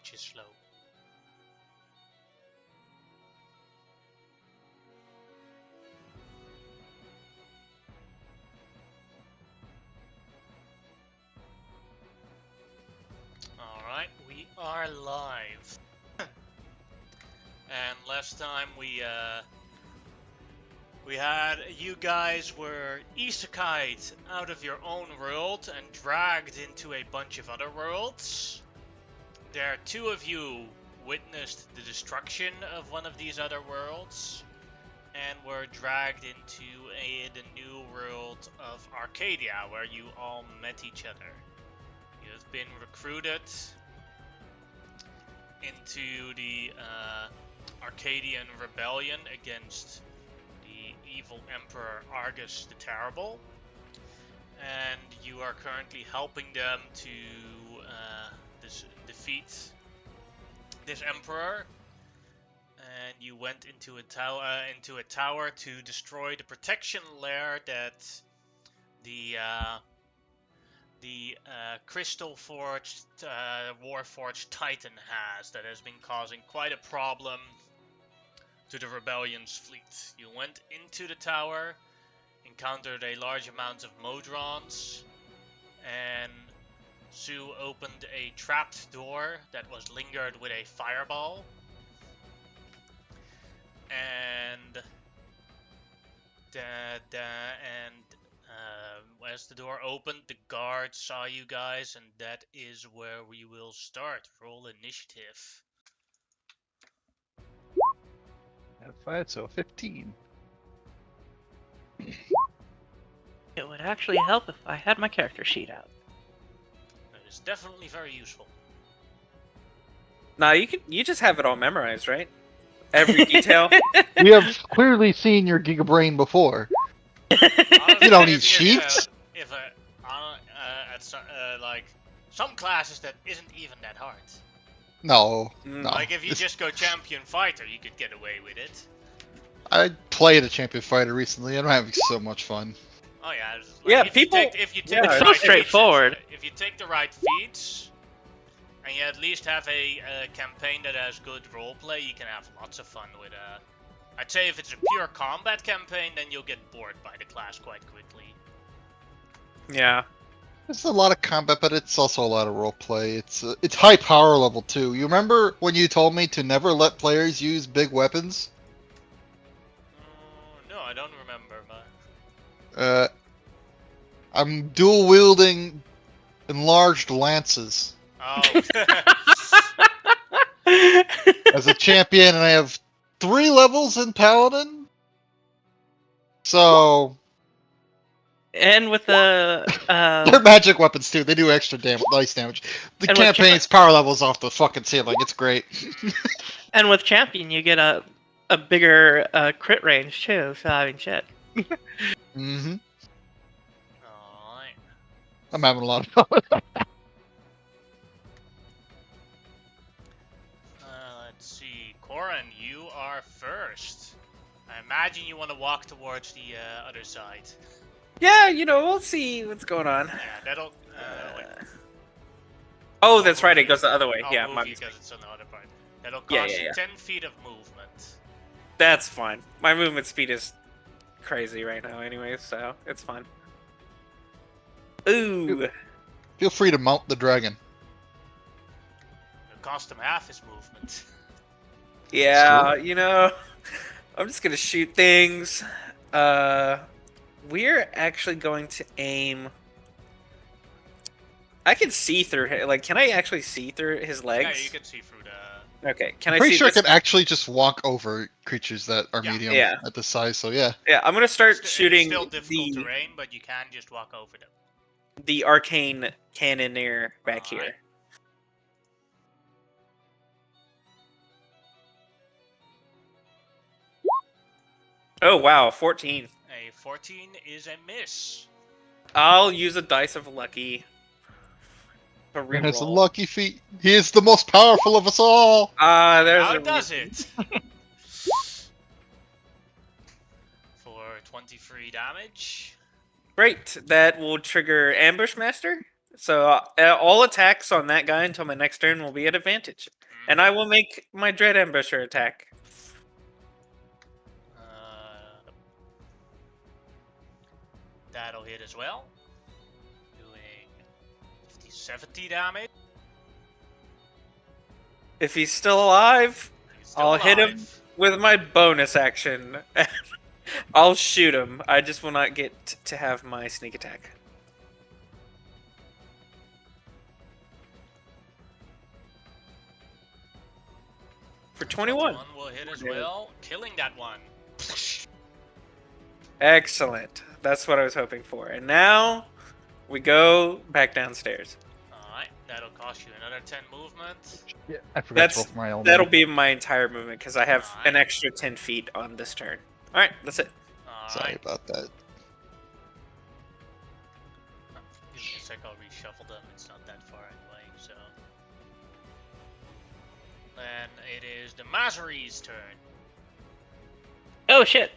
which is slow. Alright, we are live. And last time we had you guys were isekai'd out of your own world and dragged into a bunch of other worlds. There, two of you witnessed the destruction of one of these other worlds and were dragged into the new world of Arcadia, where you all met each other. You have been recruited into the Arcadian rebellion against the evil Emperor Argus the Terrible, and you are currently helping them to defeat this emperor. And you went into a tower to destroy the protection layer that the Crystal Forged Warforged Titan that has been causing quite a problem to the Rebellion's fleet. You went into the tower, encountered a large amount of Modrons, and Sue opened a trapped door that was lingered with a fireball. And as the door opened, the guard saw you guys, and that is where we will start. Roll initiative. That's 5, so 15. It would actually help if I had my character sheet out. That is definitely very useful. Nah, you just have it all memorized, right? Every detail. We have clearly seen your Gigabrain before. Honestly, You don't need if sheets. At some classes that isn't even that hard. No, Mm. no. Like if you just go champion fighter, you could get away with it. I played a champion fighter recently, and I'm having so much fun. Oh yeah, Yeah, if people- You if you take yeah, the it's so right straightforward. feats, if you take the right feats, and you at least have a campaign that has good roleplay, you can have lots of fun with. I'd say if it's a pure combat campaign, then you'll get bored by the class quite quickly. Yeah. It's a lot of combat, but it's also a lot of roleplay. It's high power level too. You remember when you told me to never let players use big weapons? No, I don't remember, but I'm dual wielding enlarged lances oh. as a champion, and I have 3 levels in paladin. So And with the they're magic weapons too. They do extra damage, nice damage. The And with campaign's power levels off the fucking ceiling. It's great. and with champion, you get a bigger crit range too. So I mean, shit. Mm-hmm. Alright. I'm having a lot of fun. Let's see. Corin, you are first. I imagine you want to walk towards the other side. Yeah, we'll see what's going on. Yeah, that'll. Wait, Oh, that's right. It goes the other way. I'll Yeah, move my you mistake. because it's on the other part. That'll cost Yeah, you yeah. 10 feet of movement. That's fine. My movement speed is crazy right now, anyway, so it's fine. Ooh. Feel free to mount the dragon. It'll cost him half his movement. Yeah, I'm just gonna shoot things. We're actually going to aim. I can see through. Like, can I actually see through his legs? Yeah, you can see through the. Okay, can I Pretty see sure I this? can actually just walk over creatures that are Yeah. medium Yeah. at the size. So yeah. Yeah, I'm gonna start It's shooting still difficult the terrain, but you can just walk over them. arcane cannoneer back Alright. here. Oh wow, 14. A 14 is a miss. I'll use a dice of lucky to And it's a reroll. lucky feat. He is the most powerful of us all. There's How a does it? For 23 damage. Great. That will trigger Ambush Master. So all attacks on that guy until my next turn will be at advantage. And I will make my Dread Ambusher attack. That'll hit as well. Doing 70 damage. If he's still alive, He's still I'll hit him alive. with my bonus action. I'll shoot him. I just will not get to have my sneak attack. For 21. One will hit as well, killing that one. Excellent. That's what I was hoping for. And now we go back downstairs. Alright, that'll cost you another 10 movement. Yeah, I forgot That's- to roll for my element. That'll be my entire movement because I have an Alright. extra 10 feet on this turn. Alright, that's it. Sorry Alright, about that. give me a sec, I'll reshuffle them. It's not that far anyway, so. Then it is the Mazari's turn. Oh shit!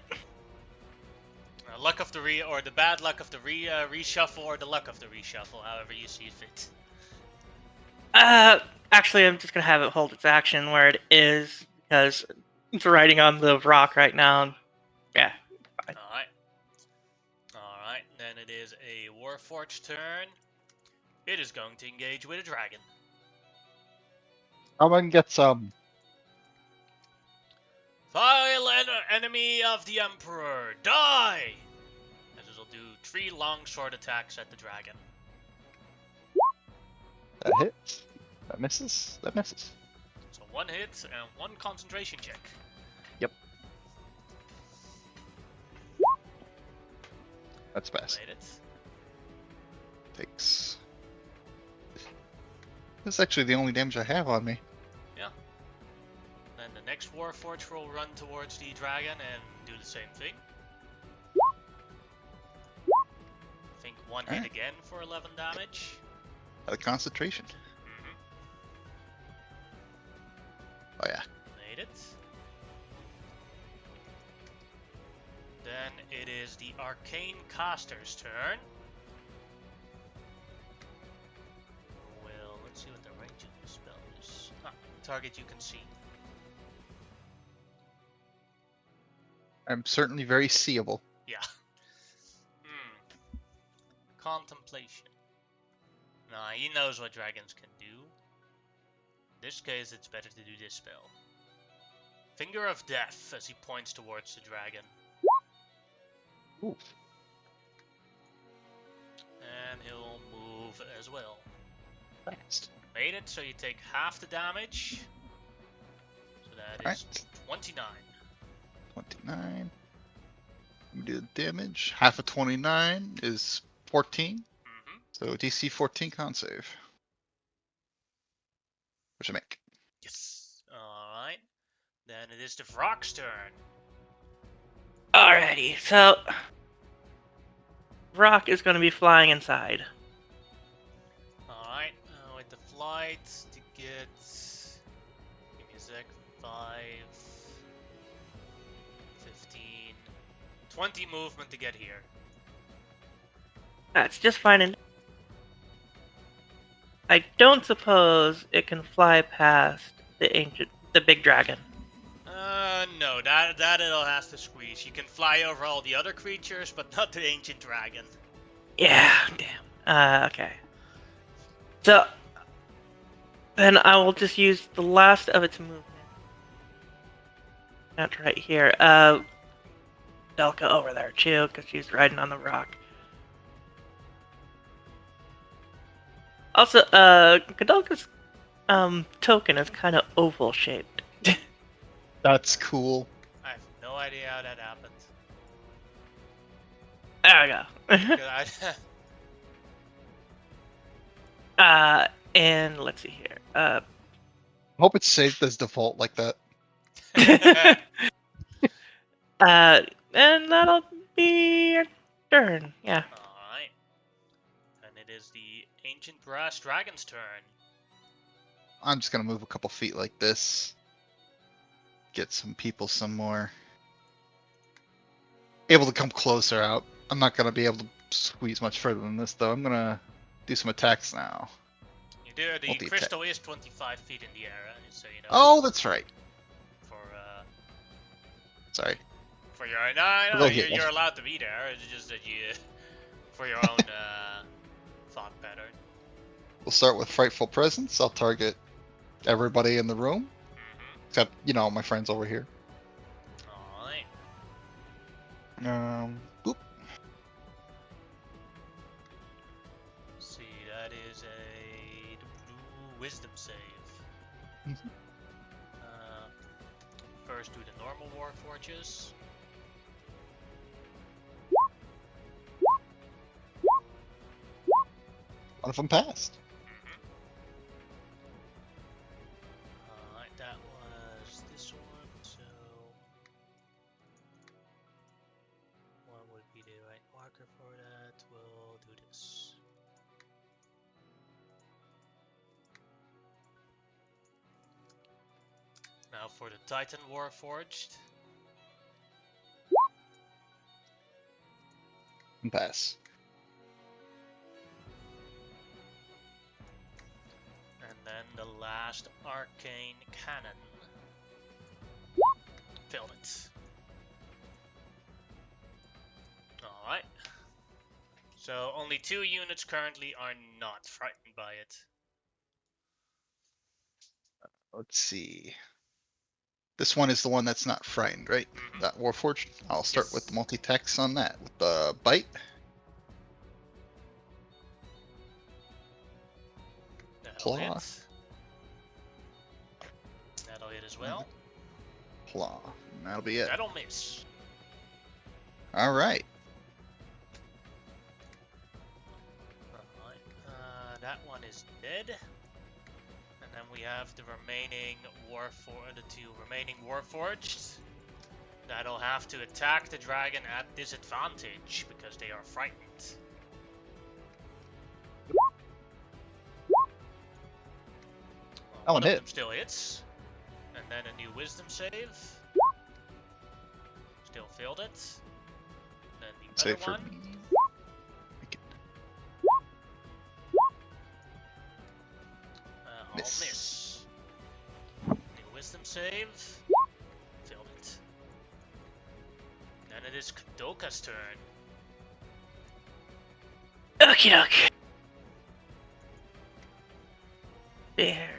Luck of the or the bad luck of the reshuffle, or the luck of the reshuffle, however you see fit. Actually, I'm just gonna have it hold its action where it is because it's riding on the rock right now. Yeah. Alright. Alright, then it is a Warforged turn. It is going to engage with a dragon. Someone get some. Vile enemy of the Emperor, die! As it'll do 3 longsword attacks at the dragon. That hits. That misses. That misses. So 1 hit and 1 concentration check. That's best. Made it. Takes. This is actually the only damage I have on me. Then the next Warforged will run towards the dragon and do the same thing. I think 1 hit Alright. again for 11 damage. Out of concentration. Mm-hmm. Oh yeah. Made it. Then it is the Arcane Caster's turn. Well, let's see what the range of the spell is. Ah, target you can see. I'm certainly very seeable. Yeah. Hmm. Contemplation. Nah, he knows what dragons can do. In this case, it's better to do this spell. Finger of Death, as he points towards the dragon. Ooh. And he'll move as well. Fast. Made it, so you take half the damage. So that is Alright. 29. 29. We do the damage. Half of 29 is 14. Mm-hmm. So DC 14 con save. Which I make. Yes. Alright. Then it is the Vrock's turn. Alrighty, so Rock is going to be flying inside. Alright, with the flight to get. Give me a sec. 5, 15, 20 movement to get here. That's just fine. And I don't suppose it can fly past the big dragon. No, that it'll have to squeeze. You can fly over all the other creatures, but not the ancient dragon. Yeah, damn. Okay. So then I will just use the last of its movement. That's right here. Delka over there too, because she's riding on the rock. Also, Kadalka's token is kind of oval shaped. That's cool. I have no idea how that happened. There we go. 'Cause I- And let's see here. I hope it's saved as default like that. And that'll be your turn. Yeah. Alright. And it is the ancient brass dragon's turn. I'm just gonna move a couple feet like this. Get some people some more. Able to come closer out. I'm not gonna be able to squeeze much further than this though. I'm gonna do some attacks now. You do. The Multi-attack. crystal is 25 feet in the air, so you know. Oh, that's right. For Sorry. for your no, Go ahead. you're allowed to be there. It's just that you, for your own thought pattern. We'll start with Frightful Presence. I'll target everybody in the room, except, my friends over here. Alright. Boop. See, that is a wisdom save. Mhm. First, do the normal war forges. One of them passed. Alright, that was this one, so what would be the right marker for that? We'll do this. Now for the Titan Warforged. Pass. And then the last Arcane Cannon. Filled it. Alright. So only 2 units currently are not frightened by it. Let's see. This one is the one that's not frightened, right? Mhm. That Warforged. I'll start Yes. with the multi-attacks on that. With the bite. That'll Claw. hit. That'll hit as well. Claw. And that'll be it. That'll miss. All right. Alright. That one is dead. And then we have the remaining the 2 remaining Warforged. That'll have to attack the dragon at disadvantage because they are frightened. That one of hit. them still hits. And then a new wisdom save. Still failed it. Then the Save other for one. me. I'll Miss. miss. New wisdom save. Failed it. Then it is Kadoka's turn. Okie doke. There.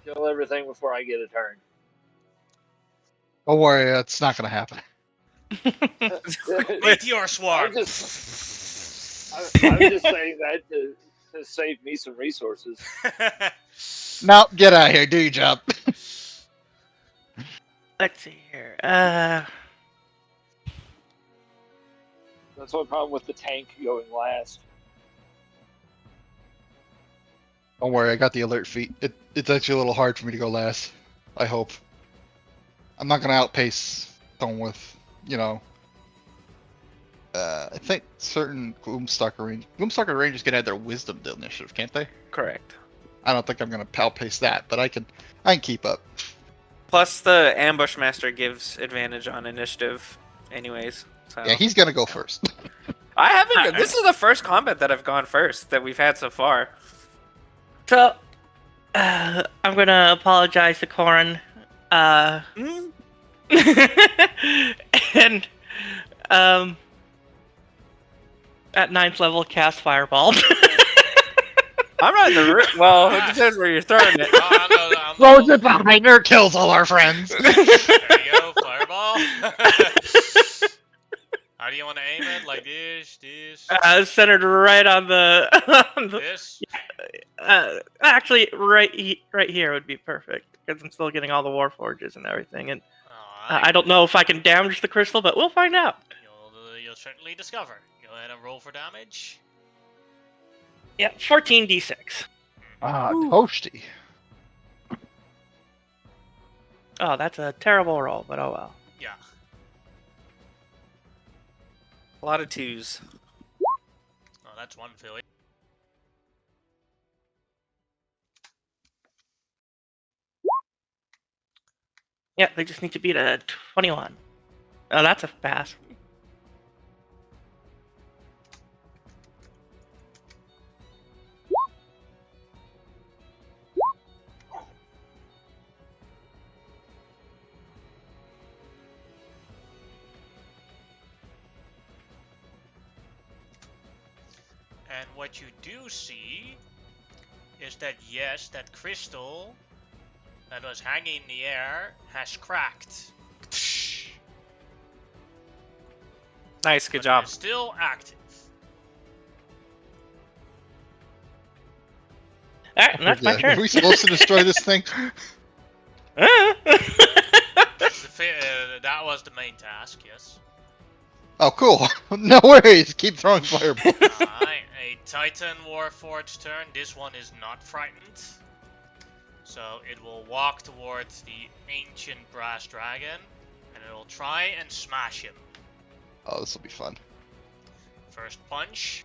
Kill everything before I get a turn. Don't worry, that's not gonna happen. Meteor Swarm! I'm just saying that to save me some resources. Now get out of here. Do your job. Let's see here. That's one problem with the tank going last. Don't worry, I got the alert feat. It's actually a little hard for me to go last. I hope. I'm not gonna outpace someone with, I think certain Gloomstalker Rangers can add their wisdom to initiative, can't they? Correct. I don't think I'm gonna outpace that, but I can keep up. Plus, the ambush master gives advantage on initiative, anyways. So Yeah, he's gonna go first. I haven't. This is the first combat that I've gone first that we've had so far. So, I'm gonna apologize to Corin. Mm, And, at 9th level, cast Fireball. I'm not in the room. Well, it depends where you're throwing it. Throws it behind her, kills all our friends. There you go, fireball. How do you want to aim it? Like this? Centered right on the. This? Actually, right here would be perfect because I'm still getting all the Warforges and everything, and Alright. I don't know if I can damage the crystal, but we'll find out. You'll certainly discover. Go ahead and roll for damage. Yeah, 14d6. Ah, toasty. Oh, that's a terrible roll, but oh well. Yeah. A lot of 2s. Oh, that's one Philly. Yeah, they just need to beat a 21. Oh, that's a pass. And what you do see is that, yes, that crystal that was hanging in the air has cracked. Nice, good But job. It's still active. Alright, that's my Yeah, turn. Are we supposed to destroy this thing? That was the main task, yes. Oh, cool. No worries. Keep throwing fireballs. Alright, a Titan Warforged turn. This one is not frightened. So it will walk towards the ancient brass dragon, and it will try and smash him. Oh, this will be fun. First punch.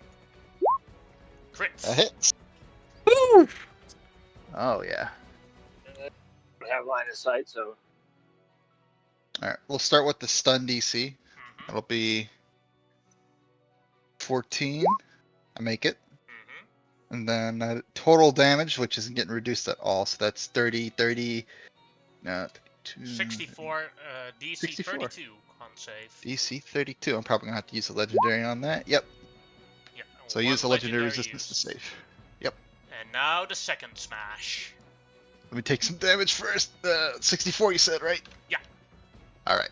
Crit. That hits. Woo! Oh, yeah. I have line of sight, so Alright, we'll start with the stun DC. Mhm, It'll be 14. I make it. mhm. And then total damage, which isn't getting reduced at all. So that's 30, 30, 32, 64, DC 64. 32 con save. DC 32. I'm probably going to have to use a legendary on that. Yep. Yeah, So I one use a legendary legendary resistance to use. save. And now the second smash. Let me take some damage first. 64 you said, right? Yeah. Alright.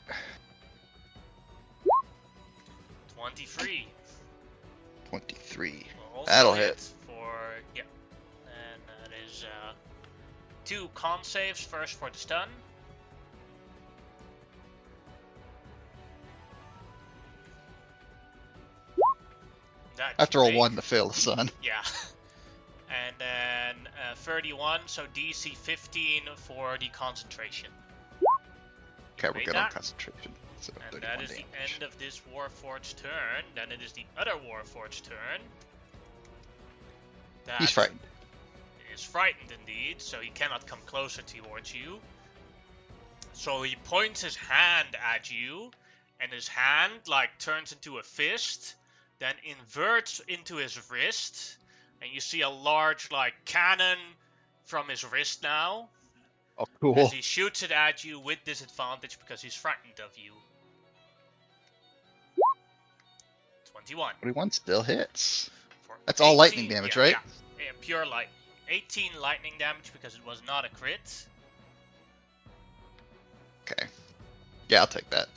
23. 23. Will also That'll hit. For, yeah. And that is 2 con saves. First for the stun. That After you a make. 1 to fail the sun. Yeah. And then 31, so DC 15 for the concentration. Okay, we're made good on that. concentration. So And 31 that is the damage. end of this Warforged turn. Then it is the other Warforged turn. That He's frightened. is frightened indeed, so he cannot come closer towards you. So he points his hand at you, and his hand like turns into a fist, then inverts into his wrist, and you see a large like cannon from his wrist now, Oh, as cool. he shoots it at you with disadvantage because he's frightened of you. 21. 21 still hits. For That's all lightning 18 damage, yeah, right? Yeah, pure light. 18 lightning damage because it was not a crit. Okay. Yeah, I'll take that.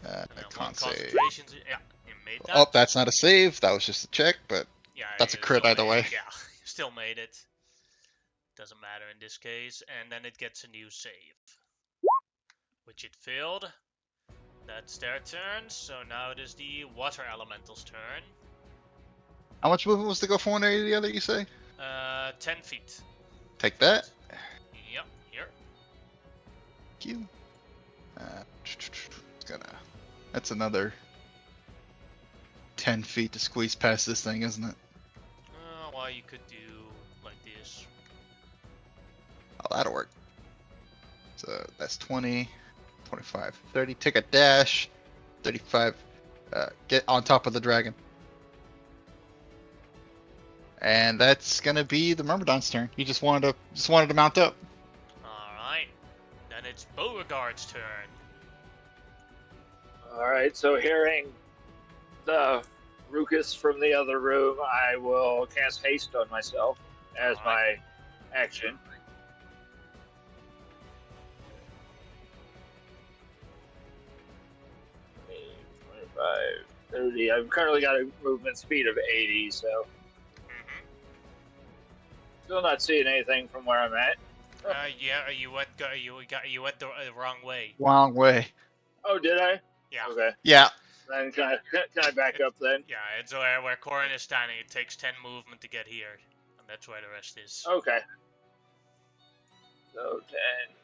And then Con one save. concentration. Yeah, you made that. Oh, that's not a save. That was just a check, but Yeah, that's a you crit still either made way. it. Yeah, still made it. Doesn't matter in this case. And then it gets a new save, which it failed. That's their turn. So now it is the water elemental's turn. How much movement was to go from one area to the other, you say? 10 feet. Take that. Yep, here. Thank you. It's gonna. That's another 10 feet to squeeze past this thing, isn't it? Well, you could do like this. Oh, that'll work. So that's 20, 25, 30. Take a dash. 35. Get on top of the dragon. And that's gonna be the Myrmidon's turn. He just wanted to mount up. Alright. Then it's Beauregard's turn. all right. So hearing the Ruckus from the other room, I will cast haste on myself as my action. Five, 30. I've currently got a movement speed of 80, so Mm-hmm. still not seeing anything from where I'm at. Yeah, you went the wrong way. Wrong way. Oh, did I? Yeah. Okay. Yeah. Then can I back up then? Yeah, it's where Corin is standing. It takes 10 movement to get here, and that's where the rest is. Okay. So 10,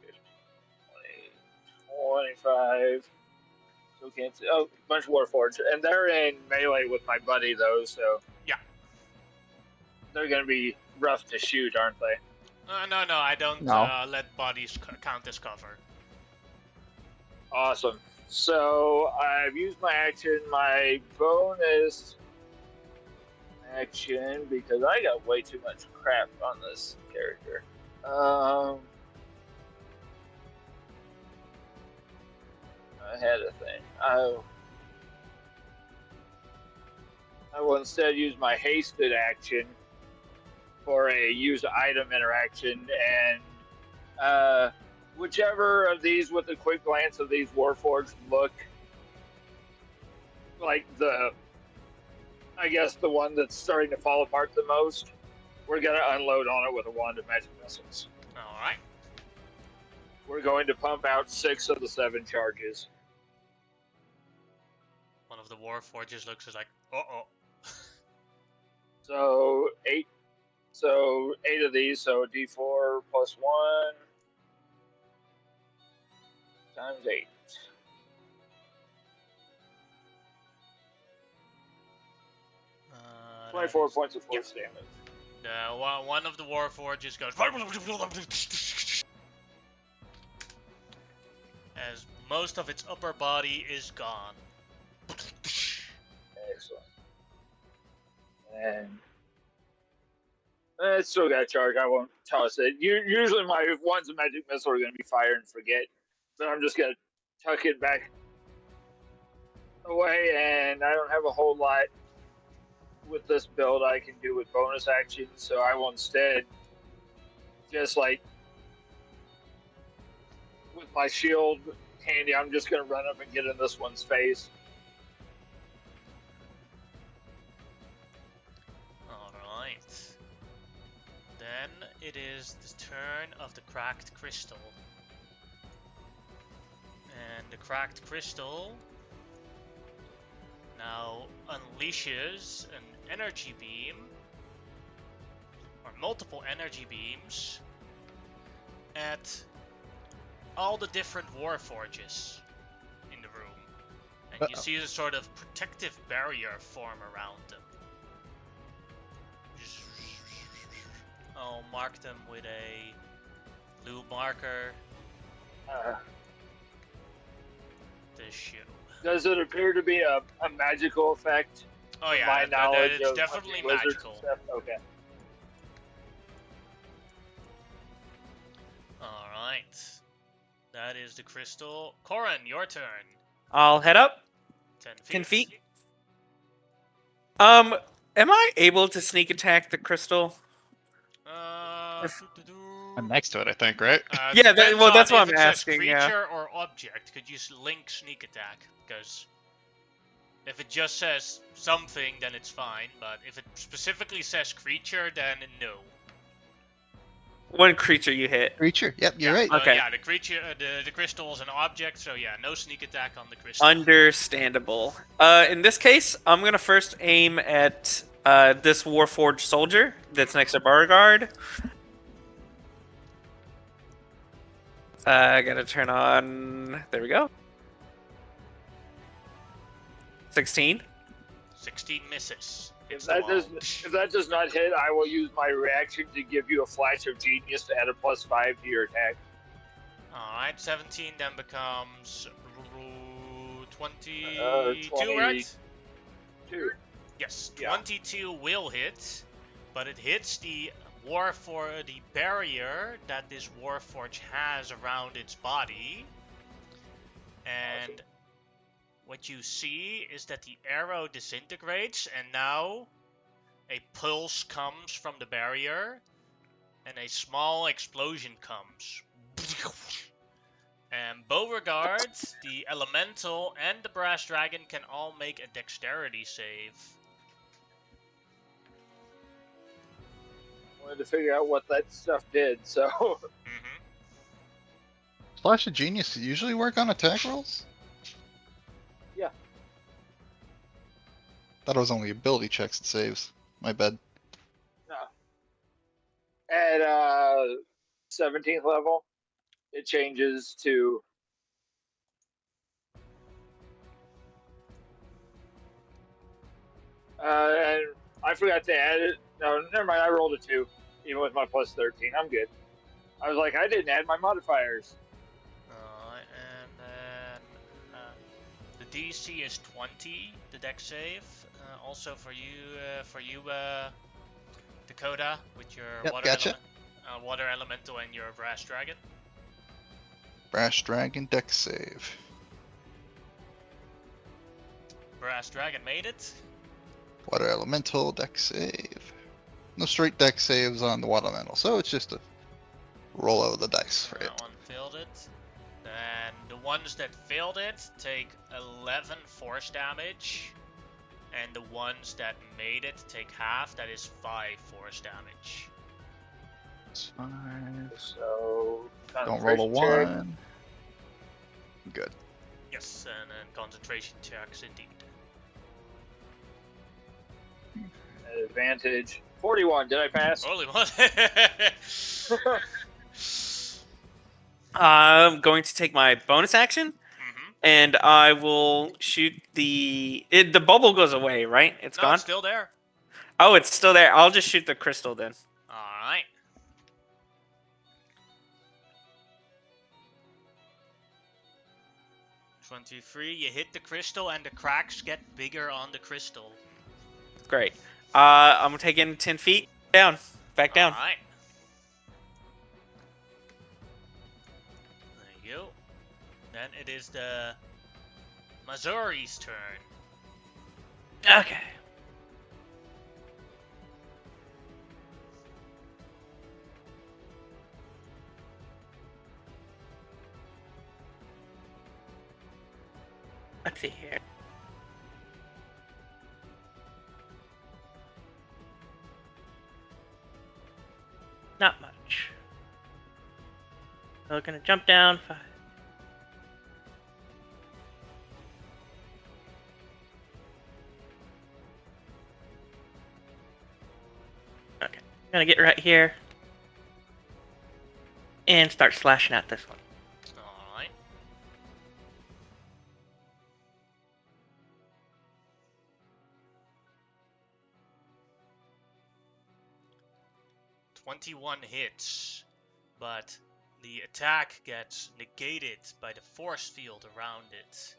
15, 20, 25. So can't see. Oh, a bunch of Warforged. And they're in melee with my buddy, though, so. Yeah. They're going to be rough to shoot, aren't they? No, I don't No. let bodies count as cover. Awesome. So I've used my action, my bonus action, because I got way too much crap on this character. I had a thing. I will instead use my hasted action for a use item interaction, and whichever of these, with a quick glance of these Warforged, look like I guess the one that's starting to fall apart the most, we're gonna unload on it with a wand of magic missiles. All right. We're going to pump out 6 of the 7 charges. One of the Warforges looks is like, uh-oh. So 8. So 8 of these. So D4 plus 1 times 8. 24 points of force damage. One of the Warforges goes as most of its upper body is gone. Excellent. And it's still got a charge. I won't toss it. Usually my ones of magic missile are going to be fire and forget. So I'm just going to tuck it back away, and I don't have a whole lot with this build I can do with bonus actions, so I will instead just like with my shield handy, I'm just going to run up and get in this one's face. Alright. Then it is the turn of the Cracked Crystal. And the Cracked Crystal now unleashes an energy beam, or multiple energy beams, at all the different Warforges in the room. And you see a sort of protective barrier form around them. I'll mark them with a blue marker. This shoe. Does it appear to be a magical effect? Oh yeah, My knowledge it's of definitely lizards and magical. stuff? Okay. Alright. That is the crystal. Corin, your turn. I'll head up. 10 feet. 10 feet. Am I able to sneak attack the crystal? I'm next to it, I think, right? Yeah, depends well, on that's what if I'm it says asking, Creature yeah. or object. Could you link sneak attack? Because if it just says something, then it's fine. But if it specifically says creature, then no. One creature you hit. Creature. Yep, you're right. Okay. Yeah, the creature, the crystal is an object, so yeah, no sneak attack on the crystal. Understandable. In this case, I'm gonna first aim at this Warforged soldier that's next to Beauregard. I gotta turn on. There we go. 16. 16 misses. If Hits the that does not hit, I will use my reaction to give you a flash of genius to add a +5 to your attack. Alright, 17 then becomes 22, right? 2. Yes, Yeah. 22 will hit, but it hits the the barrier that this Warforge has around its body. And Awesome. what you see is that the arrow disintegrates, and now a pulse comes from the barrier, and a small explosion comes. And Beauregard, the Elemental, and the Brass Dragon can all make a dexterity save. Wanted to figure out what that stuff did, so Mm-hmm. Flash of Genius usually work on attack rolls? Yeah. Thought it was only ability checks and saves. My bad. no. At 17th level, it changes to and I forgot to add it. No, never mind. I rolled a 2, even with my +13. I'm good. I was like, I didn't add my modifiers. And then the DC is 20, the dex save. Also for you, Dakota, with your Yep, water, gotcha. water elemental and your brass dragon. Brass Dragon deck save. Brass dragon made it. Water elemental deck save. No straight deck saves on the water elemental, so it's just a roll over the dice for it. That one failed it. Then the ones that failed it take 11 force damage. And the ones that made it take half, that is 5 force damage. It's 5. So Don't roll a concentration check. 1. Good. Yes, and then concentration checks indeed. Advantage 41. Did I pass? Only one. I'm going to take my bonus action, Mhm. and I will shoot the bubble goes away, right? It's No, gone. it's still there. Oh, it's still there. I'll just shoot the crystal then. Alright. $23, you hit the crystal and the cracks get bigger on the crystal. Great. I'm taking 10 feet down, back down. Alright. There you go. Then it is the Missouri's turn. Okay. Let's see here. Not much. So we're gonna jump down 5. Okay, gonna get right here and start slashing at this one. Alright. "21 hits, but the attack gets negated by the force field around it.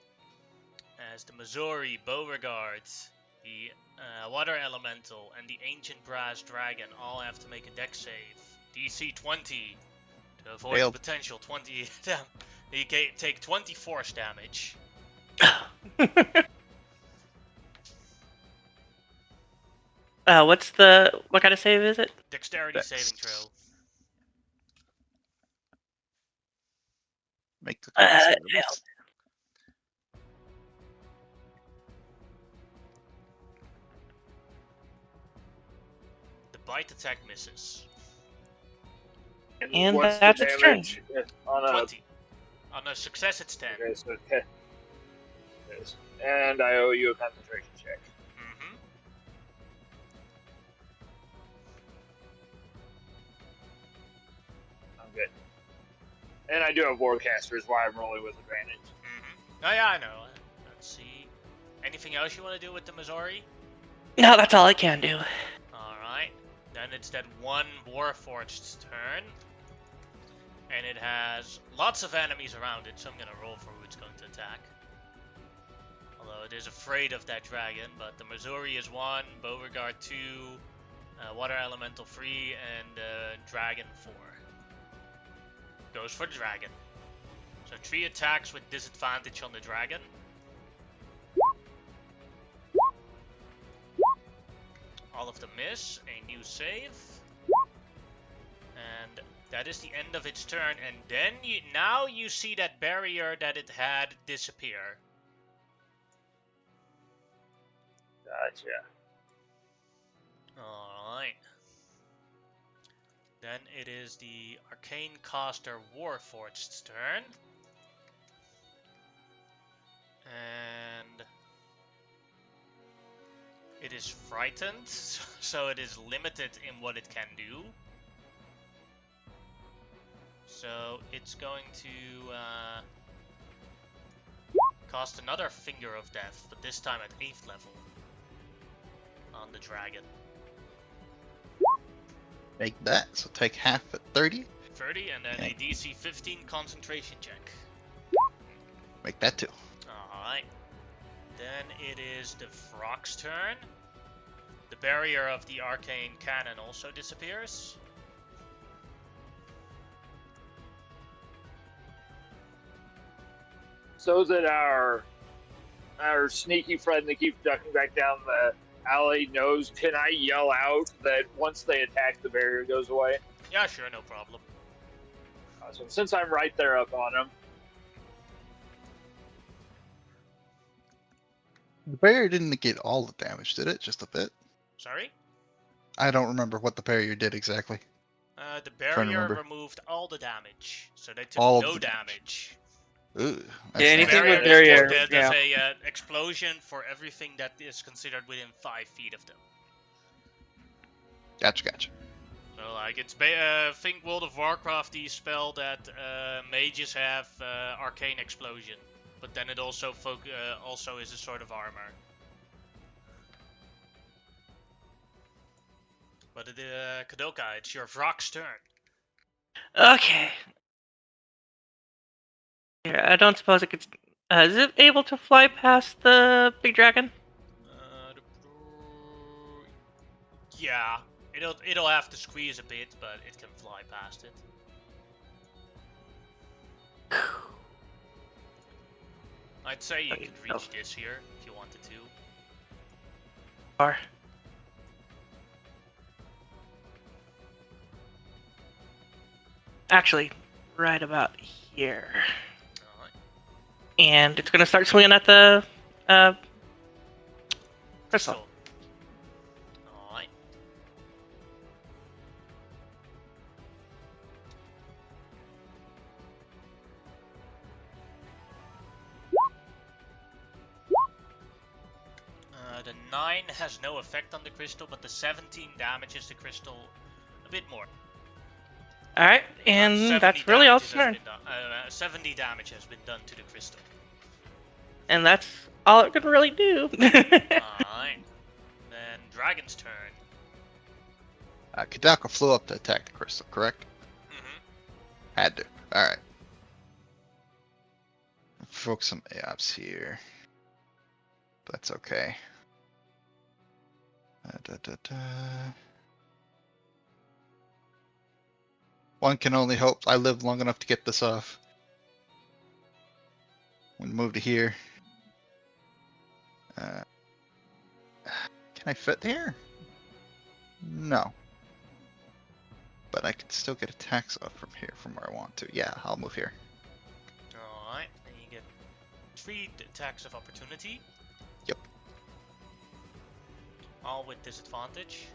As the Missouri, Beauregard, the Water Elemental, and the Ancient Brass Dragon all have to make a dex save. DC 20 to avoid Failed. the potential 20 They take 20 force damage. What kind of save is it? Dexterity Dex. saving throw. Make the Hell. The bite attack misses. And what's that's the its turn. damage on a 20. On a success, it's 10. Okay, so 10. Yes. And I owe you a concentration check. Mm-hmm. I'm good. And I do have Warcaster, is why I'm rolling with advantage. Mm-hmm. Oh yeah, I know. Let's see. Anything else you want to do with the Missouri? No, that's all I can do. Alright. Then it's that one Warforged's turn. And it has lots of enemies around it, so I'm gonna roll for who it's going to attack. Although it is afraid of that dragon, but the Missouri is 1, Beauregard 2, Water Elemental 3, and Dragon 4. Goes for Dragon. So 3 attacks with disadvantage on the dragon. All of them miss. A new save. And that is the end of its turn. And then now you see that barrier that it had disappear. Gotcha. Alright. Then it is the Arcane Caster Warforged's turn. And it is frightened, so it is limited in what it can do. So it's going to cast another Finger of Death, but this time at 8th level on the dragon. Make that, so take half at 30. 30, and then Okay. a DC 15 concentration check. Make that 2. Alright. Then it is the Frog's turn. The barrier of the Arcane Cannon also disappears. So that our sneaky friend that keeps ducking back down Allie knows, can I yell out that once they attack, the barrier goes away? Yeah, sure, no problem. Awesome. Since I'm right there up on them. The barrier didn't negate all the damage, did it? Just a bit? Sorry? I don't remember what the barrier did exactly. The to barrier remember. removed all the damage, so they took All of no the damage. Ooh. Yeah, anything Barrier with is barrier, just, yeah. there's a explosion for everything that is considered within 5 feet of them. Gotcha. So like it's think World of Warcraft the spell that mages have arcane explosion, but then it also also is a sort of armor. But Kadoka, it's your Vrok's turn. Okay. Here, I don't suppose it could. Is it able to fly past the big dragon? Yeah, it'll have to squeeze a bit, but it can fly past it. I'd say you could reach this here if you wanted to. Or actually, right about here. Alright. And it's gonna start swinging at the crystal. Alright. The 9 has no effect on the crystal, but the 17 damages the crystal a bit more. Alright, and that's really all it's turn. 70 damage has been done to the crystal. And that's all it can really do. Alright. Then Dragon's turn. Kadaka flew up to attack the crystal, correct? Mm-hmm. Had to. Alright. Focus some AOPs here. That's okay. One can only hope I live long enough to get this off. We move to here. Can I fit here? No. But I can still get attacks off from here, from where I want to. Yeah, I'll move here. Alright, then you get 3 attacks of opportunity. Yep. All with disadvantage.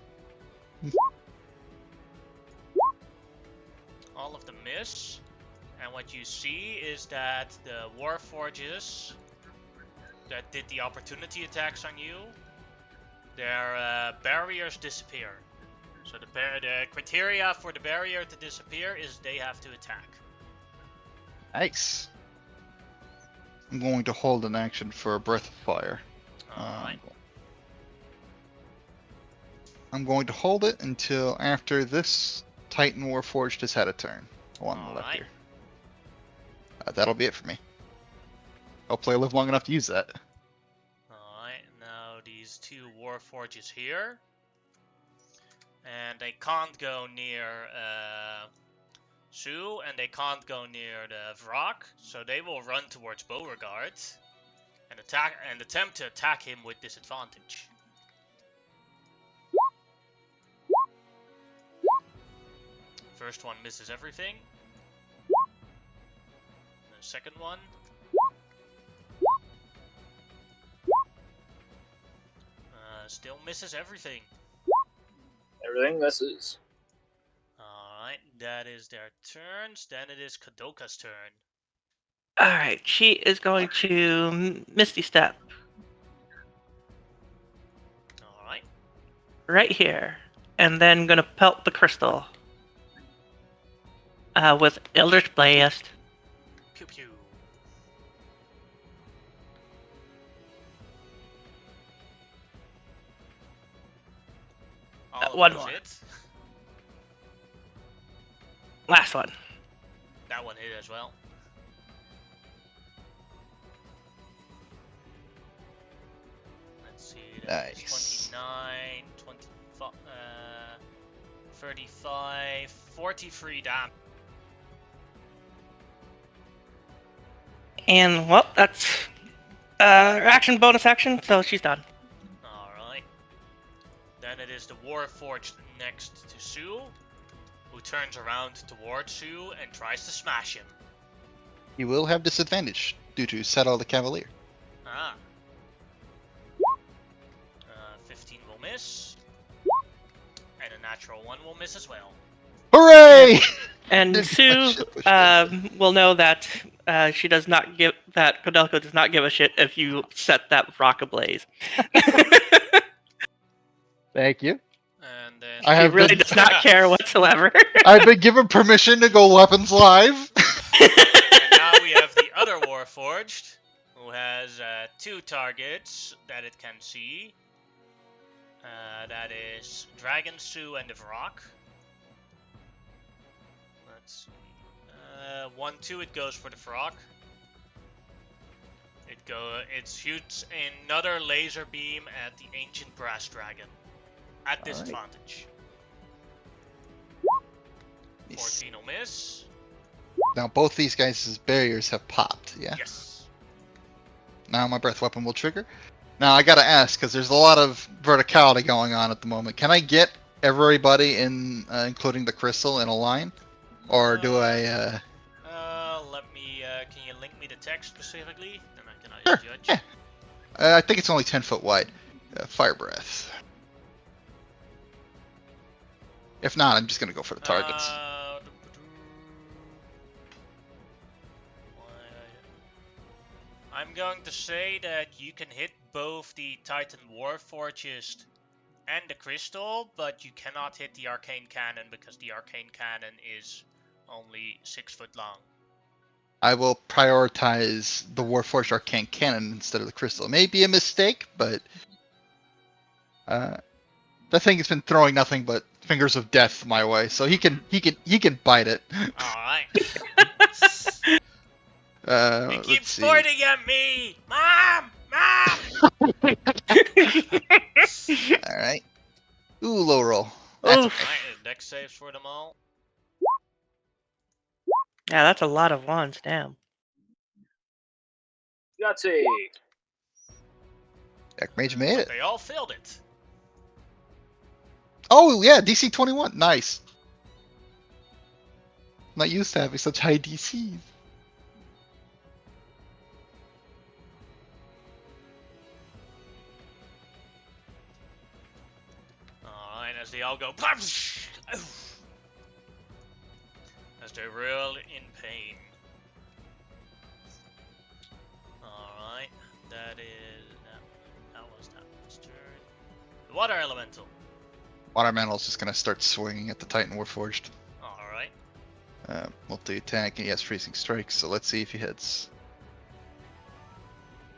All of them miss. And what you see is that the Warforges that did the opportunity attacks on you, their barriers disappear. So the criteria for the barrier to disappear is they have to attack. Nice. I'm going to hold an action for a Breath of Fire. Alright. I'm going to hold it until after this Titan Warforged has had a turn. The one on the left Alright. here. That'll be it for me. Hopefully I live long enough to use that. Alright, now these 2 Warforges here. And they can't go near Sue, and they can't go near the Vrok, so they will run towards Beauregard and attempt to attack him with disadvantage. First one misses everything. The second one. Still misses everything. Everything misses. Alright, that is their turns. Then it is Kadoka's turn. Alright, she is going to Misty Step. Alright. Right here. And then gonna pelt the crystal. With Eldritch Blast. Pew pew. All of one those more. hit. Last one. That one hit as well. Let's see. That is Nice. 29, 25, 35, 43 damage. And, well, that's action bonus action, so she's done. Alright. then it is the Warforged next to Sue, who turns around towards Sue and tries to smash him. You will have disadvantage due to Settle the Cavalier. Ah. 15 will miss. And a natural 1 will miss as well. Hooray! And Didn't Sue much shit push will know that she does not give that Codelco does not give a shit if you set that rock ablaze. Thank you. And then I She have really been- does not care whatsoever. I've been given permission to go weapons live. And now we have the other Warforged, who has 2 targets that it can see. That is Dragon, Sue, and the Vrock. Let's see. 1-2, it goes for the Vrock. It shoots another laser beam at the Ancient Brass Dragon. At Alright. disadvantage. 14 will miss. Now both these guys' barriers have popped, yeah? Yes. Now my breath weapon will trigger. Now I gotta ask, because there's a lot of verticality going on at the moment. Can I get everybody in, including the crystal, in a line? Or do I, Let me, can you link me the text specifically? Then I can Sure, judge. yeah. I think it's only 10 foot wide. Fire breath. If not, I'm just gonna go for the targets. I'm going to say that you can hit both the Titan Warforged and the Crystal, but you cannot hit the Arcane Cannon because the Arcane Cannon is only 6 foot long. I will prioritize the Warforged Arcane Cannon instead of the crystal. It may be a mistake, but that thing has been throwing nothing but fingers of death my way, so he can bite it. Alright. He Let's keeps see. pointing at me! Mom! Mom! All right. Ooh, low roll. That's Oof. okay. Alright, deck saves for them all. Yeah, that's a lot of ones. Damn. Yahtzee. Deck Mage made it. They all failed it. Oh yeah, DC 21. Nice. Not used to having such high DCs. Alright, as they all go as they roll in pain. Alright, that was that one's turn. The Water Elemental. Water Mantle is just gonna start swinging at the Titan Warforged. Alright. Multi attack, and he has freezing strikes, so let's see if he hits.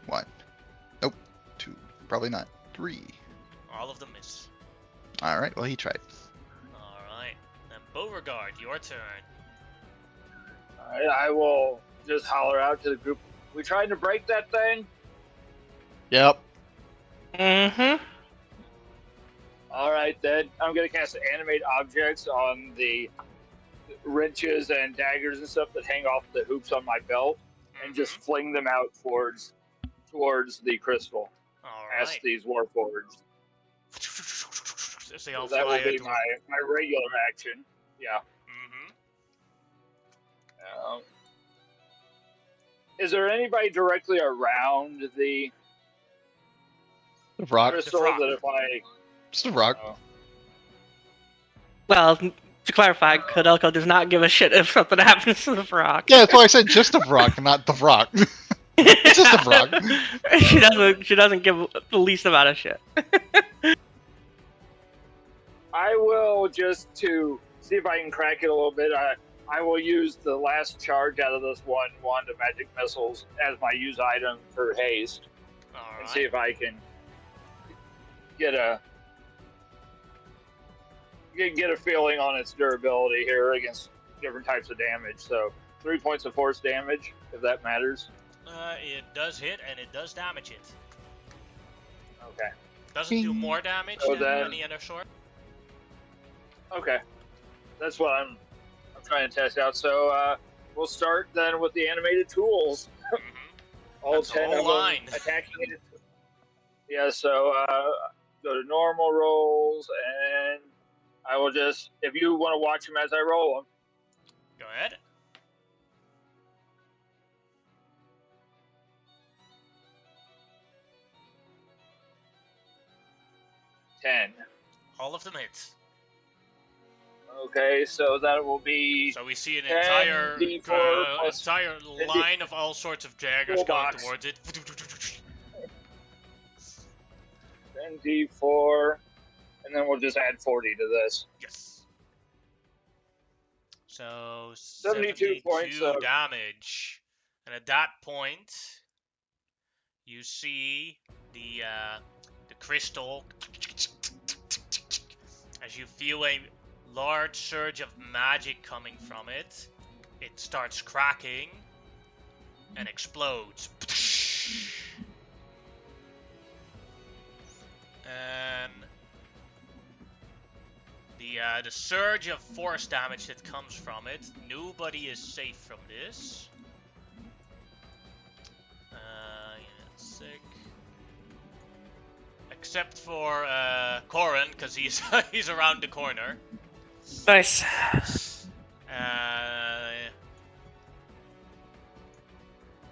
1. Nope. 2. Probably not. 3. All of them miss. Alright, well he tried. Alright. Then Beauregard, your turn. Alright, I will just holler out to the group. We trying to break that thing? Yep. Mm-hmm. Alright then. I'm gonna cast animate objects on the wrenches and daggers and stuff that hang off the hoops on my belt and just fling them out towards the crystal. As Alright. these warforged. As they all So that fly will be out. my regular action. Yeah. Is there anybody directly around the The rock. crystal rock. that if I Just a rock. Well, to clarify, Codelco does not give a shit if something happens to the rock. Yeah, that's why I said just a rock, not the rock. It's just a rock. She doesn't give the least amount of shit. I will, just to see if I can crack it a little bit, I will use the last charge out of this wand of magic missiles as my use item for haste and see Alright. if I can get a feeling on its durability here against different types of damage. So 3 points of force damage, if that matters. It does hit and it does damage it. Okay. Doesn't do more damage So than then- any other sort. Okay. That's what I'm trying to test out. So we'll start then with the animated tools. Mhm. All That's a 10 whole of them line. attacking it. Yeah, so go to normal rolls, and I will just, if you want to watch them as I roll them. Go ahead. $10. All of them hit. Okay, so that will be So we see an 10 entire D4 plus entire line of all sorts of daggers going Toolbox. towards it. 10 D4, and then we'll just add 40 to this. Yes. So 72 points of- damage, and at that point, you see the crystal as you feel a large surge of magic coming from it. It starts cracking and explodes. And the surge of force damage that comes from it, nobody is safe from this. Yeah, sick. Except for Corin, because he's he's around the corner. Nice.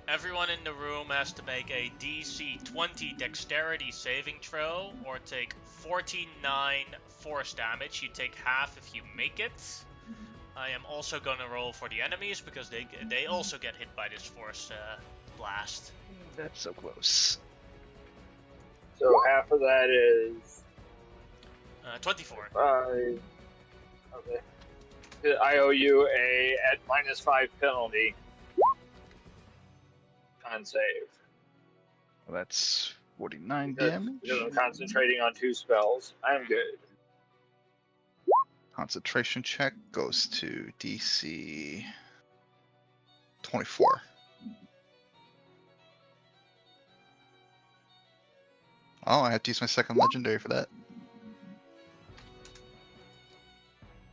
Everyone in the room has to make a DC 20 dexterity saving throw or take 49 force damage. You take half if you make it. I am also going to roll for the enemies because they also get hit by this force blast. That's so close. So half of that is 24. okay. I owe you at -5 penalty. Con save. Well, that's 49 Because damage. I'm concentrating on 2 spells. I'm good. Concentration check goes to DC 24. Oh, I have to use my second legendary for that.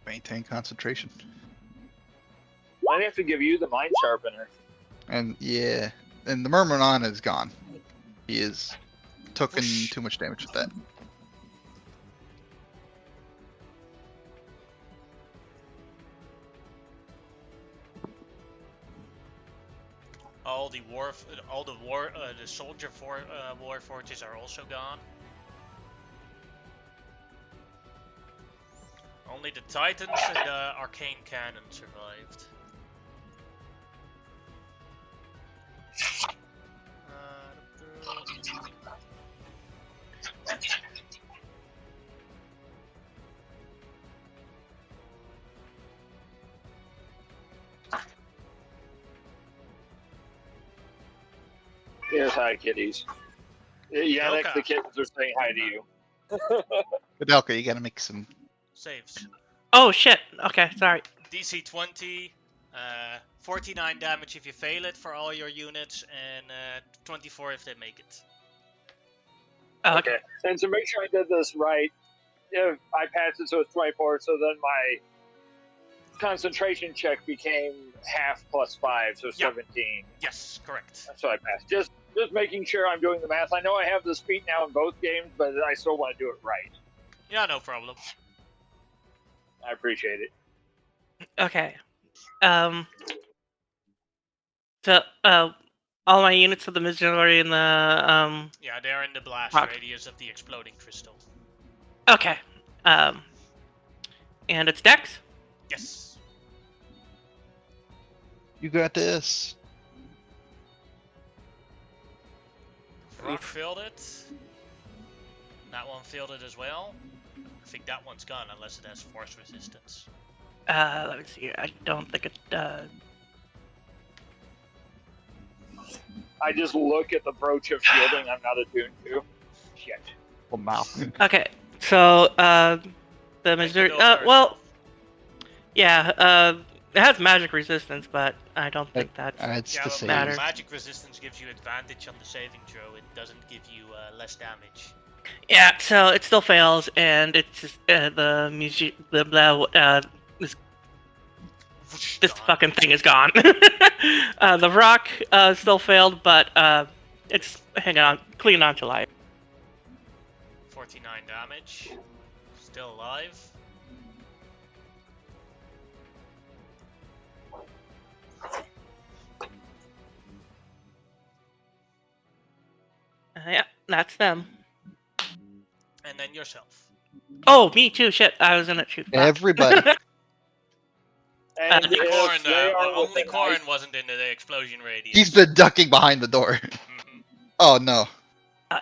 Maintain concentration. I have to give you the mind sharpener. And yeah, and the Murmuron is gone. He is taken Whoosh. too much damage with that. The soldier war forges are also gone. Only the Titans and the Arcane Cannon survived. Here's hi, kitties. Yannick, Okay. the kittens are saying hi to you. Fidelka, you gotta make some. Saves. Oh shit. Okay, sorry. DC 20, 49 damage if you fail it for all your units, and 24 if they make it. Oh, okay. And to make sure I did this right, if I passed it, so it's 24, so then my concentration check became half plus 5, so Yeah. 17. Yes, correct. That's what I passed. Just making sure I'm doing the math. I know I have this feat now in both games, but I still want to do it right. Yeah, no problem. I appreciate it. Okay. So, all my units of the Missouri and the Yeah, they're in the blast Rock. radius of the exploding crystal. Okay. And it's Dex. Yes. You got this. Rock failed it. That one failed it as well. I think that one's gone unless it has force resistance. Let me see. I don't think it does. I just look at the brooch of shielding I'm not attuned to. Shit. Well, now. Okay. So, the Missouri. Make it over Well, yeah. It has magic resistance, but I don't think that's. It's Yeah, the but same. matter. magic resistance gives you advantage on the saving throw. It doesn't give you less damage. Yeah. So it still fails, and it's just this Gone. fucking thing is gone. The rock still failed, but it's hanging on, clinging on to life. 49 damage. Still alive. Yeah, that's them. And then yourself. Oh, me too. Shit, I was gonna shoot. Fuck. Everybody. And Only if Corin, they are only within Corin ice- wasn't in the explosion radius. He's been ducking behind the door. Mhm. Oh no.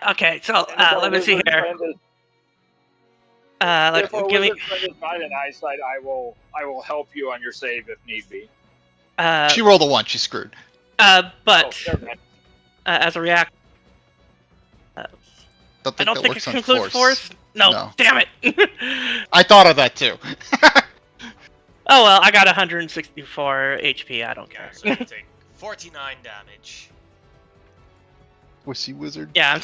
Okay, so and if our let me see wizard here. friend is- Let if our give me. wizard friend is not in eyesight, I will help you on your save if need be. She rolled a 1. She's screwed. But Oh, never mind. as a reaction, Don't I think don't that think it works on concludes force. No, No. damn it. I thought of that too. Oh well, I got 164 HP. I don't Yeah, care. so you take 49 damage. Wussy wizard. Yeah, I'm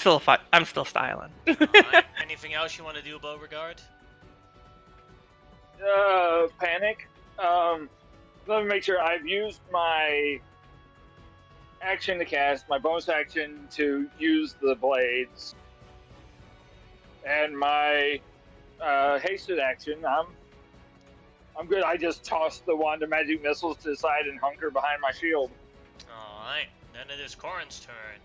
still styling. Alright. Anything else you want to do, Beauregard? Panic. Let me make sure I've used my action to cast, my bonus action to use the blades, and my hasted action. I'm good. I just tossed the wand of magic missiles to the side and hunker behind my shield. Alright. Then it is Corin's turn.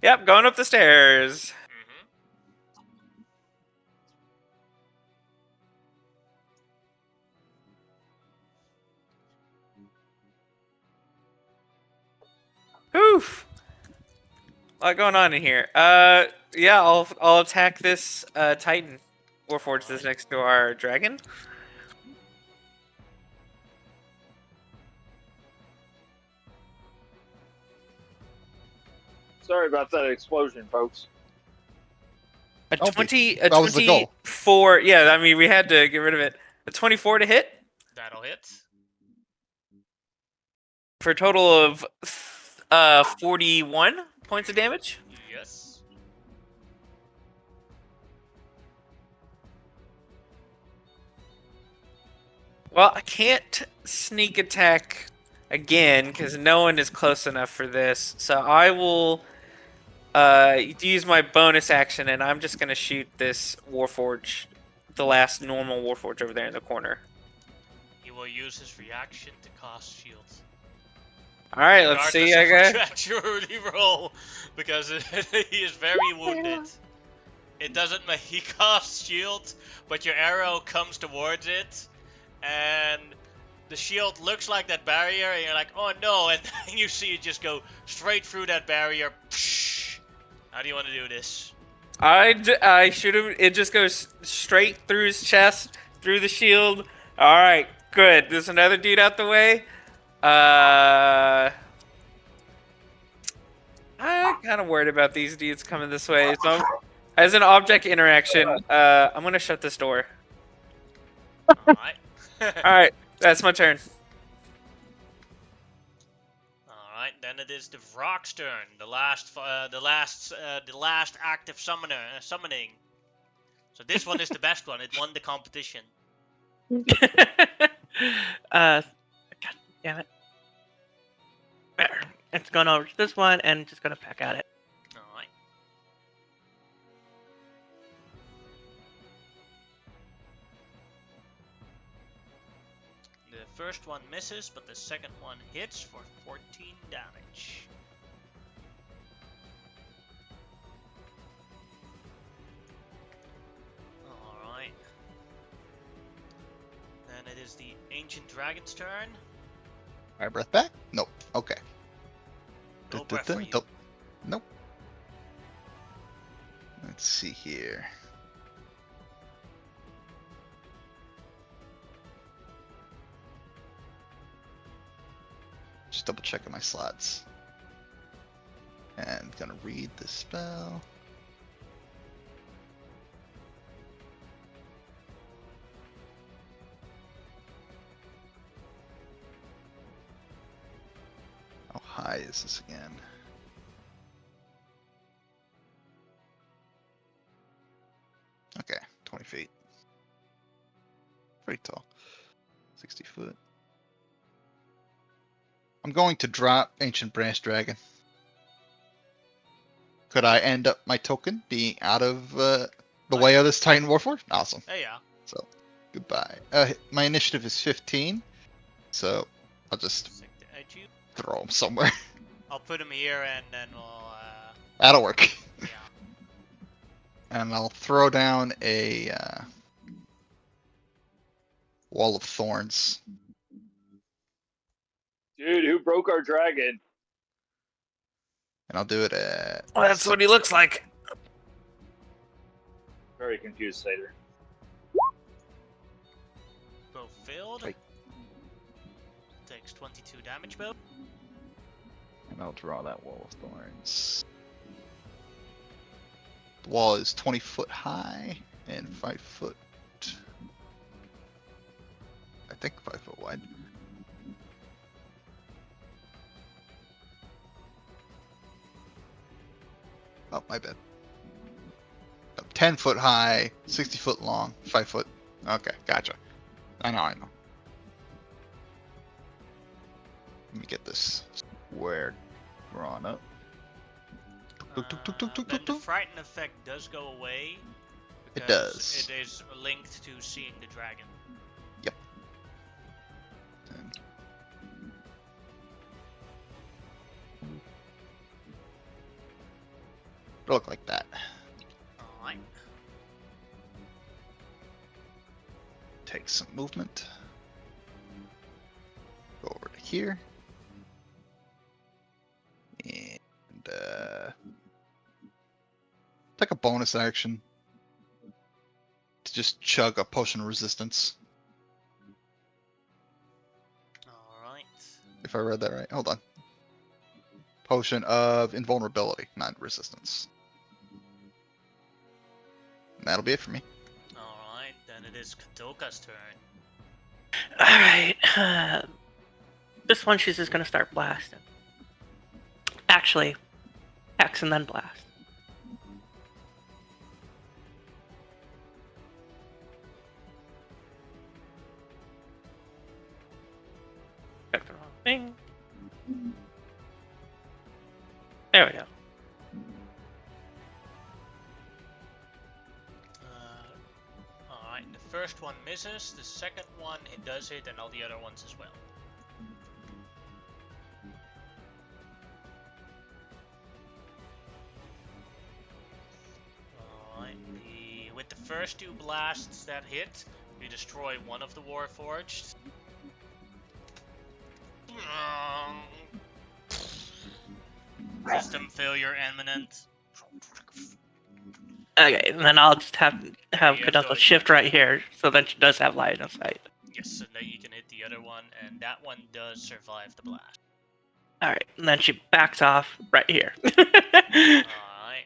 Yep, going up the stairs. Mm-hmm. Oof. A lot going on in here. Yeah, I'll attack this Titan Warforged that's next to our dragon. Sorry about that explosion, folks. A Don't be. 20, a That was the goal. 24. Yeah, I mean we had to get rid of it. A 24 to hit That'll hit. for a total of 41 points of damage. Yes. Well, I can't sneak attack again because no one is close enough for this. So I will use my bonus action, and I'm just gonna shoot this Warforge, the last normal Warforge over there in the corner. He will use his reaction to cast shield. All right, let's see. I Regardless guess. of what you actually roll, because he is very wounded. It doesn't make he casts shield, but your arrow comes towards it, and the shield looks like that barrier, and you're like, oh no, and then you see it just go straight through that barrier. Psh! How do you want to do this? I should have. It just goes straight through his chest, through the shield. All right, good. There's another dude out the way. I'm kind of worried about these dudes coming this way. So, as an object interaction, I'm gonna shut this door. Alright. All right, that's my turn. Alright, then it is the Vrock's turn, the last active summoning. So this one is the best one. It won the competition. God damn it. There. It's going over to this one and just gonna peck at it. Alright. The first one misses, but the second one hits for 14 damage. Alright. Then it is the Ancient Dragon's turn. My breath back? Nope. Okay. No breath for you. Nope. Nope. Let's see here. Just double checking my slots. And gonna read the spell. How high is this again? Okay, 20 feet. Pretty tall. 60 foot. I'm going to drop Ancient Brass Dragon. Could I end up my token being out of the way of this Titan Warforged? Awesome. Oh yeah. So, goodbye. My initiative is 15, so I'll just Sick to edge you. throw him somewhere. I'll put him here and then we'll. That'll work. Yeah. And I'll throw down a wall of thorns. Dude, who broke our dragon? And I'll do it at. Well, that's what he looks like. Very confused, Satyr. Bow failed. Wait. Takes 22 damage, Bow. And I'll draw that wall of thorns. The wall is 20 foot high and 5 foot. I think 5 foot wide. Oh, my bad. 10 foot high, 60 foot long, 5 foot. Okay, gotcha. I know. Let me get this square drawn up. Then the frighten effect does go away. It because does. It is linked to seeing the dragon. Yep. Look like that. Alright. Take some movement. Go over to here. And take a bonus action to just chug a potion of resistance. Alright. If I read that right. Hold on. Potion of invulnerability, not resistance. And that'll be it for me. Alright, then it is Kadoka's turn. Alright. This one she's just gonna start blasting. Actually, Hex and then blast. Check the wrong thing. There we go. Alright, the first one misses, the second one it does hit, and all the other ones as well. Alright, with the first two blasts that hit, you destroy one of the Warforged. System failure imminent. Okay, and then I'll just have Yeah, Kadunka so- shift right here, so then she does have line of sight. Yes, and then you can hit the other one, and that one does survive the blast. Alright, and then she backs off right here. Alright,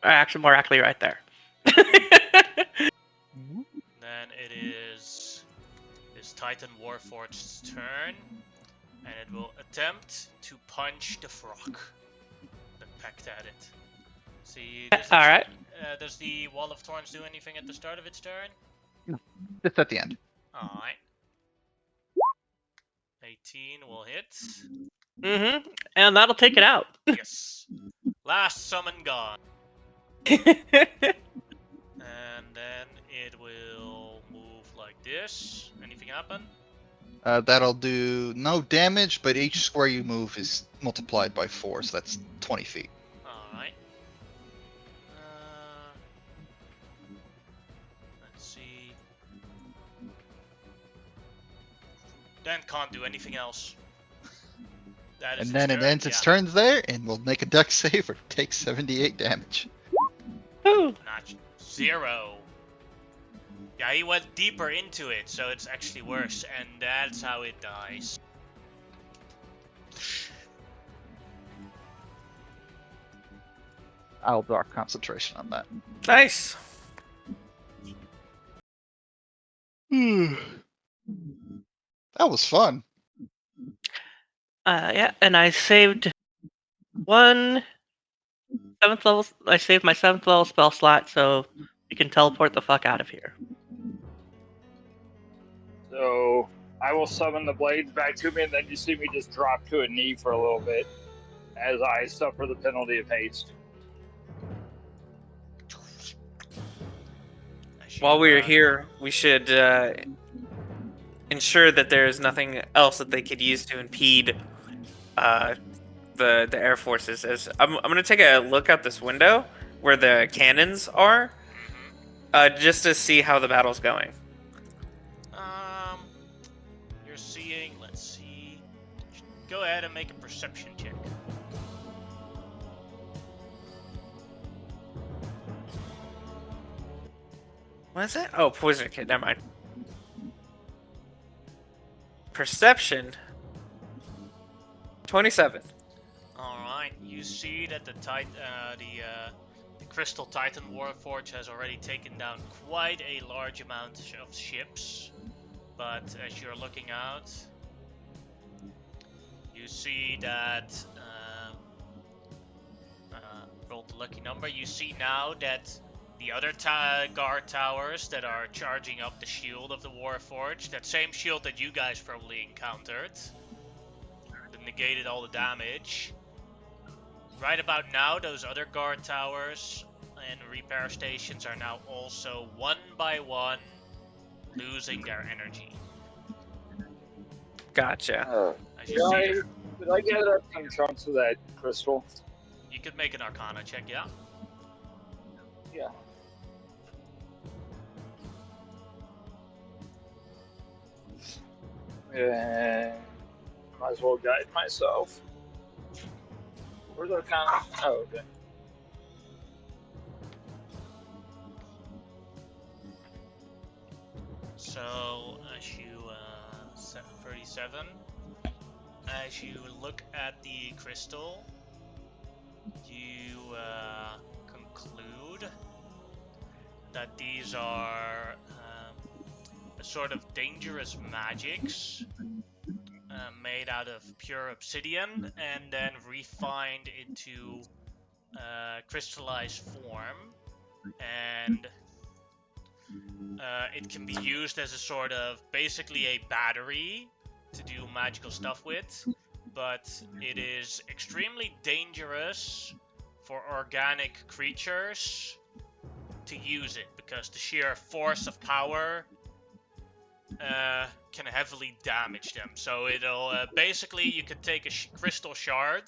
Or actually, more accurately, right there. then it is this Titan Warforged's turn, and it will attempt to punch the frog that pecked at it. See, Alright. Does the Wall of Thorns do anything at the start of its turn? Just at the end. Alright. 18 will hit. Mm-hmm. And that'll take it out. Yes. Last summon gone. And then it will move like this. Anything happen? That'll do no damage, but each square you move is multiplied by 4, so that's 20 feet. Alright. Let's see. Then can't do anything else. That is And then its it ends turn, its yeah. turns there, and we'll make a dex save or take 78 damage. Woo. Not 0. Yeah, he went deeper into it, so it's actually worse, and that's how it dies. I'll draw concentration on that. Nice. That was fun. Yeah, and I saved one 7th level. I saved my 7th level spell slot, so you can teleport the fuck out of here. So I will summon the blades back to me, and then you see me just drop to a knee for a little bit as I suffer the penalty of haste. While we're here, we should ensure that there is nothing else that they could use to impede the air forces. As I'm gonna take a look out this window where the cannons are, just to see how the battle's going. You're seeing. Let's see. Go ahead and make a perception check. What is that? Oh, poison kit. Never mind. Perception. 27. All right. You see that the Crystal Titan Warforged has already taken down quite a large amount of ships, but as you're looking out, you see that. Roll the lucky number. You see now that the other guard towers that are charging up the shield of the Warforged, that same shield that you guys probably encountered, that negated all the damage. Right about now, those other guard towers and repair stations are now also one by one losing their energy. Gotcha. As you see, Did I gather up some chunks of that crystal? you could make an Arcana check, yeah? Yeah. Yeah. Might as well guide myself. Where's Arcana? Oh, okay. So, as you, 37, as you look at the crystal, you conclude that these are a sort of dangerous magics made out of pure obsidian and then refined into crystallized form, and it can be used as a sort of basically a battery to do magical stuff with, but it is extremely dangerous for organic creatures to use it because the sheer force of power can heavily damage them. So it'll basically, you could take a crystal shard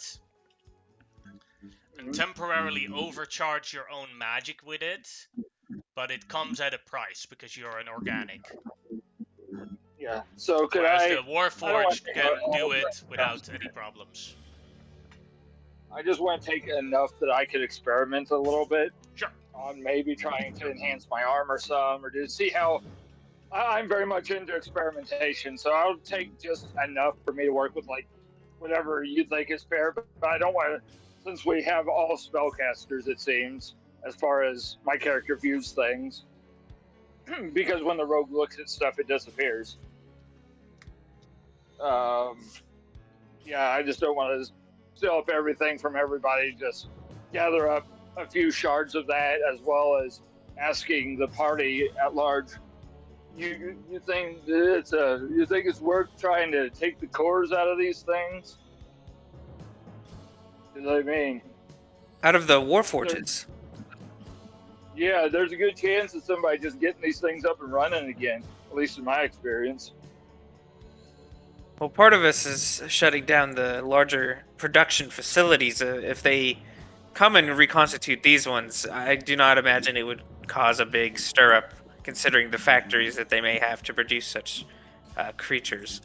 and temporarily overcharge your own magic with it, but it comes at a price because you're an organic. Yeah. So could Whereas I? the Warforged can do it without any problems. I just want to take enough that I could experiment a little bit. Sure. On maybe trying to enhance my armor some, or to see how. I'm very much into experimentation, so I'll take just enough for me to work with, like whatever you think is fair. But I don't want to, since we have all spellcasters, it seems, as far as my character views things, because when the rogue looks at stuff, it disappears. Yeah, I just don't want to steal up everything from everybody. Just gather up a few shards of that, as well as asking the party at large. You think it's worth trying to take the cores out of these things? I mean, Out of the Warforges. yeah, there's a good chance of somebody just getting these things up and running again. At least in my experience. Well, part of us is shutting down the larger production facilities. If they come and reconstitute these ones, I do not imagine it would cause a big stir-up, considering the factories that they may have to produce such creatures.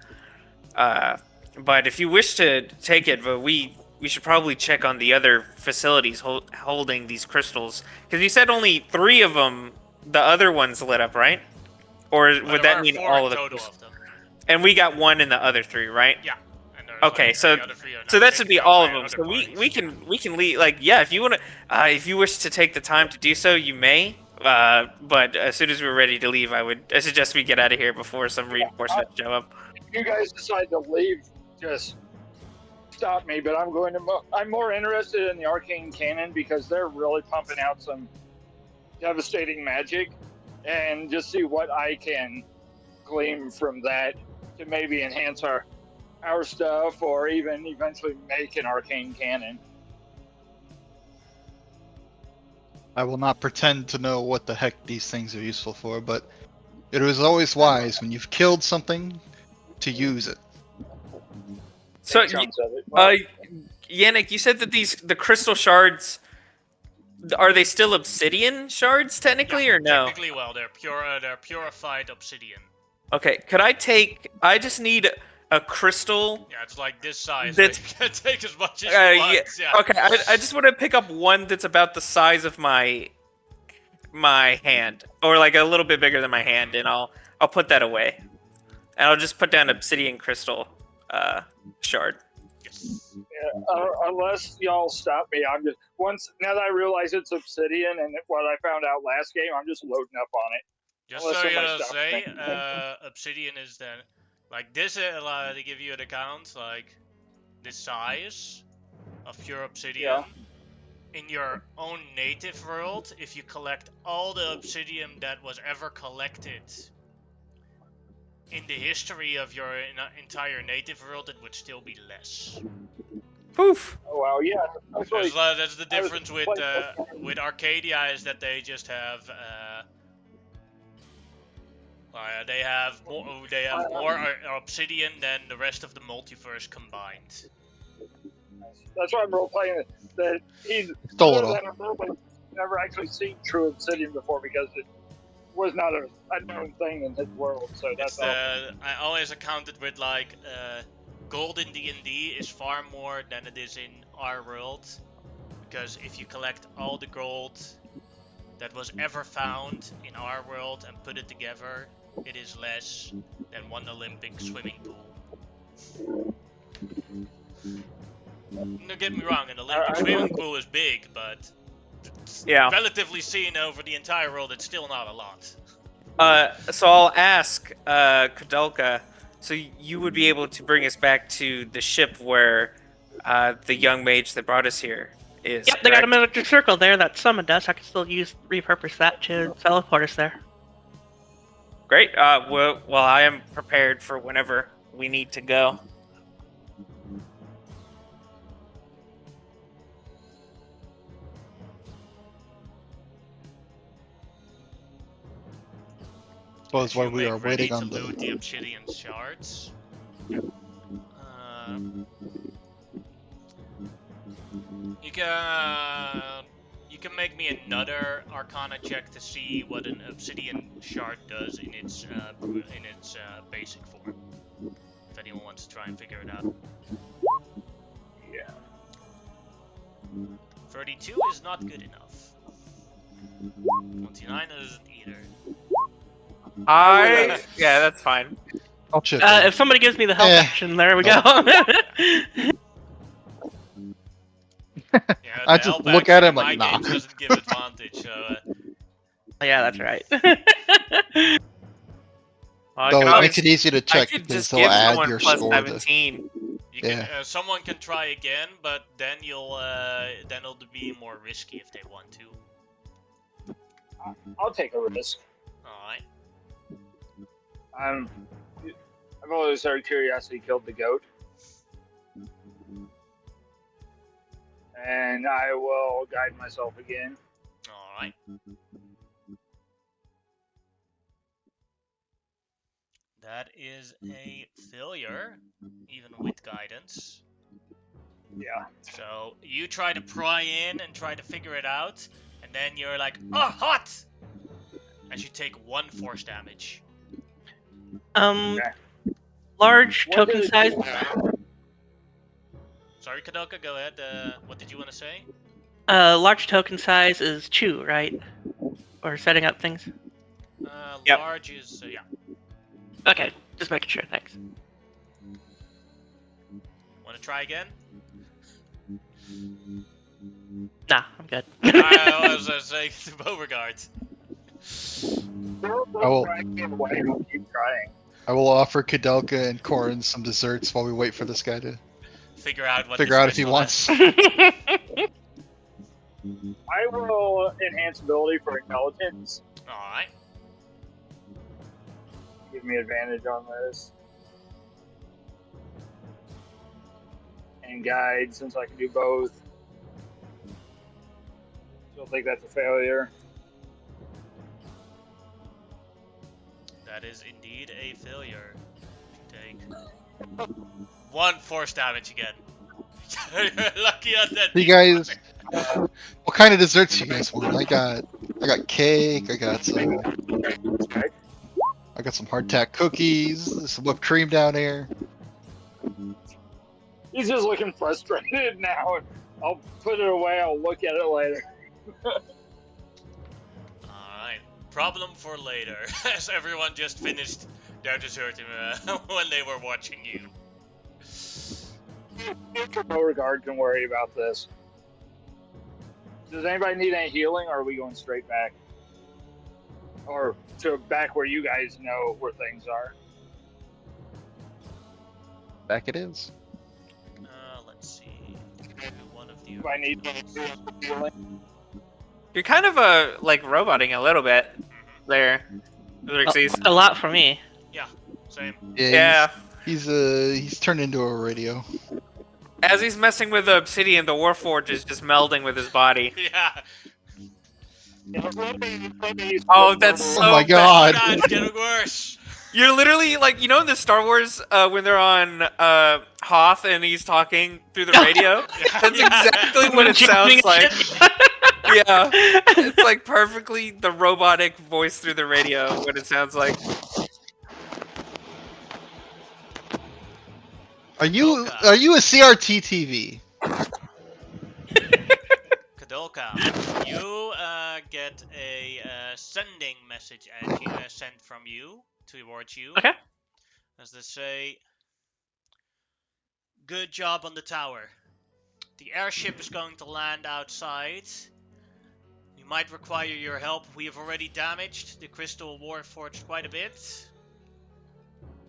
But if you wish to take it, but we should probably check on the other facilities holding these crystals. Because you said only 3 of them, the other ones lit up, right? Or would that mean all of the total of them? And we got 1 in the other 3, right? Yeah. And Okay, like, so the other 3 are so not that should be taken all by of them. other So parties. we can leave. Like, yeah, if you want to, if you wish to take the time to do so, you may. But as soon as we're ready to leave, I suggest we get out of here before some reinforcements show up. If you guys decide to leave, just stop me. But I'm more interested in the arcane cannon because they're really pumping out some devastating magic, and just see what I can glean from that to maybe enhance our stuff, or even eventually make an arcane cannon. I will not pretend to know what the heck these things are useful for, but it is always wise when you've killed something to use it. So, Chunks of it. Yannick, you said that the crystal shards, are they still obsidian shards technically, Yeah, or no? Technically, well, they're purified obsidian. Okay, I just need a crystal. Yeah, it's like this size. That's- So you can take as much as you want. Yeah. Okay, I just want to pick up one that's about the size of my hand, or like a little bit bigger than my hand, and I'll put that away, and I'll just put down obsidian crystal shard. Yes. Unless y'all stop me, I'm just now that I realize it's obsidian and what I found out last game, I'm just loading up on it. Just Unless so you somebody know, stops say, me. obsidian is then like this. To give you an account, like this size of pure obsidian. In your own native world, if you collect all the obsidian that was ever collected in the history of your entire native world, it would still be less. Poof. Oh wow, yeah. That's the difference with Arcadia, is that they just have they have more obsidian than the rest of the multiverse combined. That's why I'm role playing it. That he's Stole it all. never actually seen true obsidian before because it was not a known thing in his world. So that's all. I always accounted with like gold in D&D is far more than it is in our world, because if you collect all the gold that was ever found in our world and put it together, it is less than one Olympic swimming pool. Don't get me wrong, an Olympic swimming pool is big, but relatively seen over the entire world, it's still not a lot. So I'll ask Kadulka. So you would be able to bring us back to the ship where the young mage that brought us here is. Yep, they got a military circle there that summoned us. I can still repurpose that to teleport us there. Great. Well, I am prepared for whenever we need to go. Suppose while we are waiting on to loot the obsidian shards. You can make me another Arcana check to see what an obsidian shard does in its basic form. If anyone wants to try and figure it out. Yeah. 32 is not good enough. 29 isn't either. Yeah, that's fine. I'll chip If somebody gives me the help action, there we go. Yeah, I just look at him like, nah. Doesn't give advantage, so. Yeah, that's right. Though it makes it easy to check because because just they'll give add someone your plus score. 17. You can, someone can try again, but then then it'll be more risky if they want to. I'll take a risk. Alright. I've always heard curiosity killed the goat. And I will guide myself again. Alright. That is a failure, even with guidance. Yeah. So you try to pry in and try to figure it out, and then you're like, oh, hot! As you take 1 force damage. Large token size. Sorry, Kadulka, go ahead. What did you want to say? Large token size is chew, right? Or setting up things. Yep. Large is yeah. Okay, just making sure. Thanks. Want to try again? Nah, I'm good. I was gonna say to Beauregard. Keep trying. I will offer Kadulka and Corin some desserts while we wait for this guy to Figure out what if he wants. I will enhance ability for intelligence. Alright. Give me advantage on this. And guide, since I can do both. Still think that's a failure. That is indeed a failure. Take 1 force damage again. You're lucky on that. You guys, what kind of desserts you guys want? I got cake. I got some hardtack cookies. There's some whipped cream down here. He's just looking frustrated now. I'll put it away. I'll look at it later. Alright. Problem for later. As everyone just finished their dessert when they were watching you. Beauregard can worry about this. Does anybody need any healing, or are we going straight back? Or to back where you guys know where things are? Back it is. Let's see. One of the. Do I need healing? You're kind of like roboting a little bit there, Xerxes. A lot for me. Same. Yeah. He's turned into a radio. As he's messing with the obsidian, the Warforged is just melding with his body. Yeah. Oh, that's so Oh my bad. god. God, it's getting worse. You're literally like, in the Star Wars when they're on Hoth and he's talking through the radio. That's exactly what it sounds like. Yeah, it's like perfectly the robotic voice through the radio. What it sounds like. Are you a CRT TV? Kadolka, you get a sending message sent from you towards you. Okay. As they say, good job on the tower. The airship is going to land outside. We might require your help. We have already damaged the Crystal Warforged quite a bit.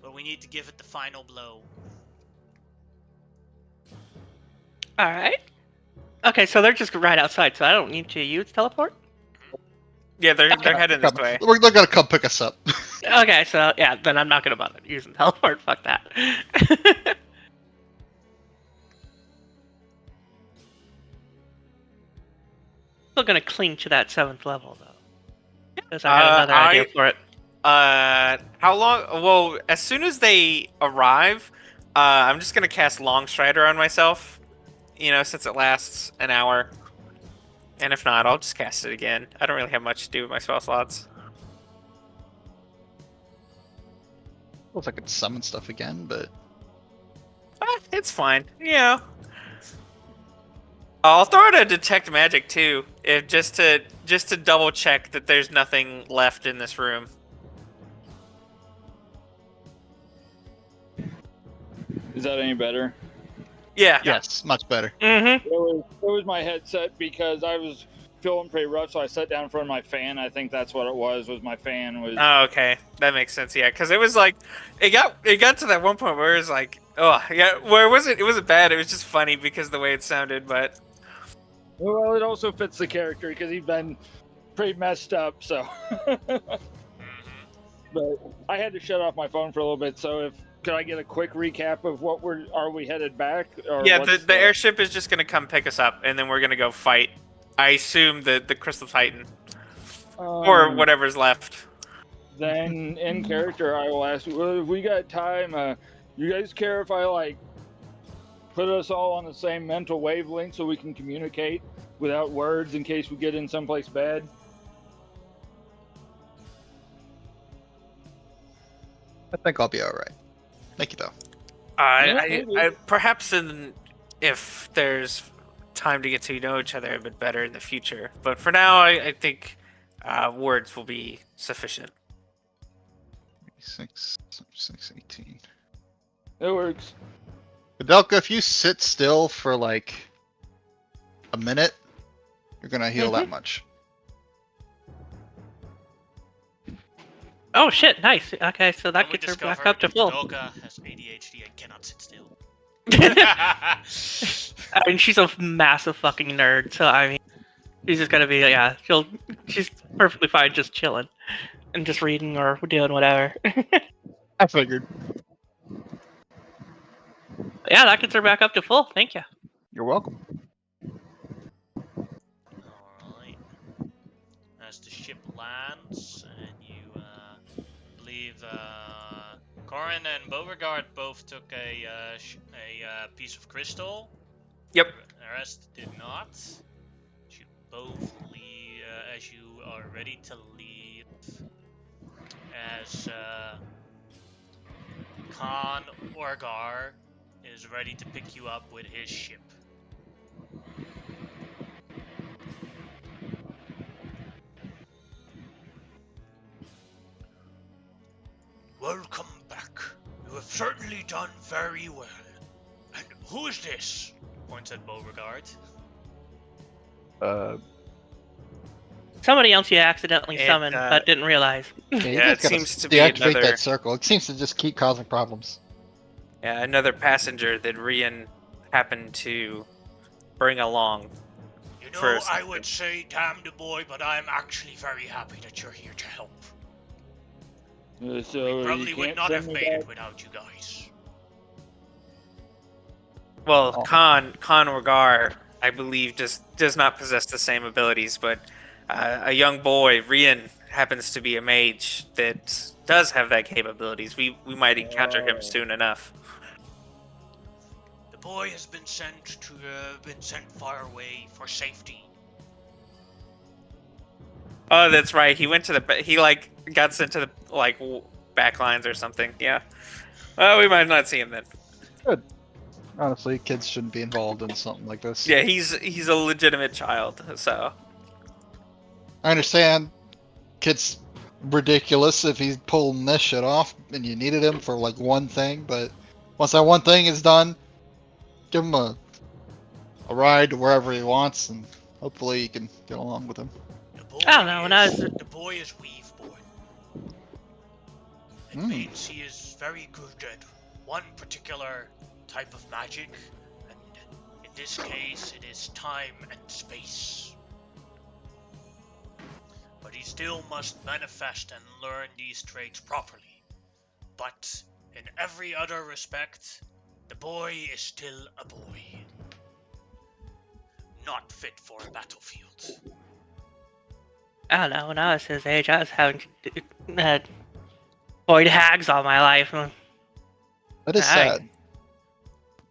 But we need to give it the final blow. Alright. Okay, so they're just right outside, so I don't need to use teleport? Yeah, they're heading this way. They're gonna come pick us up. Okay, so yeah, then I'm not gonna bother using teleport. Fuck that. Still gonna cling to that 7th level though. Because I had another idea for it. How long? Well, as soon as they arrive, I'm just gonna cast Long Strider on myself. Since it lasts an hour. And if not, I'll just cast it again. I don't really have much to do with my spell slots. Well, if I could summon stuff again, but It's fine. I'll throw out a detect magic too, just to double check that there's nothing left in this room. Is that any better? Yeah. yes, much better. Mm-hmm. It was my headset because I was feeling pretty rough, so I sat down in front of my fan. I think that's what it was my fan was. Oh, okay, that makes sense. Yeah, because it was like, it got to that one point where it was like, oh yeah, where it wasn't bad. It was just funny because of the way it sounded, but. Well, it also fits the character because he's been pretty messed up, so. But I had to shut off my phone for a little bit, so could I get a quick recap of are we headed back? Or Yeah, the airship is just gonna come pick us up, and then we're gonna go fight. I assume the Crystal Titan or whatever's left. Then in character, I will ask you. Well, if we got time, you guys care if I put us all on the same mental wavelength so we can communicate without words in case we get in someplace bad? I think I'll be all right. Thank you, though. I perhaps if there's time to get to know each other a bit better in the future, but for now, I think words will be sufficient. 6, 18. It works. Adelka, if you sit still for like a minute, you're gonna heal that much. Oh shit, nice. Okay, so that And we gets her back discover up to full. Kadolka has ADHD and cannot sit still. I mean, she's a massive fucking nerd, so I mean, she's just gonna be, she's perfectly fine just chilling and just reading or doing whatever. I figured. Yeah, that gets her back up to full. Thank you. You're welcome. Alright. as the ship lands, and you believe Corin and Beauregard both took a piece of crystal. Yep. The rest did not. You both leave as you are ready to leave. As Khan Orgar is ready to pick you up with his ship. Welcome back. You have certainly done very well. And who is this? Points at Beauregard. Somebody else you accidentally It, summoned but didn't realize. you Yeah, guys it gotta seems to be deactivate another. that circle. It seems to just keep causing problems. Yeah, another passenger that Rian happened to bring along. You know, First. I would say damn the boy, but I'm actually very happy that you're here to help. So We you probably would can't not have send me made it back? without you guys. Well, Oh. Khan Orgar, I believe, does not possess the same abilities, but a young boy, Rian, happens to be a mage that does have that capabilities. We might encounter him Oh. soon enough. The boy has been sent far away for safety. Oh, that's right. He went to he got sent to the back lines or something. Yeah. Well, we might not see him then. Honestly, kids shouldn't be involved in something like this. Yeah, he's a legitimate child, so. I understand. Kid's ridiculous if he's pulling this shit off and you needed him for like one thing, but once that one thing is done, give him a ride to wherever he wants and hopefully you can get along with him. The boy I don't know, when I was- the boy is weave born. It Hmm. means he is very good at one particular type of magic, and in this case it is time and space. But he still must manifest and learn these traits properly. But in every other respect, the boy is still a boy. Not fit for a battlefield. I don't know, when I was his age, I was having void hags all my life. That is Dang. sad.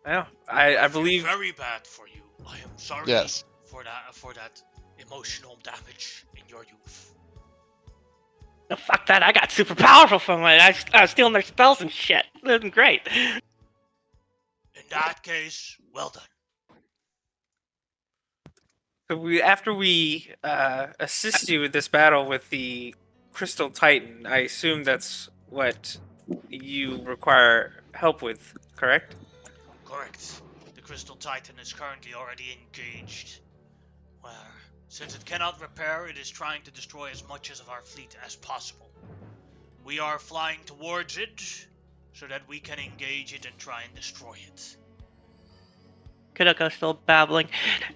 Well, I feel believe. very bad for you. I am sorry Yes. for that emotional damage in your youth. Oh, fuck that, I got super powerful from it. I was stealing their spells and shit. It was great. In that case, well done. So after we assist you with this battle with the Crystal Titan, I assume that's what you require help with, correct? Correct. The Crystal Titan is currently already engaged. Where, since it cannot repair, it is trying to destroy as much of our fleet as possible. We are flying towards it so that we can engage it and try and destroy it. Kudoko's still babbling.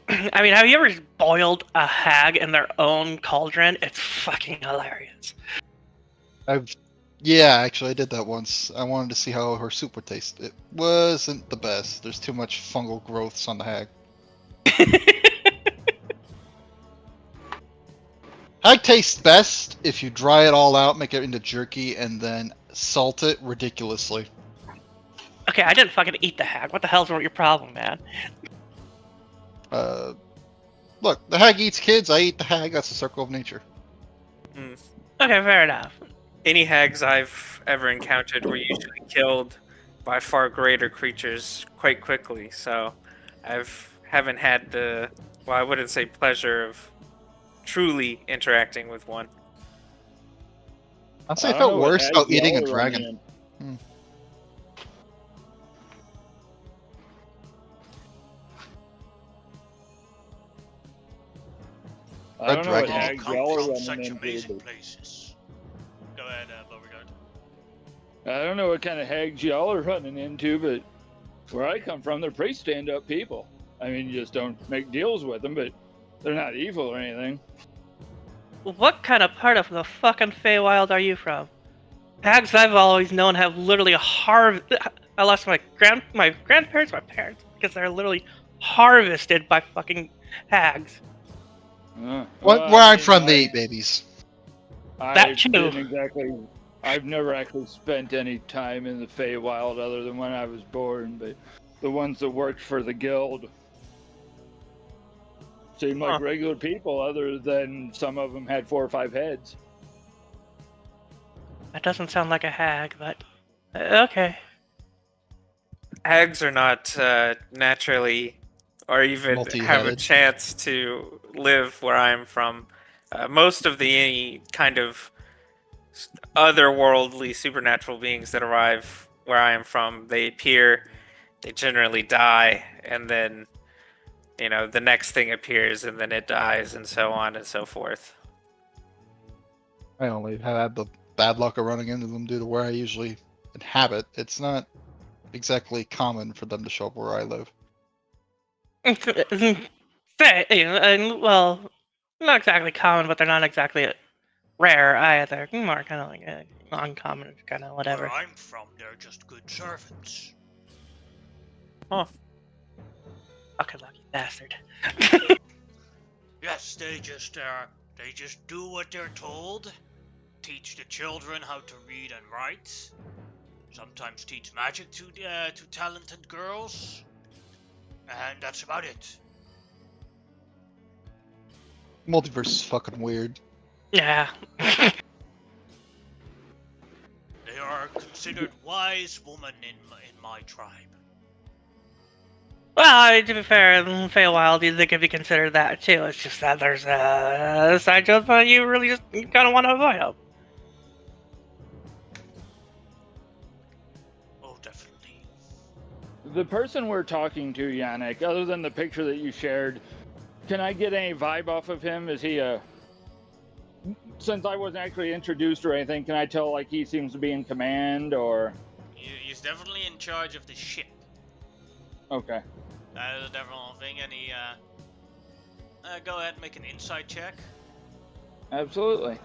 I mean, have you ever boiled a hag in their own cauldron? It's fucking hilarious. Yeah, actually, I did that once. I wanted to see how her soup would taste. It wasn't the best. There's too much fungal growths on the hag. Hag tastes best if you dry it all out, make it into jerky, and then salt it ridiculously. Okay, I didn't fucking eat the hag. What the hell's your problem, man? Look, the hag eats kids, I eat the hag, that's the circle of nature. Okay, fair enough. Any hags I've ever encountered were usually killed by far greater creatures quite quickly, so haven't had the, well, I wouldn't say pleasure of truly interacting with one. I'd say I it don't felt know what worse hag about eating a y'all are dragon. running. I don't know what dragon. All hags come y'all are from running such into, amazing but places. Go ahead, Beauregard. I don't know what kind of hags y'all are running into, but where I come from, they're pretty stand-up people. I mean, you just don't make deals with them, but they're not evil or anything. What kind of part of the fucking Feywild are you from? Hags I've always known have literally I lost my grandparents, my parents, because they're literally harvested by fucking hags. Well, I don't know what hags y'all are running into, but where I come from, they're pretty stand-up people. I mean, you just don't make deals with them, but they're not evil or anything. What kind of part of the fucking Feywild are you from? Hags I've always known have literally harvested by fucking hags. Where I'm from, they eat babies. That too. I've never actually spent any time in the Feywild other than when I was born, but the ones that worked for the guild seemed like regular people, other than some of them had 4 or 5 heads. That doesn't sound like a hag, but okay. Hags are not naturally, or even have a Multi-headed. chance to live where I'm from. Most of the any kind of otherworldly supernatural beings that arrive where I am from, they appear, they generally die, and then the next thing appears, and then it dies, and so on and so forth. I only have had the bad luck of running into them due to where I usually inhabit. It's not exactly common for them to show up where I live. Well, not exactly common, but they're not exactly rare either. More kind of like uncommon, kind of whatever. Where I'm from, they're just good servants. Fucking lucky bastard. Yes, they just do what they're told. Teach the children how to read and write. Sometimes teach magic to talented girls. And that's about it. Multiverse is fucking weird. Yeah. They are considered wise women in my tribe. Well, to be fair, in Feywild, they could be considered that too. It's just that there's a side to it, but you really just kind of want to avoid them. Oh, definitely. The person we're talking to, Yannick, other than the picture that you shared, can I get any vibe off of him? Is he since I wasn't actually introduced or anything, can I tell like he seems to be in command or? He's definitely in charge of the ship. Okay. That is a definite thing. And he go ahead and make an insight check. Absolutely.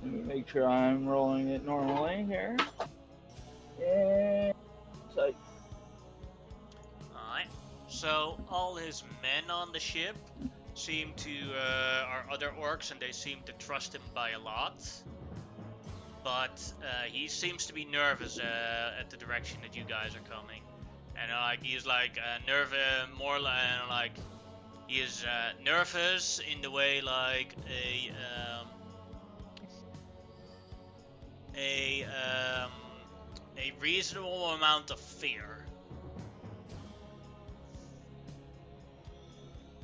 Let me make sure I'm rolling it normally here. Yeah. Alright. So all his men on the ship seem to are other orcs, and they seem to trust him by a lot. But he seems to be nervous at the direction that you guys are coming, and he's like more like he is nervous in the way like a reasonable amount of fear.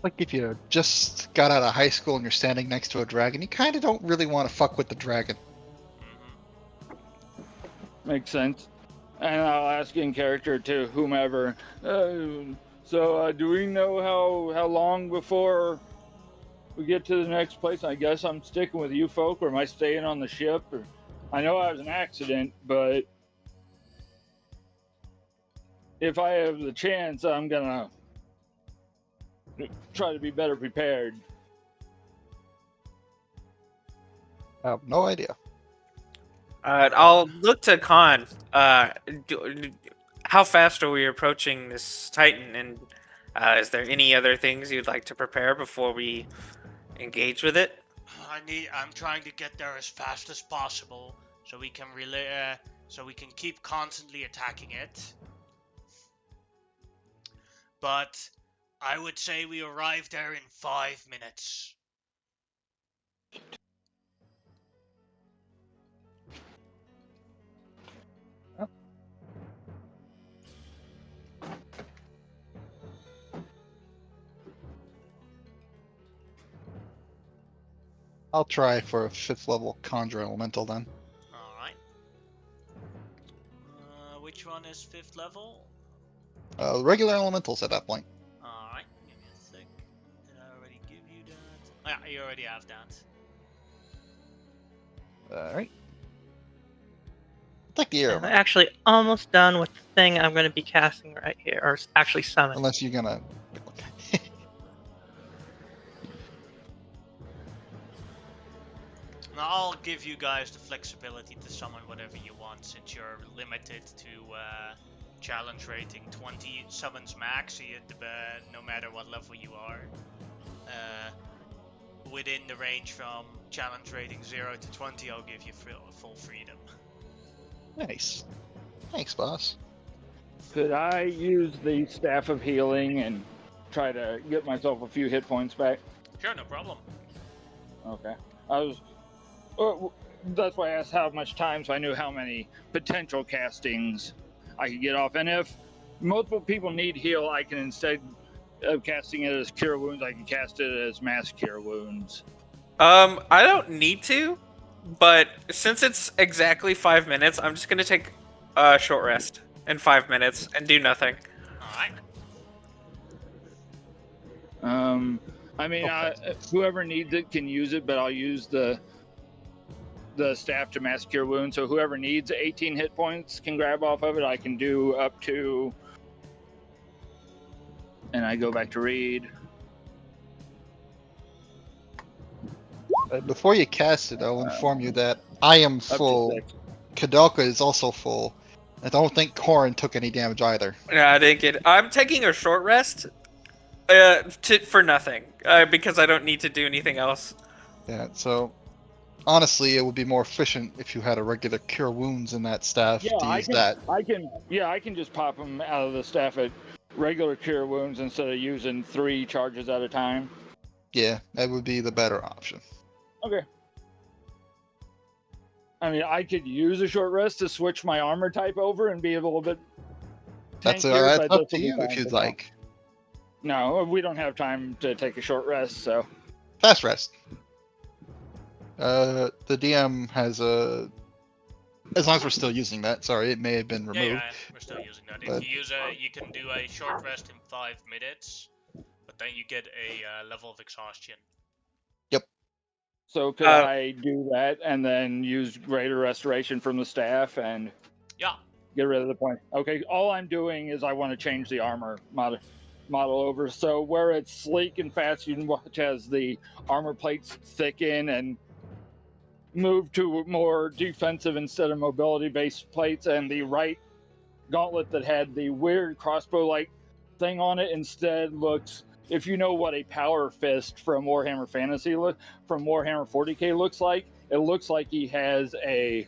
Like if you just got out of high school and you're standing next to a dragon, you kind of don't really want to fuck with the dragon. Makes sense. And I'll ask in character to whomever. So do we know how long before we get to the next place? I guess I'm sticking with you folk, or am I staying on the ship? Or I know I was an accident, but if I have the chance, I'm gonna try to be better prepared. I have no idea. I'll look to Khan. How fast are we approaching this Titan? And is there any other things you'd like to prepare before we engage with it? I'm trying to get there as fast as possible, so we can keep constantly attacking it. But I would say we arrive there in 5 minutes. I'll try for a 5th level Conjure Elemental then. Alright. Which one is 5th level? Regular Elementals at that point. Alright, give me a sec. Did I already give you that? Oh, yeah, you already have that. Alright. Take the arrow. I'm actually almost done with the thing I'm going to be casting right here, or actually summoning. Unless you're gonna... Now, I'll give you guys the flexibility to summon whatever you want, since you're limited to challenge rating 20 summons max, no matter what level you are. Within the range from challenge rating 0 to 20, I'll give you full freedom. Nice. Thanks, boss. Could I use the Staff of Healing and try to get myself a few hit points back? Sure, no problem. Okay. That's why I asked how much time, so I knew how many potential castings I could get off. And if multiple people need heal, I can, instead of casting it as Cure Wounds, I can cast it as Mass Cure Wounds. I don't need to, but since it's exactly 5 minutes, I'm just gonna take a short rest in 5 minutes and do nothing. Alright. I mean, Okay. whoever needs it can use it, but I'll use the staff to Mass Cure Wounds. So whoever needs 18 hit points can grab off of it. I can do up to, and I go back to read. Before you cast it, I'll inform you that I am Up full. to 6. Kadalka is also full. I don't think Korin took any damage either. Yeah, I didn't get. I'm taking a short rest, for nothing, because I don't need to do anything else. Yeah, so honestly, it would be more efficient if you had a regular Cure Wounds in that staff Yeah, to I use can. that. I can just pop them out of the staff at regular Cure Wounds instead of using 3 charges at a time. Yeah, that would be the better option. Okay. I mean, I could use a short rest to switch my armor type over and be a little bit That's tankier, but up this to will be you fine if you'd for now. like. No, we don't have time to take a short rest, so. Fast rest. The DM has a. As long as we're still using that. Sorry, it may have been removed. Yeah, we're still using that. But- If you use you can do a short rest in 5 minutes, but then you get a level of exhaustion. So could I do that and then use greater restoration from the staff and Yeah. get rid of the point? Okay, all I'm doing is I want to change the armor model over. So where it's sleek and fast, you can watch as the armor plates thicken and move to more defensive instead of mobility-based plates, and the right gauntlet that had the weird crossbow-like thing on it instead looks, if you know what a power fist from Warhammer from Warhammer 40k looks like, it looks like he has a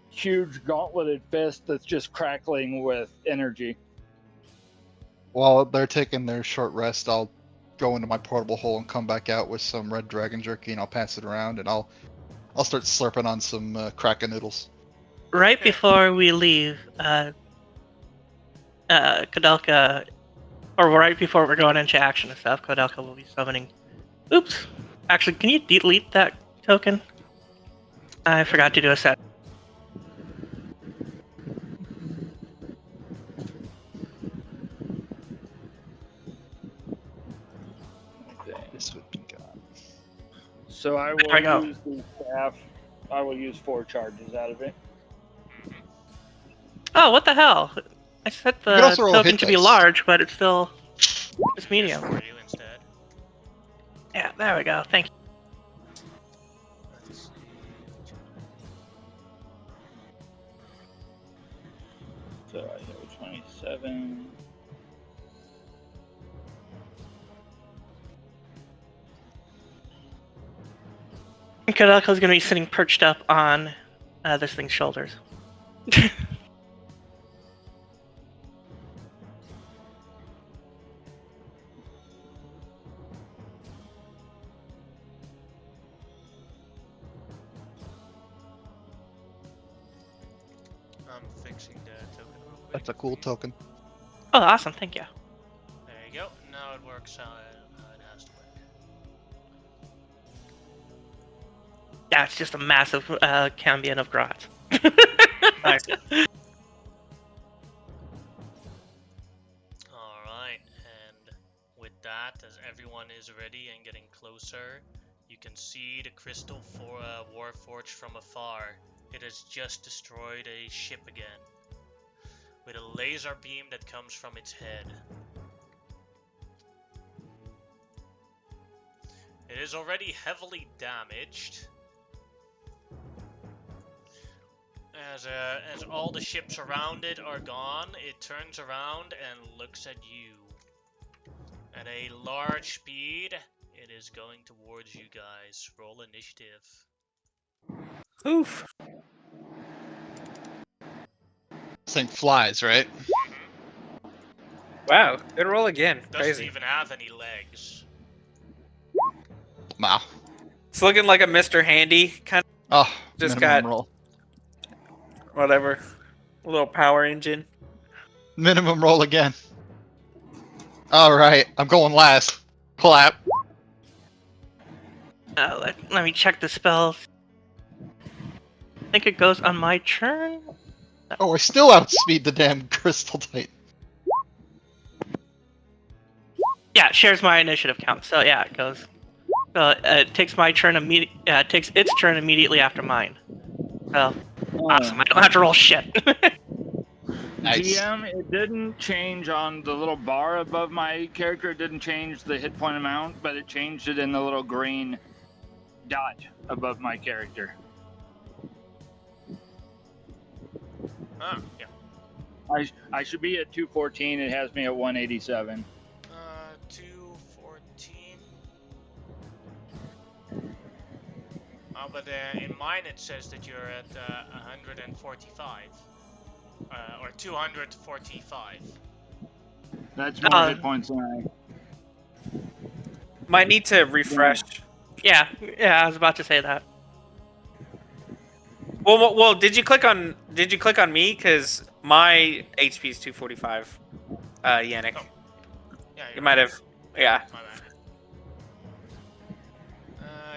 huge gauntleted fist that's just crackling with energy. While they're taking their short rest, I'll go into my portable hole and come back out with some red dragon jerky, and I'll pass it around, and I'll start slurping on some Kraken noodles. Right before we leave, Kadalka, or right before we're going into action and stuff, Kadalka will be summoning. Oops. Actually, can you delete that token? I forgot to do a set. Okay. This would be gone. So I There we go. will use the staff. I will use 4 charges out of it. Oh, what the hell? I set You can the also roll token hit to be dice. large, but it's still just medium. For you instead. Yeah, there we go. Thank you. Let's see. So I have 27. Kadalka's gonna be sitting perched up on this thing's shoulders. I'm fixing the token real quick. That's a cool token. Oh, awesome. Thank you. There you go. Now it works how it has to work. Yeah, it's just a massive Cambion of Grot. Nice. Alright, and with that, as everyone is ready and getting closer, you can see the crystal Warforged from afar. It has just destroyed a ship again, with a laser beam that comes from its head. It is already heavily damaged. As all the ships around it are gone, it turns around and looks at you. At a large speed, it is going towards you guys. Roll initiative. Oof. This thing flies, right? Wow. Good roll again. Doesn't Crazy. even have any legs. Wow. It's looking like a Mr. Handy kind of Oh, Just minimum got- roll. whatever. A little power engine. Minimum roll again. All right, I'm going last. Clap. Let me check the spells. I think it goes on my turn. Oh, I still outspeed the damn crystal titan. Yeah, it shares my initiative count. So yeah, it goes. So it takes my turn it takes its turn immediately after mine. So awesome! I don't have to roll shit. Nice. GM, it didn't change on the little bar above my character. It didn't change the hit point amount, but it changed it in the little green dot above my character. Oh, yeah. I should be at 214. It has me at 187. 214. Oh, but in mine it says that you're at 145. Or 245. That's more hit points than I. Might need to refresh. yeah, I was about to say that. Well, did you click on me? Because my HP is 245. Yannick. Oh. Yeah, You might have. Yeah. My bad.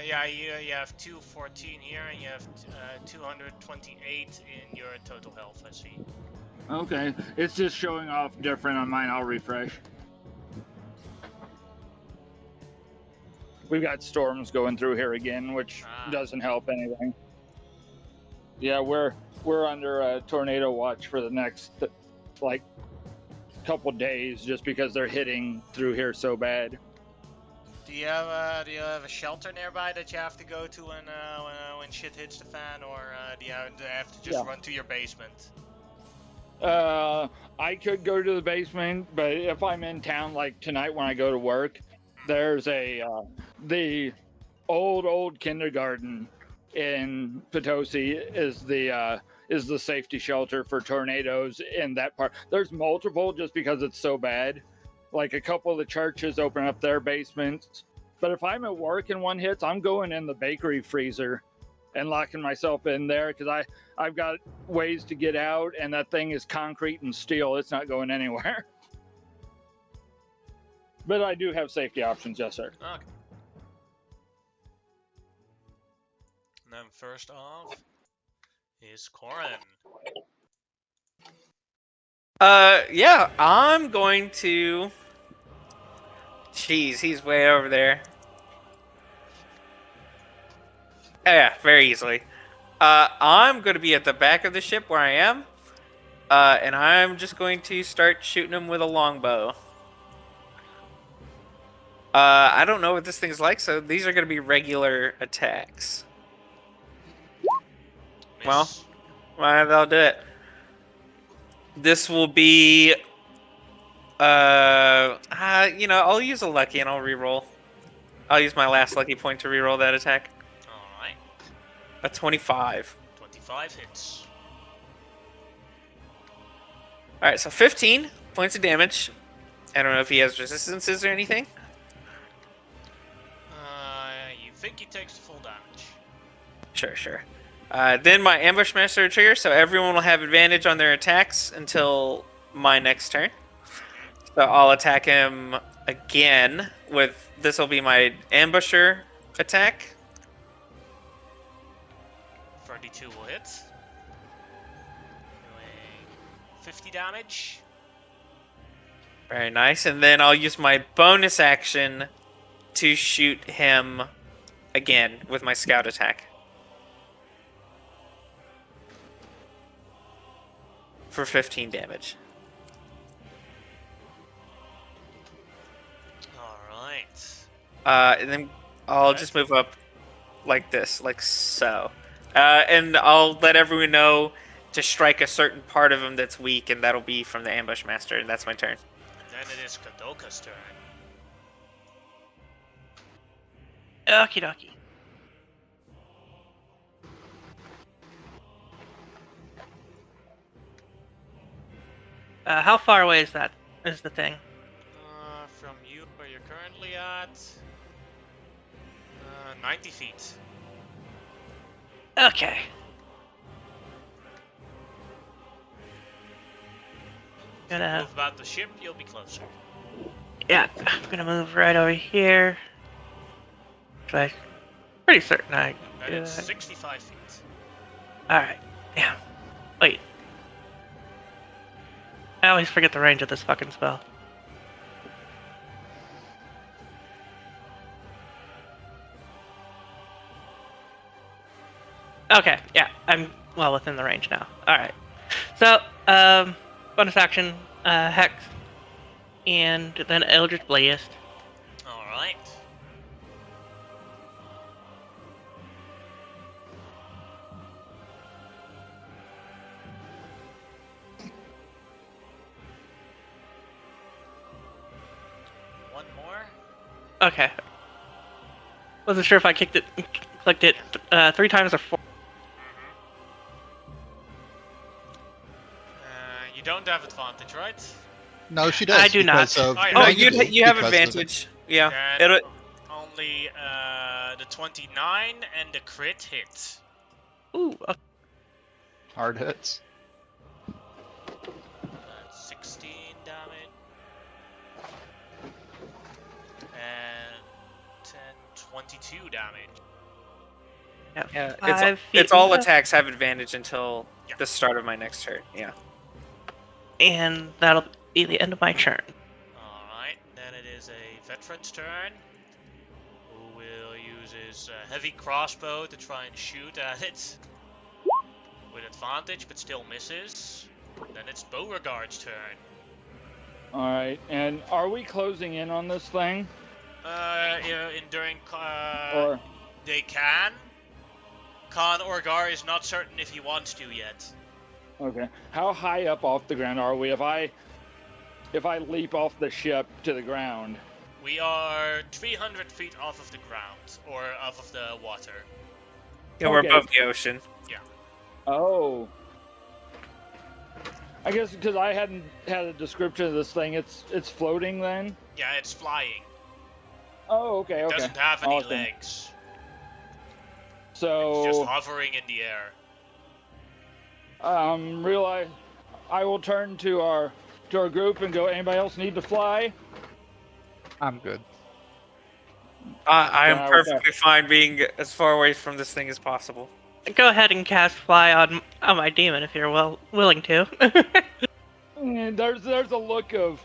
Yeah, you have 214 here, and you have 228 in your total health, I see. Okay, it's just showing off different on mine. I'll refresh. We've got storms going through here again, which doesn't help anything. Yeah, we're under a tornado watch for the next couple days, just because they're hitting through here so bad. Do you have a shelter nearby that you have to go to when shit hits the fan, or do you have to just run to your basement? I could go to the basement, but if I'm in town, like tonight when I go to work, there's the old kindergarten in Potosi is the safety shelter for tornadoes in that part. There's multiple just because it's so bad. Like a couple of the churches open up their basements. But if I'm at work and one hits, I'm going in the bakery freezer and locking myself in there because I've got ways to get out, and that thing is concrete and steel. It's not going anywhere. But I do have safety options, yes, sir. Okay. And then first off is Corin. Yeah, I'm going to. Jeez, he's way over there. Yeah, very easily. I'm going to be at the back of the ship where I am, and I'm just going to start shooting him with a longbow. I don't know what this thing's like, so these are going to be regular attacks. Miss. Well, they'll do it. This will be, I'll use a lucky and I'll reroll. I'll use my last lucky point to reroll that attack. Alright. A 25. 25 hits. Alright, so 15 points of damage. I don't know if he has resistances or anything. You think he takes the full damage. Sure. Then my ambush master trigger, so everyone will have advantage on their attacks until my next turn. So I'll attack him again with, this will be my ambusher attack. 32 will hit. Doing 50 damage. Very nice. And then I'll use my bonus action to shoot him again with my scout attack. For 15 damage. Alright. And then I'll just move up like this, like so. And I'll let everyone know to strike a certain part of him that's weak, and that'll be from the ambush master, and that's my turn. Then it is Kadoka's turn. Okie dokie. How far away is that? Is the thing? From you, where you're currently at, 90 feet. Okay. Gonna Move about the ship, you'll be closer. Yeah, I'm gonna move right over here. So I'm pretty certain I And do it's that. 65 feet. Alright. Damn. Wait. I always forget the range of this fucking spell. Okay, yeah, I'm well within the range now. Alright. So, bonus action, Hex, and then Eldritch Blast. Alright. One more. Okay. Wasn't sure if I clicked it 3 times or 4. You don't have advantage, right? No, she does. I do not. because of Oh, yeah. Oh, negative, you have because of advantage. Yeah. Then It'll, only the 29 and the crit hit. Ooh, okay. hard hits. That's 16 damage. And 10, 22 damage. Yeah, yeah, 5 feet it's all left. attacks have advantage until Yeah. the start of my next turn. Yeah. And that'll be the end of my turn. Alright, then it is a veteran's turn. Who will use his heavy crossbow to try and shoot at it. With advantage, but still misses. Then it's Beauregard's turn. All right, and are we closing in on this thing? During Or they can. Khan Orgar is not certain if he wants to yet. okay, how high up off the ground are we? If I leap off the ship to the ground, We are 300 feet off of the ground, or off of the water. Yeah, we're Okay. above the ocean. oh, I guess because I hadn't had a description of this thing, it's floating then. Yeah, it's flying. Oh, okay, It okay. doesn't have any Awesome. legs. It's just So hovering in the air. realize I will turn to our group and go. Anybody else need to fly? I'm good. I am Yeah, okay. perfectly fine being as far away from this thing as possible. Go ahead and cast Fly on my demon if you're willing to. And there's a look of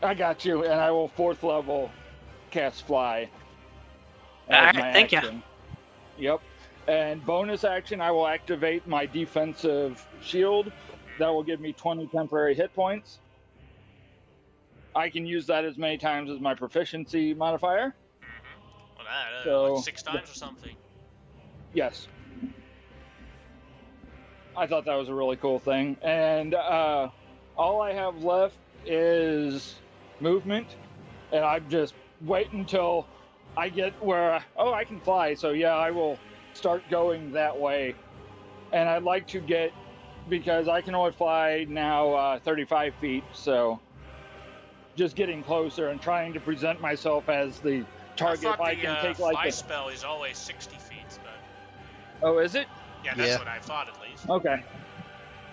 I got you, and I will 4th level cast fly. as Alright, my thank ya. action. Yep. And bonus action, I will activate my defensive shield. That will give me 20 temporary hit points. I can use that as many times as my proficiency modifier. Well, that, So- like 6 times or something. Yes. I thought that was a really cool thing. And all I have left is movement. And I'm just waiting until I get where, I can fly. So yeah, I will start going that way. And I'd like to get, because I can only fly now 35 feet. So just getting closer and trying to present myself as the target. I If thought I the can take fly like a, spell is always 60 feet, but oh, is it? yeah, that's Yeah. what I thought at least. Okay.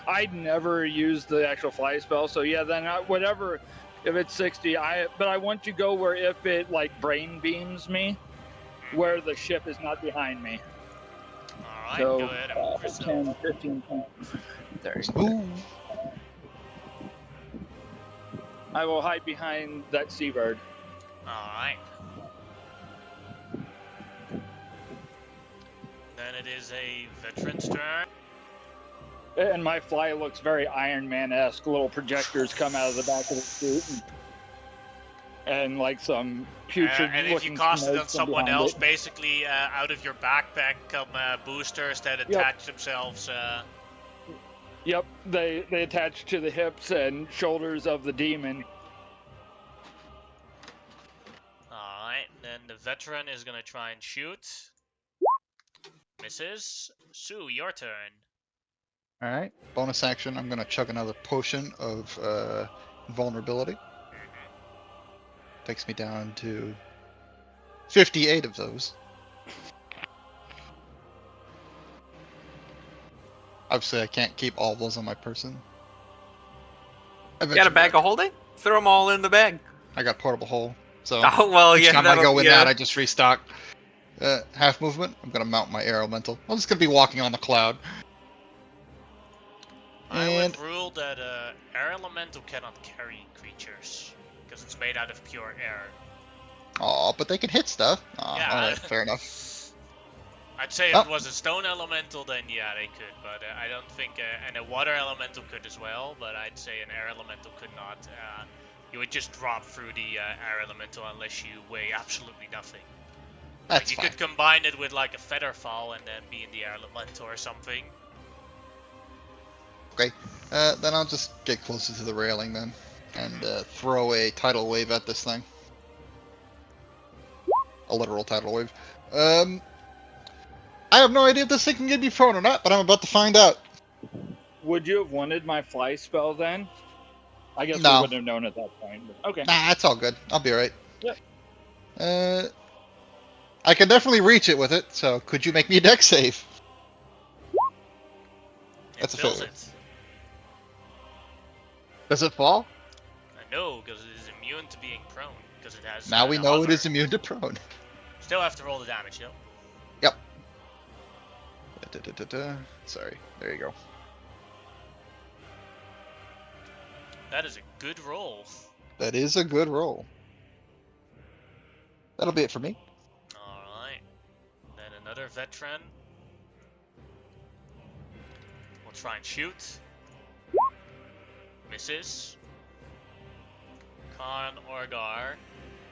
I'd never used the actual fly spell, so yeah, then whatever. If it's 60, but I want to go where if it like brain beams me, where the ship is not behind me. Alright, So go ahead and move yourself. 10, 15, 20, 30. Ooh. I will hide behind that seabird. Alright. Then it is a veteran's turn. And my fly looks very Iron Man-esque. Little projectors come out of the back of the suit, and like some putrid And if you looking cast it smoke on from someone behind else, it. basically out of your backpack come boosters that attach themselves Yep, they attach to the hips and shoulders of the demon. Alright, then the veteran is gonna try and shoot. Misses. Sue, your turn. All right. Bonus action. I'm gonna chug another potion of vulnerability. Takes me down to 58 of those. Obviously, I can't keep all those on my person. You got a bag of holding? Throw them all in the bag. I got portable hole, so Oh well, each yeah. time I go in yeah. that, I just restock. Half movement. I'm gonna mount my air elemental. I'm just gonna be walking on the cloud. I And would rule that air elemental cannot carry creatures because it's made out of pure air. oh, but they can hit stuff. Oh, Yeah. all right, fair enough. I'd say if Oh. it was a stone elemental, then yeah, they could, but I don't think, and a water elemental could as well, but I'd say an air elemental could not. You would just drop through the air elemental unless you weigh absolutely nothing. That's You fine. could combine it with like a feather fall and then be in the air elemental or something. Okay. Then I'll just get closer to the railing then, and throw a tidal wave at this thing. A literal tidal wave. I have no idea if this thing can get me prone or not, but I'm about to find out. Would you have wanted my fly spell then? I guess No. we wouldn't have known at that point. But okay. Nah, it's all good. I'll be alright. Yep. I can definitely reach it with it, so could you make me a dex save? That's a fills failure. it. Does it fall? No, because it is immune to being prone, because it has. Now we the know hover. it is immune to prone. Still have to roll the damage, though. Sorry, there you go. That is a good roll. That is a good roll. That'll be it for me. Alright. Then another veteran. We'll try and shoot. Misses. Khan Orgar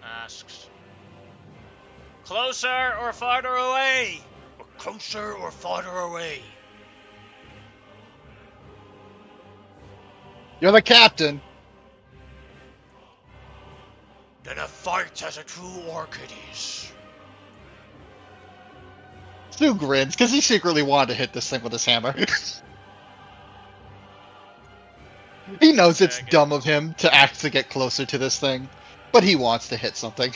asks, closer or farther away? Or closer or farther away? You're the captain. Then a fight as a true orchid is. Stu grins because he secretly wanted to hit this thing with his hammer. He knows it's Okay. dumb of him to actually get closer to this thing, but he wants to hit something.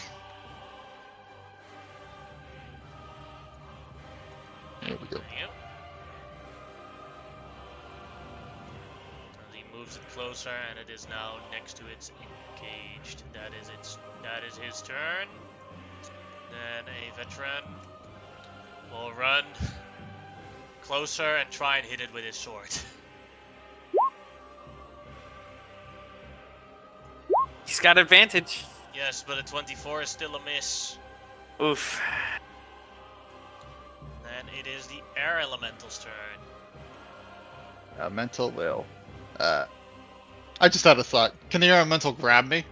There we go. Yep. As he moves it closer, and it is now next to its engaged. That is his turn. Then a veteran will run closer and try and hit it with his sword. He's got advantage. Yes, but a 24 is still a miss. Oof. Then it is the air elemental's turn. Mental will. I just had a thought. Can the elemental grab me?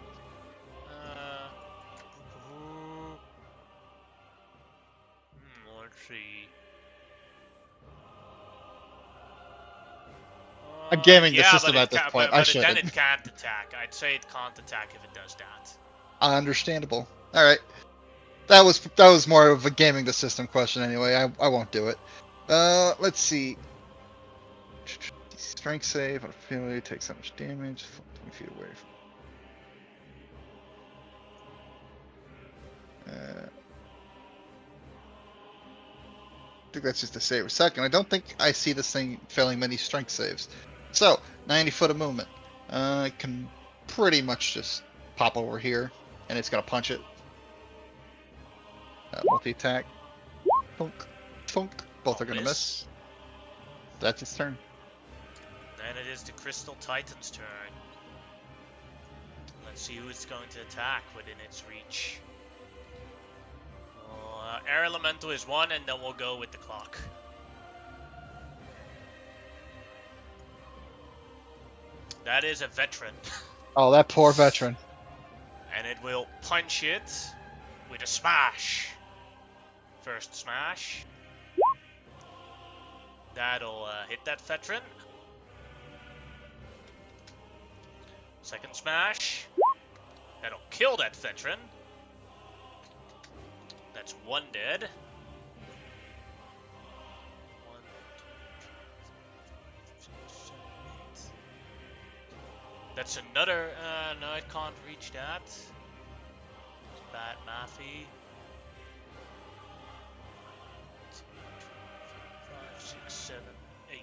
Let's see. I'm gaming the Yeah, system but at this it point. But I then shouldn't. it can't attack. I'd say it can't attack if it does that. Understandable. All right. That was more of a gaming the system question anyway. I won't do it. Let's see. Strength save on failure takes that much damage. 20 feet away. I think that's just a save a second. I don't think I see this thing failing many strength saves. So 90 foot of movement. I can pretty much just pop over here, and it's gonna punch it. Multi-attack. Funk. Funk. Both are gonna miss. That's its turn. Then it is the Crystal Titan's turn. Let's see who it's going to attack within its reach. Air Elemental is one, and then we'll go with the clock. That is a veteran. Oh, that poor veteran. And it will punch it with a smash. First smash. That'll hit that veteran. Second smash. That'll kill that veteran. That's one dead. 1, 2, 3, 4, 5, 6, 7, 8. That's another. No, it can't reach that. It's bad mathy. 2, 3, 4, 5, 6, 7, 8.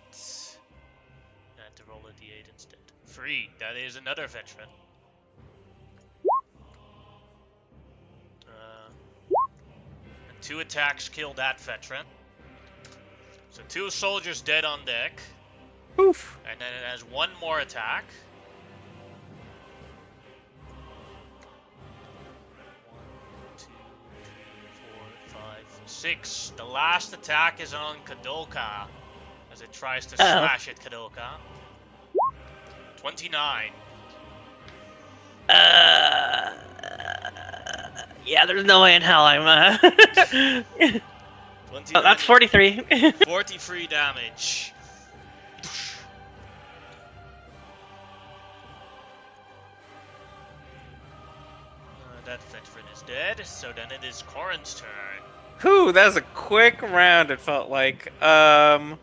And to roll a d8 instead. 3. That is another veteran. And 2 attacks kill that veteran. So 2 soldiers dead on deck. Oof. And then it has 1 more attack. 1, 2, 3, 4, 5, 6. The last attack is on Kadoka. As it tries to smash at Kadoka. 29. Yeah, there's no way in hell I'm. 29. Oh, that's 43. 43 damage. That veteran is dead, so then it is Corin's turn. Whew, that was a quick round, it felt like. Oh,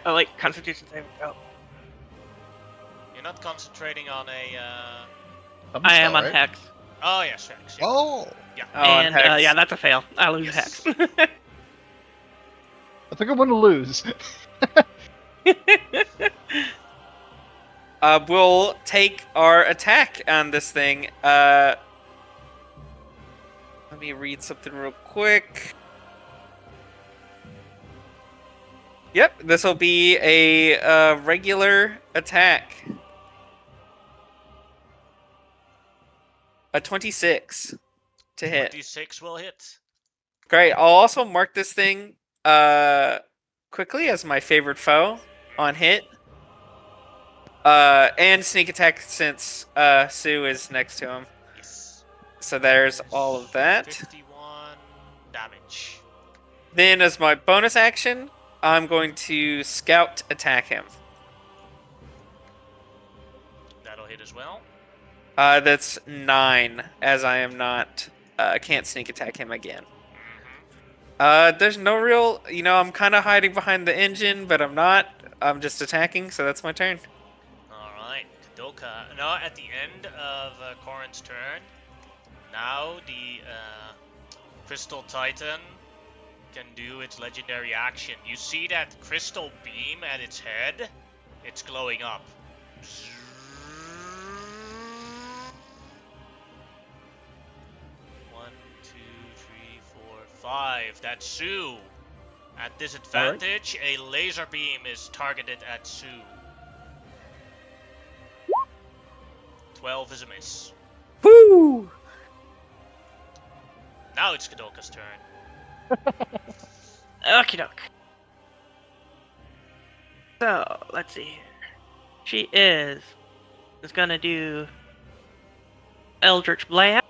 wait, Constitution saving throw. You're not concentrating on a. Something I am spell, on right? Hex. Oh, yes, Hex. Yeah. Oh, And, Hex. yeah, that's a fail. I lose Yes. Hex. that's a good one to lose. We'll take our attack on this thing. Let me read something real quick. Yep, this will be a regular attack. A 26 to hit. 26 will hit. Great. I'll also mark this thing quickly as my favorite foe on hit. And sneak attack since Sue is next to him. Yes. So there's all of that. 51 damage. Then as my bonus action, I'm going to scout attack him. That'll hit as well. That's 9, as I am not can't sneak attack him again. There's no real, I'm kind of hiding behind the engine, but I'm not. I'm just attacking, so that's my turn. Alright, Kadoka. Now, at the end of Corin's turn, now the Crystal Titan can do its legendary action. You see that crystal beam at its head? It's glowing up. 1, 2, 3, 4, 5. That's Sue. At disadvantage, a laser beam is targeted at Sue. 12 is a miss. Woo! Now it's Kadoka's turn. Okie doke. So, let's see here. She is gonna do Eldritch Blast.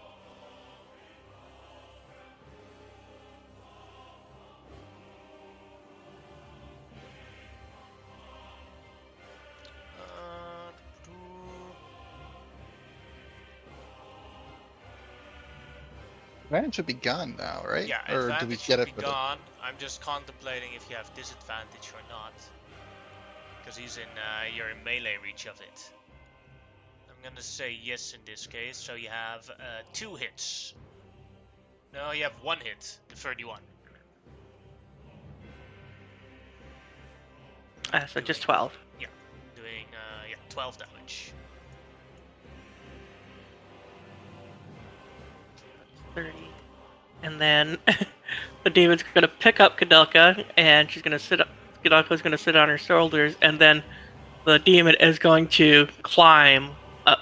Advantage should be gone now, right? Yeah, or do we advantage get should it be for gone. I'm just contemplating if you have disadvantage or not. Because you're in melee reach of it. I'm gonna say yes in this case, so you have 2 hits. No, you have 1 hit, the 31. So just 12. Doing 12 damage. 30. And then the demon's gonna pick up Kadelka, and she's gonna sit up. Kadelka's gonna sit on her shoulders, and then the demon is going to climb up,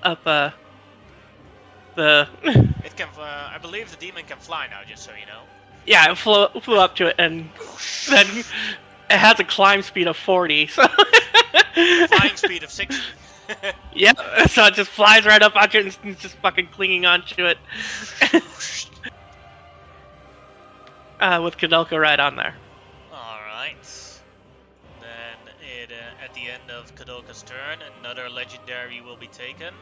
up the. It can. I believe the demon can fly now, just so you know. Yeah, it flew up to it, and then it has a climb speed of 40. So Flying speed of 60. yeah, so it just flies right up onto it and it's just fucking clinging onto it. With Kadelka right on there. Alright. Then it, at the end of Kadoka's turn, another legendary will be taken.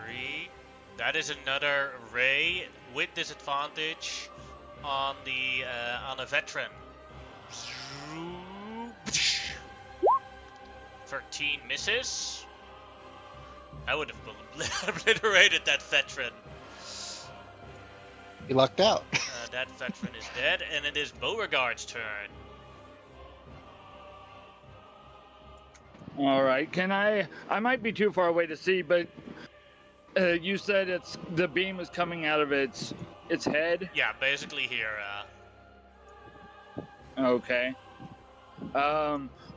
3. That is another ray with disadvantage on a veteran. 13 misses. I would have obliterated that veteran. You lucked out. That veteran is dead, and it is Beauregard's turn. All right. Can I might be too far away to see, but you said the beam is coming out of its head. Yeah, basically here. Okay.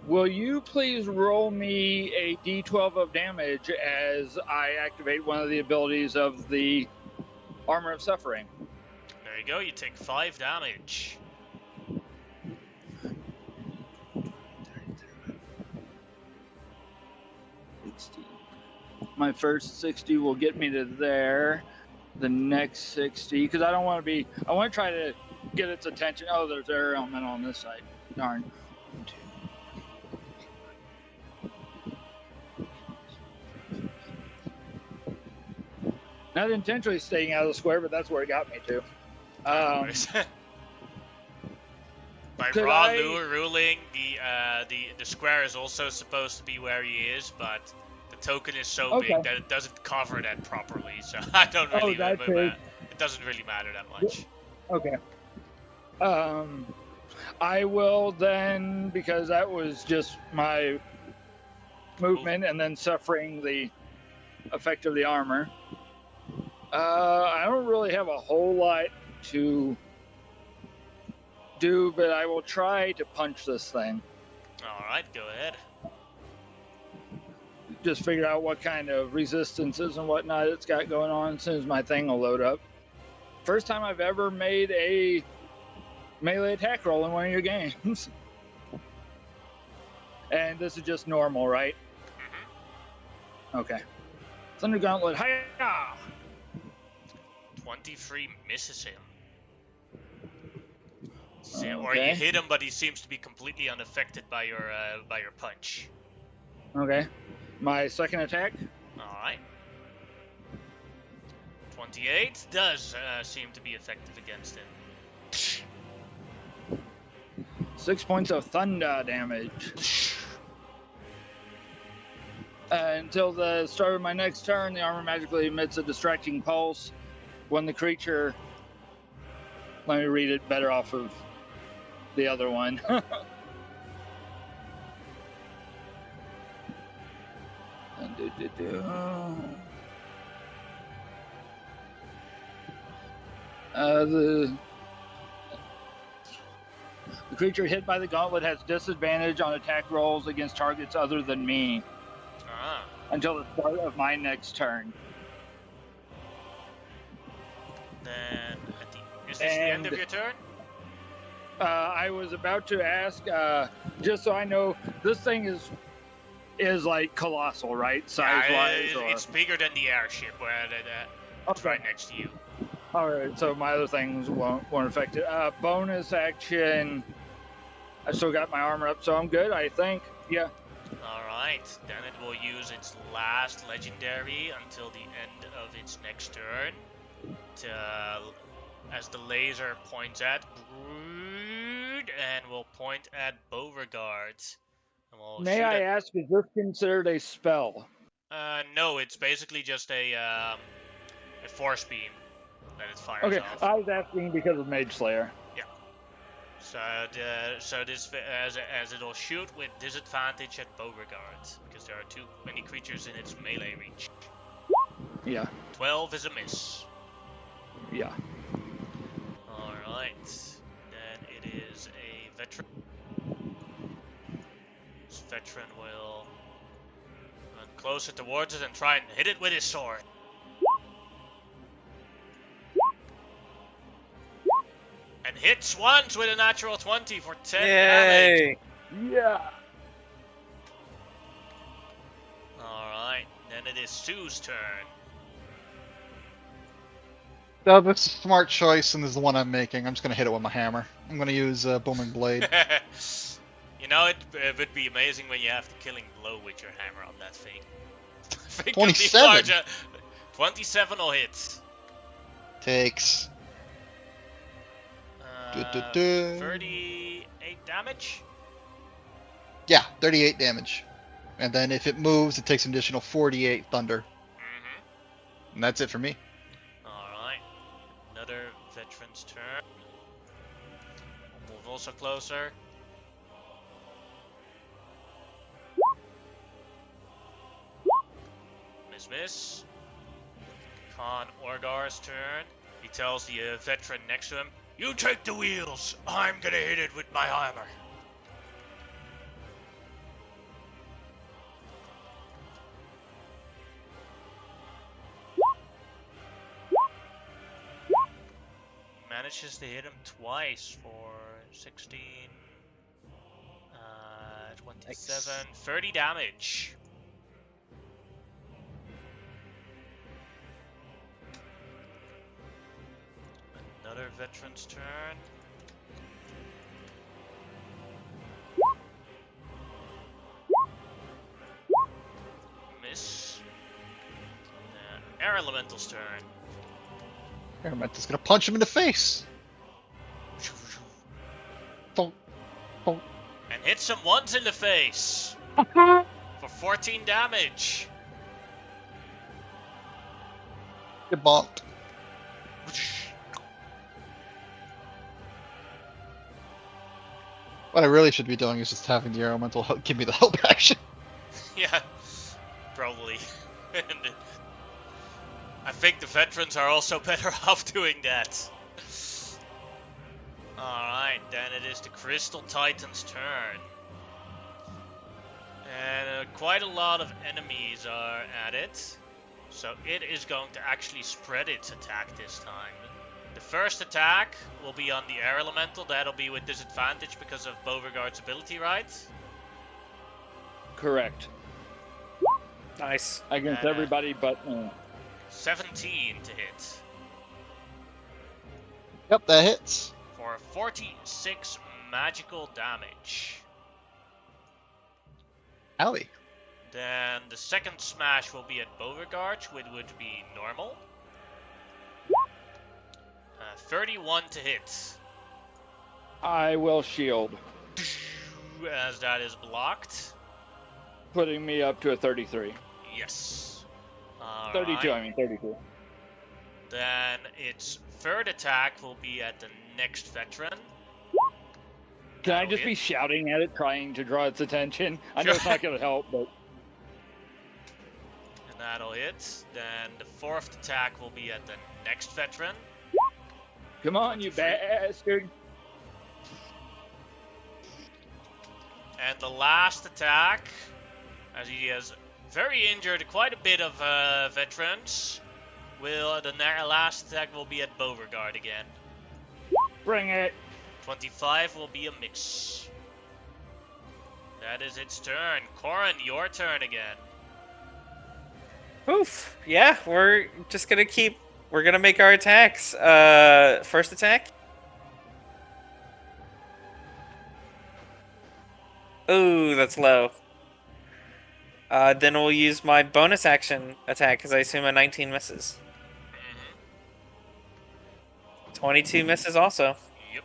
Will you please roll me a d12 of damage as I activate one of the abilities of the Armor of Suffering? There you go, you take 5 damage. My first 60 will get me to there. The next 60, because I don't want to be. I want to try to get its attention. Oh, there's air elemental on this side. Darn. Not intentionally staying out of the square, but that's where it got me to. By Could raw I- ruling, the square is also supposed to be where he is, but the token is so Okay. big that it doesn't cover that properly. So I don't really. that's it. It doesn't really matter that much. Okay. I will then, because that was just my movement and then suffering the effect of the armor. I don't really have a whole lot to do, but I will try to punch this thing. All right, go ahead. Just figure out what kind of resistances and whatnot it's got going on as soon as my thing will load up. First time I've ever made a melee attack roll in one of your games. And this is just normal, right? Okay. Thunder Gauntlet, hiya! 23 misses him. Or Okay. you hit him, but he seems to be completely unaffected by your punch. Okay. My second attack, All right. 28 does seem to be effective against him. 6 points of thunder damage. Until the start of my next turn, the armor magically emits a distracting pulse. When the creature... Let me read it better off of the other one. The creature hit by the gauntlet has disadvantage on attack rolls against targets other than me Ah. until the start of my next turn. Then, is this the end of And- your turn? I was about to ask, just so I know, this thing is like colossal, right? Size-wise? Yeah, it's bigger than the airship, where it's right next to you. All right, so my other things won't affect it. Bonus action. I still got my armor up, so I'm good, I think. Yeah. Alright, then it will use its last legendary until the end of its next turn. As the laser points at Brood, and will point at Beauregard. And we'll May shoot I at- ask, is this considered a spell? No, it's basically just a force beam that it fires Okay, off. I was asking because of Mage Slayer. So this as it'll shoot with disadvantage at Beauregard because there are too many creatures in its melee reach. Yeah, 12 is a miss. yeah. All right, then it is a veteran. This veteran will run closer towards it and try and hit it with his sword. And hits once with a natural 20 for 10 damage. Yay! Yeah. Alright, then it is Sue's turn. No, this is a smart choice, and this is the one I'm making. I'm just gonna hit it with my hammer. I'm gonna use Booming Blade. You know, it would be amazing when you have the killing blow with your hammer on that thing. I think 27. 27 will hit. Takes. 38 damage. Yeah, 38 damage. And then if it moves, it takes an additional 48 thunder. Mm-hmm. And that's it for me. Alright. Another veteran's turn. We'll move also closer. Miss. Khan Orgar's turn. He tells the veteran next to him, "You take the wheels. I'm gonna hit it with my hammer." Manages to hit him twice for 16, 27, 30 damage. Another veteran's turn. Miss. And Air Elemental's turn. Elemental's gonna punch him in the face. Thunk, thunk. And hits him once in the face. For 14 damage. Get bonked. What I really should be doing is just having the Elemental give me the help action. Yeah, probably. And I think the veterans are also better off doing that. Alright, then it is the Crystal Titan's turn. And quite a lot of enemies are at it. So it is going to actually spread its attack this time. The first attack will be on the Air Elemental. That'll be with disadvantage because of Beauregard's ability, right? Correct. Nice. Against everybody but 17 to hit. Yep, that hits. For 46 magical damage. Owie. Then the second smash will be at Beauregard, which would be normal. 31 to hit. I will shield, As that is blocked. putting me up to a 33. Yes. 32, Alright. I mean 32. Then its third attack will be at the next veteran. Can I That'll just hit. be shouting at it, trying to draw its attention? I know it's not going to help, but And that'll hit. Then the fourth attack will be at the next veteran. come on, you bastard. And the last attack, as he has very injured quite a bit of veterans, the last attack will be at Beauregard again. Bring it. 25 will be a miss. That is its turn. Corin, your turn again. Oof. Yeah, we're just gonna we're gonna make our attacks. First attack. Ooh, that's low. Then we'll use my bonus action attack, because I assume a 19 misses. 22 misses also. Yep.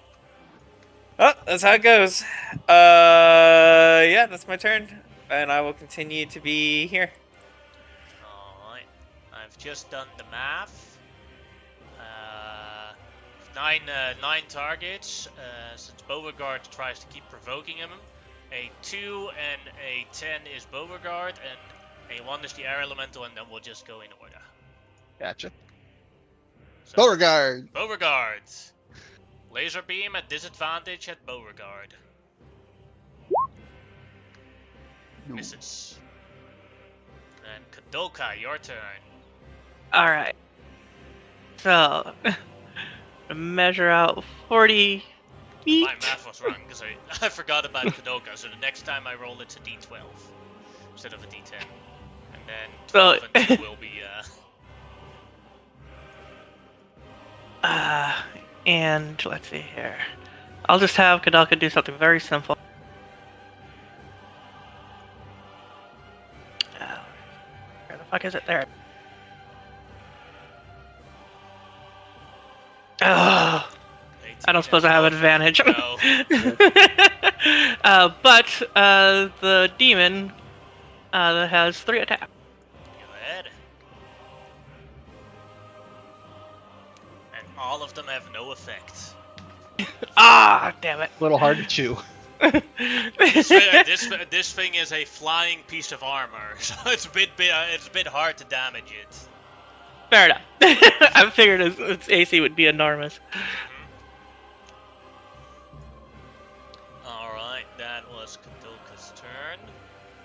Oh, that's how it goes. Yeah, that's my turn. And I will continue to be here. Alright. I've just done the math. 9 targets. Since Beauregard tries to keep provoking him. A 2 and a 10 is Beauregard, and a 1 is the Air Elemental, and then we'll just go in order. Gotcha. So, Beauregard. Beauregard. Laser beam at disadvantage at Beauregard. Misses. And Kadoka, your turn. Alright. So, measure out 40 feet. My math was wrong because I forgot about Kadoka, so the next time I roll it's a d12 instead of a d10. And then 12 and 2 will be And let's see here. I'll just have Kadalka do something very simple. Where the fuck is it? There. Ugh. I don't suppose I have advantage. No. But the demon that has 3 attacks. Go ahead. And all of them have no effect. Ah, damn it. A little hard to chew. This thing is a flying piece of armor, so it's a bit hard to damage it. Fair enough. I figured its AC would be enormous. Alright, that was Kadulka's turn.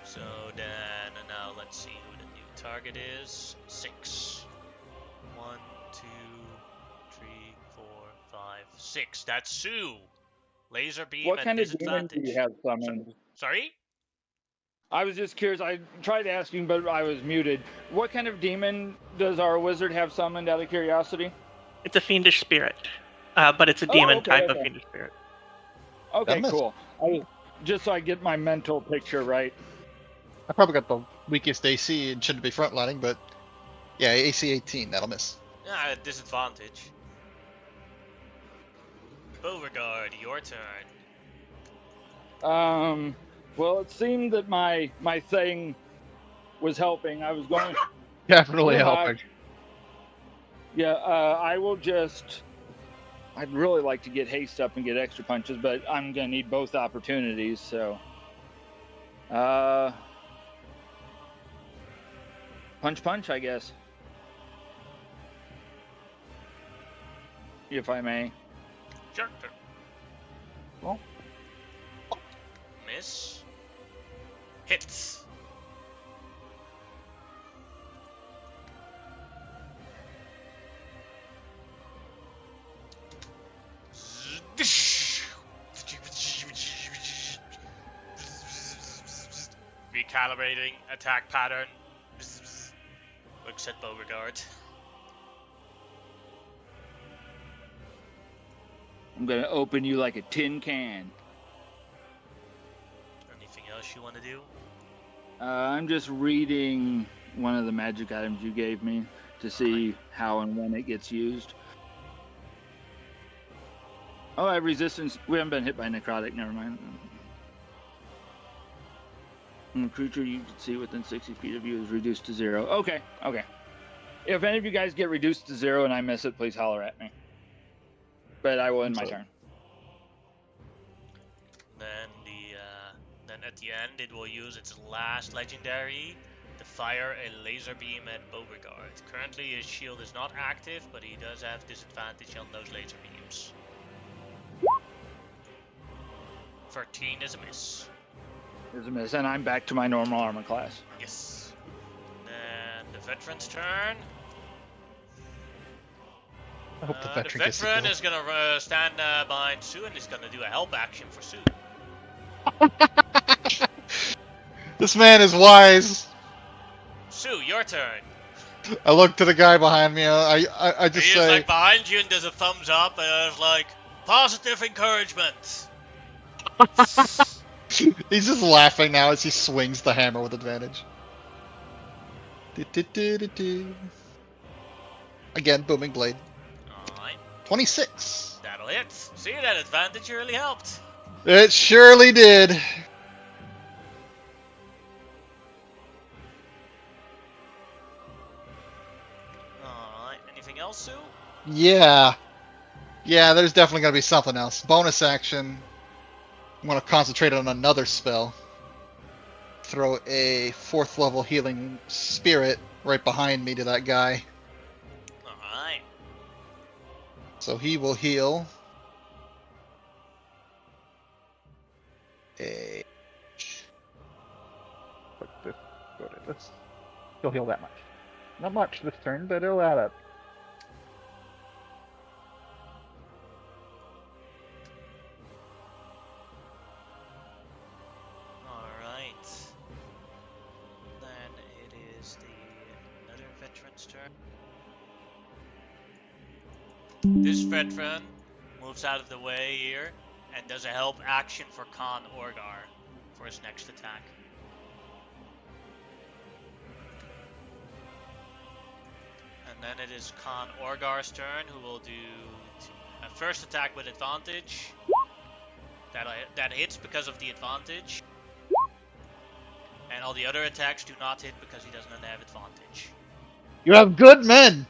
So then, now let's see who the new target is. 6. 1, 2, 3, 4, 5, 6. That's Sue. Laser beam What at kind of demon disadvantage. do you have summoned? Sorry? I was just curious. I tried asking, but I was muted. What kind of demon does our wizard have summoned out of curiosity? It's a fiendish spirit, but it's a demon okay, type of okay. fiendish spirit. Okay, That must- cool. Just so I get my mental picture right. I probably got the weakest AC and shouldn't be frontlining, but yeah, AC 18, that'll miss. Yeah, at disadvantage. Beauregard, your turn. Well, it seemed that my thing was helping. I was going. Definitely Yeah, helping. Yeah, I will just. I'd really like to get haste up and get extra punches, but I'm gonna need both opportunities. So, punch, I guess, if I may. Sure. Well. Miss. Hits. Recalibrating attack pattern. Looks at Beauregard. I'm gonna open you like a tin can. Anything else you want to do? I'm just reading one of the magic items you gave me to see how and when it gets used. Oh, I have resistance. We haven't been hit by necrotic. Never mind. A creature you can see within 60 feet of you is reduced to 0. Okay. If any of you guys get reduced to 0 and I miss it, please holler at me. But I will end my turn. Then at the end, it will use its last legendary to fire a laser beam at Beauregard. Currently, his shield is not active, but he does have disadvantage on those laser beams. 13 is a miss. There's a miss, and I'm back to my normal armor class. Yes. Then the veteran's turn. I hope the The veteran gets the veteran kill. is gonna stand behind Sue and he's gonna do a help action for Sue. This man is wise. Sue, your turn. I look to the guy behind me. I just He's say, like behind you and does a thumbs up and it's like positive encouragement. he's just laughing now as he swings the hammer with advantage. Do-do-do-do-do. Again, booming blade. Alright, 26. that'll hit. See, that advantage really helped. It surely did. Alright, anything else, Sue? Yeah. Yeah, there's definitely going to be something else. Bonus action. I'm going to concentrate on another spell. Throw a 4th level healing spirit right behind me to that guy. Alright. So he will heal a. Put this, go to this. He'll heal that much. Not much this turn, but it'll add up. Alright. Then it is another veteran's turn. This veteran moves out of the way here and does a help action for Khan Orgar for his next attack. And then it is Khan Orgar's turn, who will do a first attack with advantage. That hits because of the advantage. And all the other attacks do not hit because he doesn't have advantage. You have good men.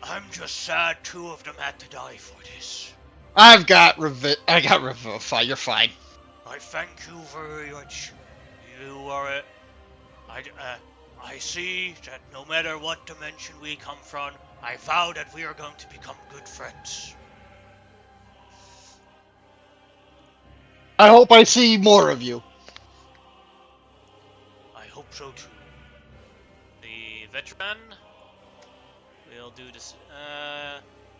I'm just sad 2 of them had to die for this. I got Revivify. You're fine. I thank you very much. You are I see that no matter what dimension we come from, I vow that we are going to become good friends. I hope I see more of you. I hope so too. The veteran will do this.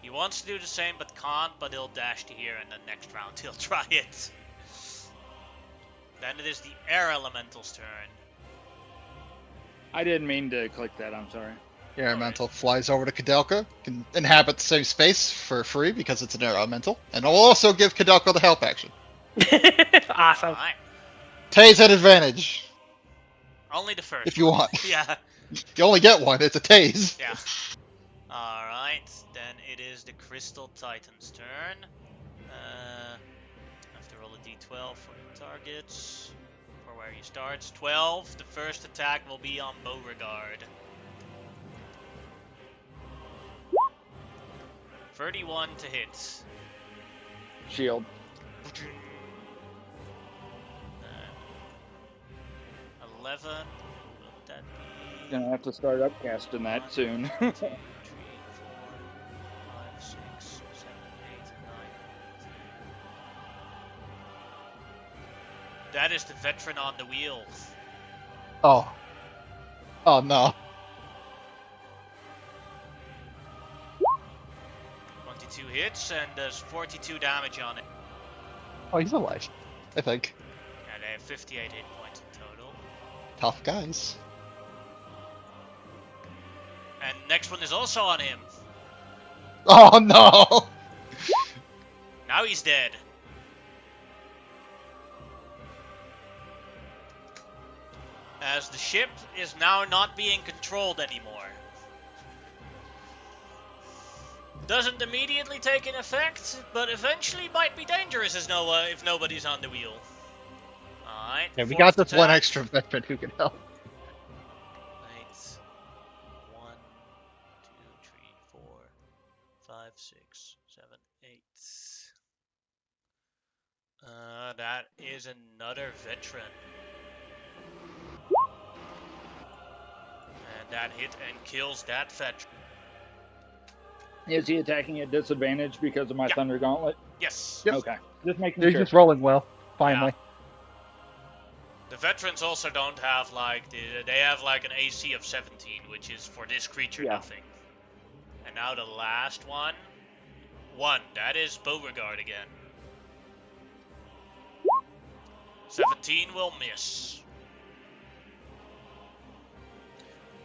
He wants to do the same but can't, but he'll dash to here and then next round he'll try it. Then it is the air elemental's turn. I didn't mean to click that. I'm sorry. Air Elemental flies over to Kadelka, can inhabit the same space for free because it's an Air Elemental, and will also give Kadelka the help action. Awesome. Alright. Tase at advantage, Only the first. if you want. Yeah. You only get one, it's a Tase. Yeah. Alright, then it is the Crystal Titan's turn. I have to roll a d12 for the targets. For where he starts. 12. The first attack will be on Beauregard. 31 to hit. Shield. 11. Will that be? Gonna have to start upcasting that soon. 2, 3, 4, 5, 6, 7, 8, 9. That is the veteran on the wheel. Oh. Oh no. 22 hits and does 42 damage on it. Oh, he's alive, I think. And they have 58 hit points in total. Tough guys. And next one is also on him. Oh no! Now he's dead. As the ship is now not being controlled anymore. Doesn't immediately take an effect, but eventually might be dangerous as if nobody's on the wheel. Alright. Yeah, we got fourth this one attack. extra veteran who can help. Right. 1, 2, 3, 4, 5, 6, 7, 8. That is another veteran. And that hit and kills that veteran. Is he attacking at disadvantage because of my Yeah. Thunder Gauntlet? Yes. Yep. Okay. Just making They're sure. just rolling well, finally. The veterans also don't have they have like an AC of 17, which is for this creature Yeah. nothing. And now the last one. 1. That is Beauregard again. 17 will miss.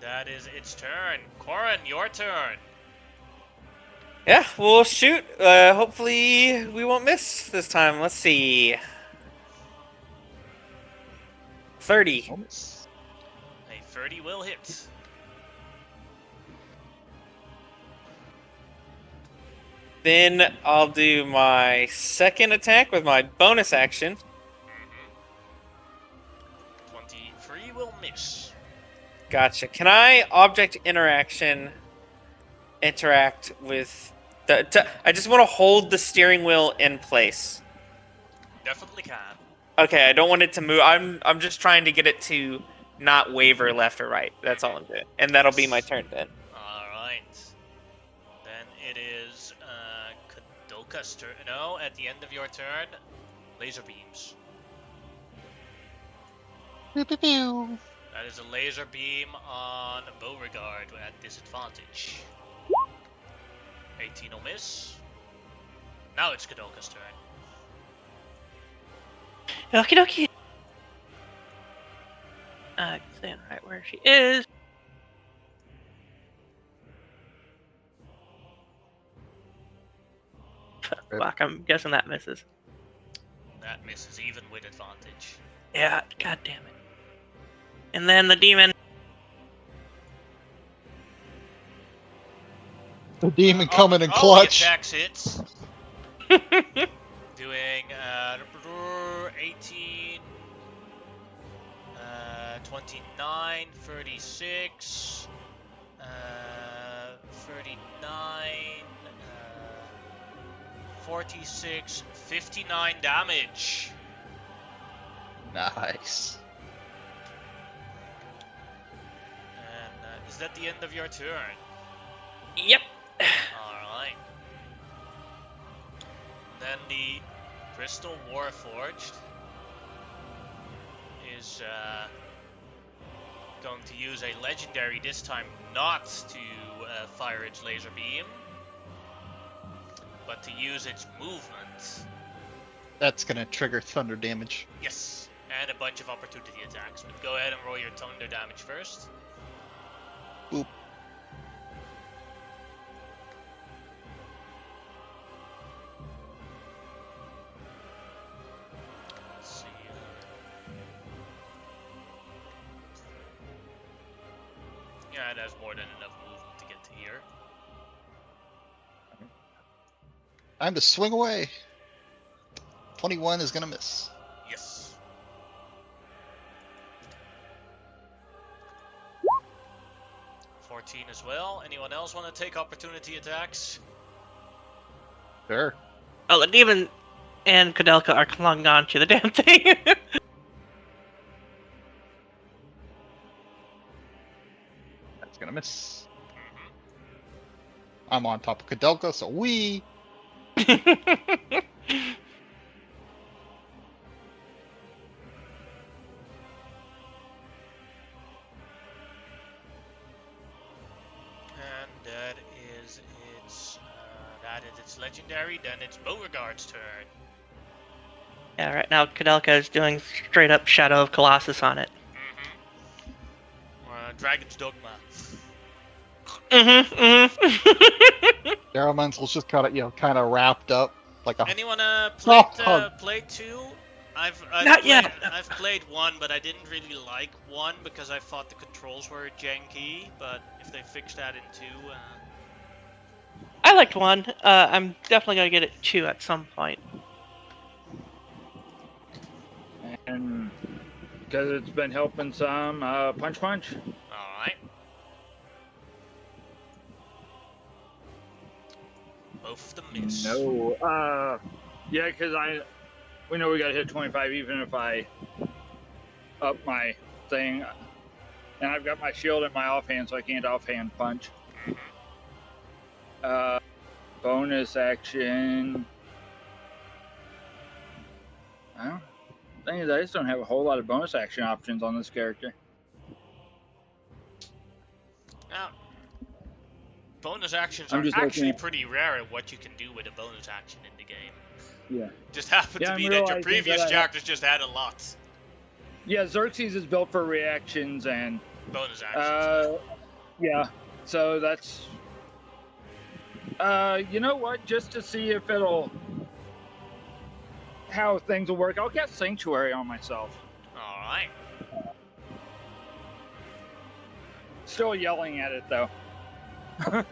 That is its turn. Corin, your turn. Yeah, we'll shoot. Hopefully we won't miss this time. Let's see. 30. A 30 will hit. Then I'll do my second attack with my bonus action. 23 will miss. Gotcha. Can I object interact with I just want to hold the steering wheel in place. Definitely can. Okay, I don't want it to move. I'm just trying to get it to not waver left or right. That's all I'm doing. And that'll be my turn then. Alright. Then it is Kadoka's turn. No, at the end of your turn, laser beams. Pew, pew, pew. That is a laser beam on Beauregard at disadvantage. 18 will miss. Now it's Kadoka's turn. Okie dokie. Staying right where she is. Rip. Fuck, I'm guessing that misses. That misses even with advantage. Yeah, god damn it. And then the demon. The demon Oh, coming in oh, clutch. the attacks hits. Doing 18, 29, 36, 39, 46, 59 damage. Nice. And is that the end of your turn? Yep. Alright. Then the Crystal Warforged is going to use a legendary, this time not to fire its laser beam, but to use its movement. That's gonna trigger thunder damage. Yes, and a bunch of opportunity attacks. But go ahead and roll your thunder damage first. Boop. Let's see. Yeah, it has more than enough movement to get to here. Time to swing away. 21 is gonna miss. Yes. $14 as well. Anyone else want to take opportunity attacks? Sure. Oh, the demon and Kadelka are clung on to the damn thing. That's gonna miss. Mm-hmm. I'm on top of Kadelka, so we. And that is its legendary. Then it's Beauregard's turn. Yeah, right now Kadelka is doing straight up Shadow of Colossus on it. Mm-hmm. Dragon's Dogma. Darrow Menzel's just kind of wrapped up like a. Anyone Soft hug. played two? I've Not played, yet. I've played one, but I didn't really like one because I thought the controls were janky. But if they fix that in two, I liked one. I'm definitely gonna get it 2 at some point. And because it's been helping some, punch. all right. Both of them miss. No. Yeah, because we know we got to hit 25 even if I up my thing. And I've got my shield in my offhand, so I can't offhand punch. Bonus action. Well, thing is, I just don't have a whole lot of bonus action options on this character. Now, bonus actions I'm are just actually looking at- pretty rare at what you can do with a bonus action in the game. Yeah. Just happened Yeah, to I'm be that your realizing previous that I have- characters just had a lot. Yeah, Xerxes is built for reactions and Bonus actions. yeah. So that's you know what? Just to see if how things will work, I'll cast Sanctuary on myself. Alright. Still yelling at it though. Then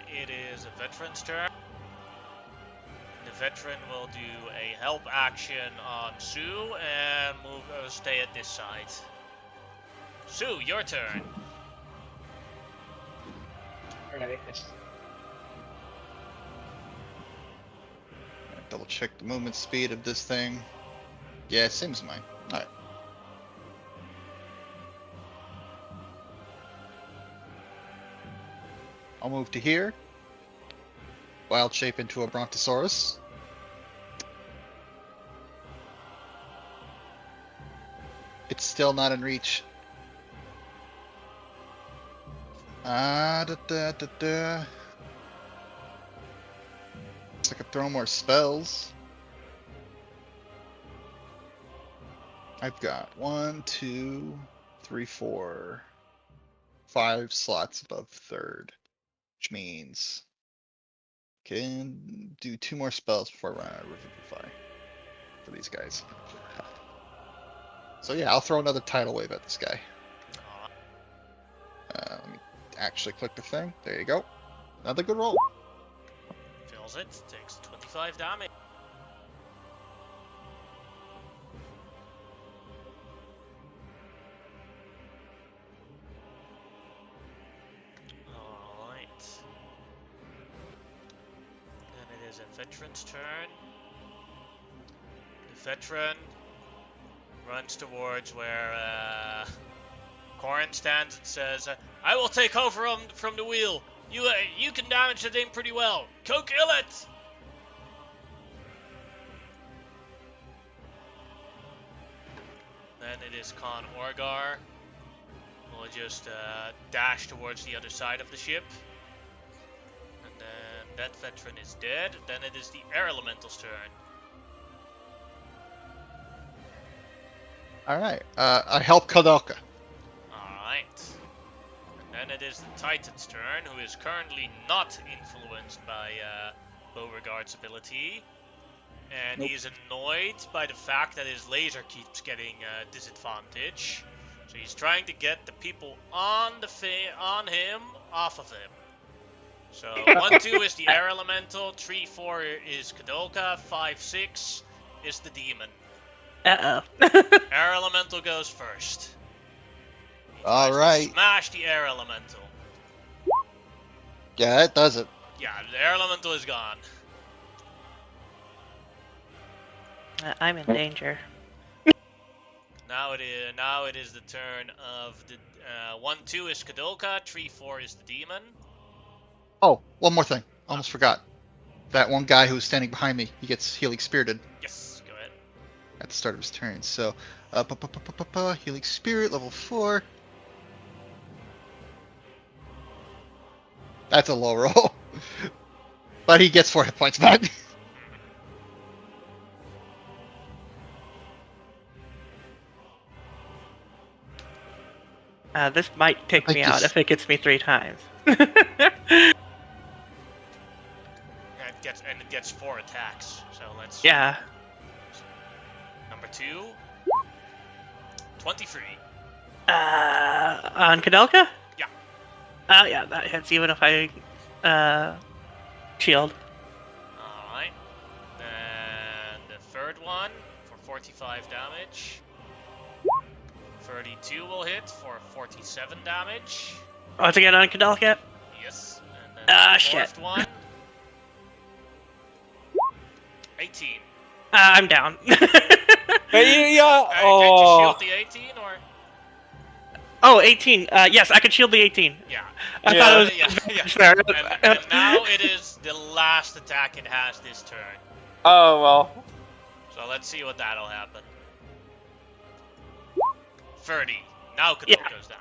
it is a veteran's turn. The veteran will do a help action on Sue and stay at this side. Sue, your turn. Alright. Double check the movement speed of this thing. Yeah, same as mine. Alright. I'll move to here. Wild shape into a Brontosaurus. It's still not in reach. Looks like I could throw more spells. I've got 1, 2, 3, 4, 5 slots above third, which means Can do 2 more spells before I run out of Revivify for these guys. So yeah, I'll throw another tidal wave at this guy. Let me actually click the thing. There you go. Another good roll. Fills it. Takes 25 damage. Alright. Then it is a veteran's turn. The veteran runs towards where Corin stands and says, I will take over from the wheel. You can damage the thing pretty well. Go kill it! Then it is Con Orgar. We'll just dash towards the other side of the ship. And then that veteran is dead. Then it is the Air Elemental's turn. Alright, I help Kadelka. Alright. And then it is the Titan's turn, who is currently not influenced by Beauregard's ability. And he's annoyed by the fact that his laser keeps getting disadvantage. So he's trying to get the people on him off of him. So 1-2 is the Air Elemental, 3-4 is Kadoka, 5-6 is the Demon. Air Elemental goes first. Alright. Smash the Air Elemental. Yeah, that does it. Yeah, the Air Elemental is gone. I'm in danger. Now it is the turn of the 1-2 is Kadoka, 3-4 is the Demon. Oh, one more thing. Almost forgot. That one guy who's standing behind me, he gets Healing Spirited Yes, go ahead. at the start of his turn. So, Healing Spirit, level 4. That's a low roll. But he gets 4 hit points back. This might take me out if it gets me 3 times. And it gets 4 attacks. So let's. Yeah. Number 2. 23. On Kadelka? Yeah. Yeah, that hits even if I shield. Alright. Then the third one for 45 damage. 32 will hit for 47 damage. Once again on Kadelka? Yes. And then the shit. fourth one. 18. I'm down. But Did you shield the 18 or? Oh, 18. Yes, I could shield the 18. Yeah. I thought it was Yeah. fair. And now it is the last attack it has this turn. Oh, well. So let's see what that'll happen. 30. Now Kadok Yeah. goes down.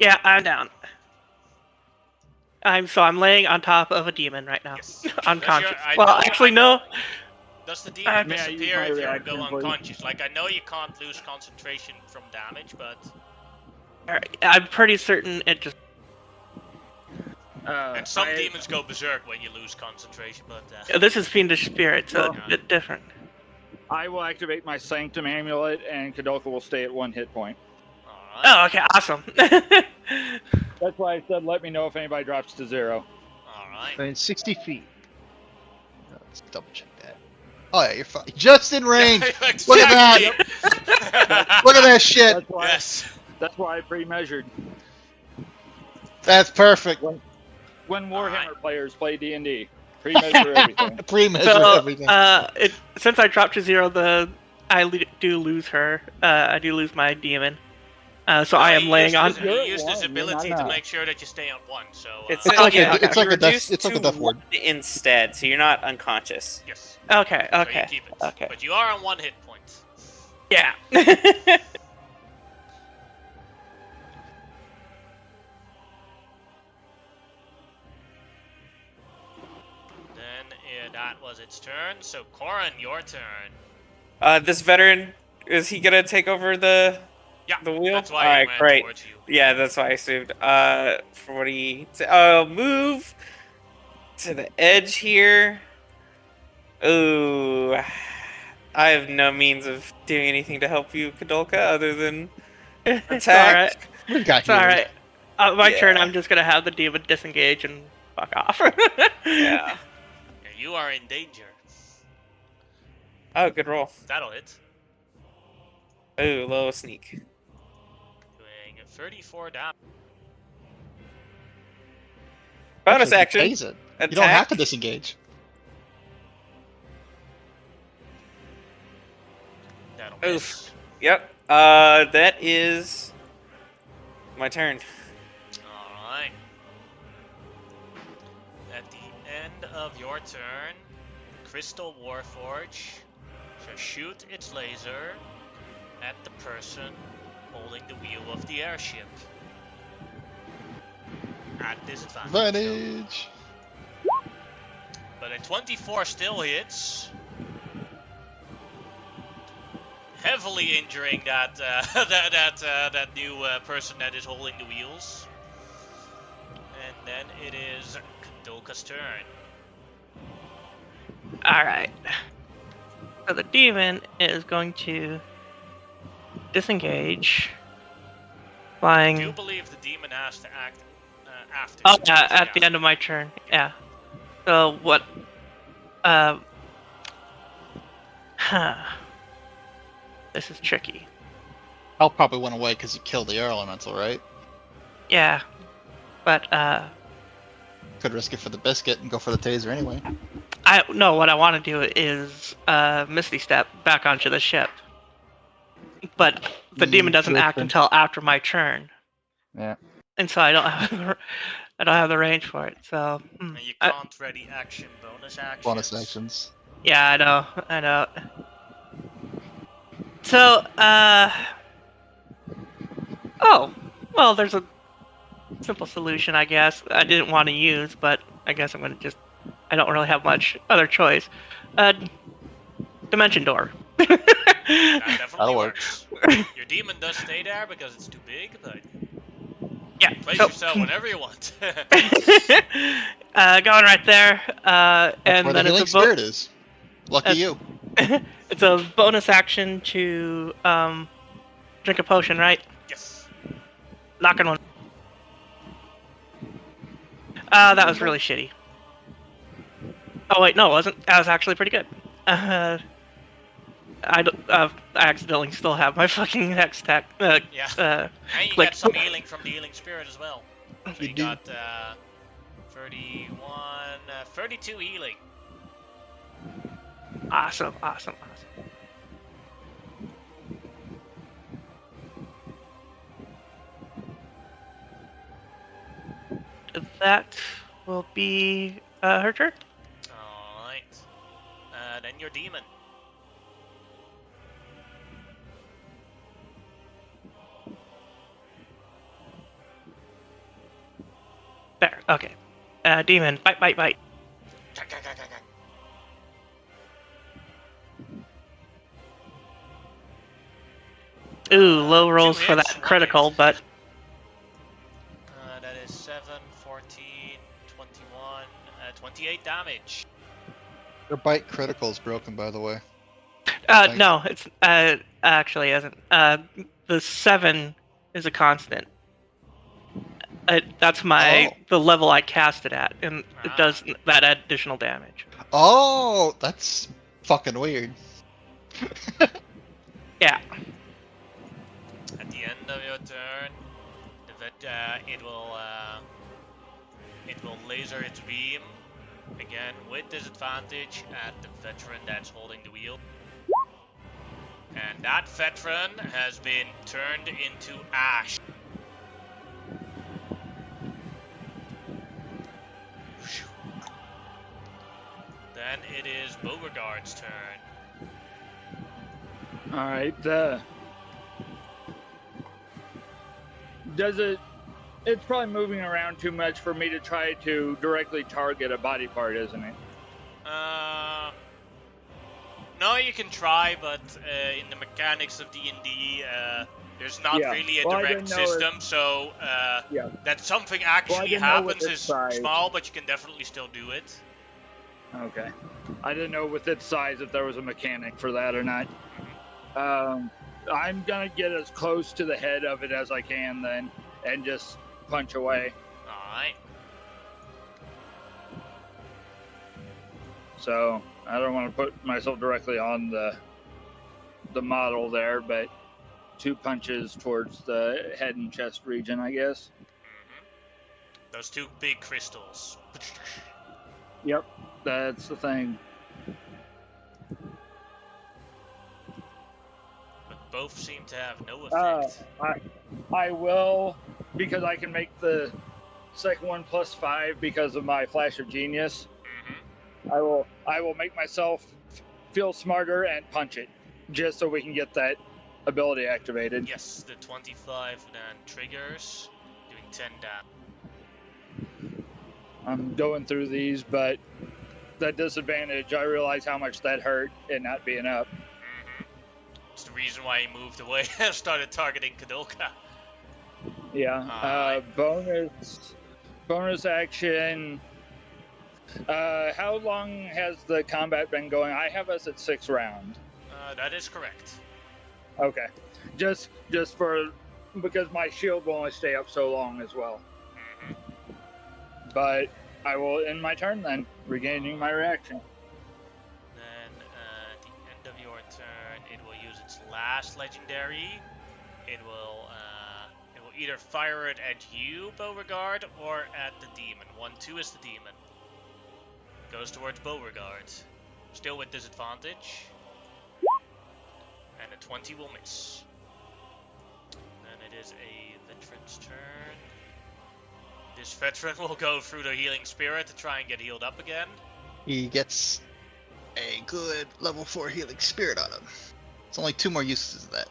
Yeah, I'm down. I'm laying on top of a demon right now. Yes. Unconscious. I Well, know- actually, I know- no. Does the demon May I use disappear my if you reaction, go please? unconscious? Like, I know you can't lose concentration from damage, but... I'm pretty certain it just. And some I- demons go berserk when you lose concentration, but... This is Fiendish Spirit, so it's a bit different. I will activate my Sanctum Amulet, and Kadoka will stay at 1 hit point. Alright. Oh, okay, awesome. That's why I said let me know if anybody drops to 0. Alright. And 60 feet. Let's double check that. Oh yeah, you're fine. Just in range. Look at that! Look at that shit. That's why, Yes. that's why I pre-measured. That's perfect. When Warhammer Alright. players play D&D, pre-measure everything. Pre-measure So, everything. since I dropped to 0, do lose her. I do lose my demon. So I am laying on. He You're at used his one, you're ability not to out. make sure that you stay on 1, so... It's, It's like yeah, a- it's you like a death- reduce it's like a to death ward. 1 instead, so you're not unconscious. yes. Okay, So you okay, keep it. okay. But you are on 1 hit point. Yeah. Then that was its turn. So Corin, your turn. This veteran, is he gonna take over the Yeah, wheel? that's why Alright, I ran great. towards you. Yeah, that's what I assumed. 40. Move. to the edge here. Ooh, I have no means of doing anything to help you, Kadolka, other than It's attack. alright. We've got It's alright. My turn, Yeah. I'm just gonna have the demon disengage and fuck off. Yeah. You are in danger. Oh, good roll. That'll hit. Ooh, low sneak. Doing 34 damage. Bonus Actually, action. phase it. Attack. You don't have to disengage. That'll Oof. miss. Yep. That is my turn. Alright. At the end of your turn, Crystal Warforge shall shoot its laser at the person holding the wheel of the airship. At disadvantage. Advantage. But a 24 still hits. Heavily injuring that that new person that is holding the wheels. And then it is Kadolka's turn. Alright. So the demon is going to disengage. I Flying. do believe the demon has to act after. Oh, yeah, at the end of my turn. Yeah. So what? This is tricky. Hell probably went away because you killed the air elemental, right? Yeah. But Could risk it for the biscuit and go for the taser anyway. what I want to do is Misty Step back onto the ship. But the demon doesn't your act turn. until after my turn. Yeah. And so I don't have the range for it. So And you can't ready action bonus actions. Bonus actions. yeah, I know. So oh, well, there's a simple solution, I guess. I didn't want to use, but I guess I'm gonna just. I don't really have much other choice. Dimension door. That definitely That'll work. works. Your demon does stay there because it's too big, but Yeah. place So, yourself whenever you want. going right there, That's and where the then healing it's a spirit is. Lucky Uh, you. it's a bonus action to drink a potion, right? Yes. Knocking one. That was really shitty. Oh wait, no, it wasn't. That was actually pretty good. I accidentally still have my fucking hex tech. Yeah. Uh, And you click. get some healing from the healing spirit as well. So You you do. got 32 healing. Awesome. That will be her turn. Alright. Then your demon. There. Okay. Demon. Bite. Ooh, low rolls for hits, that critical, but That is 7, 14, 21, 28 damage. Your bite critical is broken, by the way. Thanks. no, it's actually isn't. The 7 is a constant. That's the level I cast it at, and it does that additional damage. Oh, that's fucking weird. Yeah. At the end of your turn, it will laser its beam again with disadvantage at the veteran that's holding the wheel. And that veteran has been turned into ash. Then it is Beauregard's turn. All right. Does it? It's probably moving around too much for me to try to directly target a body part, isn't it? No, you can try, but in the mechanics of D&D, There's not Yeah. really a Well, I direct didn't know system, so Yeah. that something actually didn't know with happens its is size. small, but you can definitely still do it. Okay. I didn't know with its size if there was a mechanic for that or not. I'm gonna get as close to the head of it as I can then, and just punch away. Alright. So I don't want to put myself directly on the model there, but 2 punches towards the head and chest region, I guess. Those 2 big crystals. Yep, that's the thing. But both seem to have no effect. I will, because I can make the second one +5 because of my flash of genius. I will make myself feel smarter and punch it, just so we can get that ability activated. Yes, the 25 then triggers, doing 10 damage. I'm going through these, but that disadvantage, I realize how much that hurt it not being up. It's the reason why he moved away and started targeting Kadolka. Yeah. Bonus action. How long has the combat been going? I have us at 6 rounds. That is correct. Okay. Just for because my shield will only stay up so long as well. But I will end my turn then, regaining my reaction. Then at the end of your turn, it will use its last legendary. It will either fire it at you, Beauregard, or at the demon. 1-2 is the demon. Goes towards Beauregard. Still with disadvantage. And a 20 will miss. Then it is a veteran's turn. This veteran will go through the healing spirit to try and get healed up again. He gets a good level 4 healing spirit on him. It's only 2 more uses of that.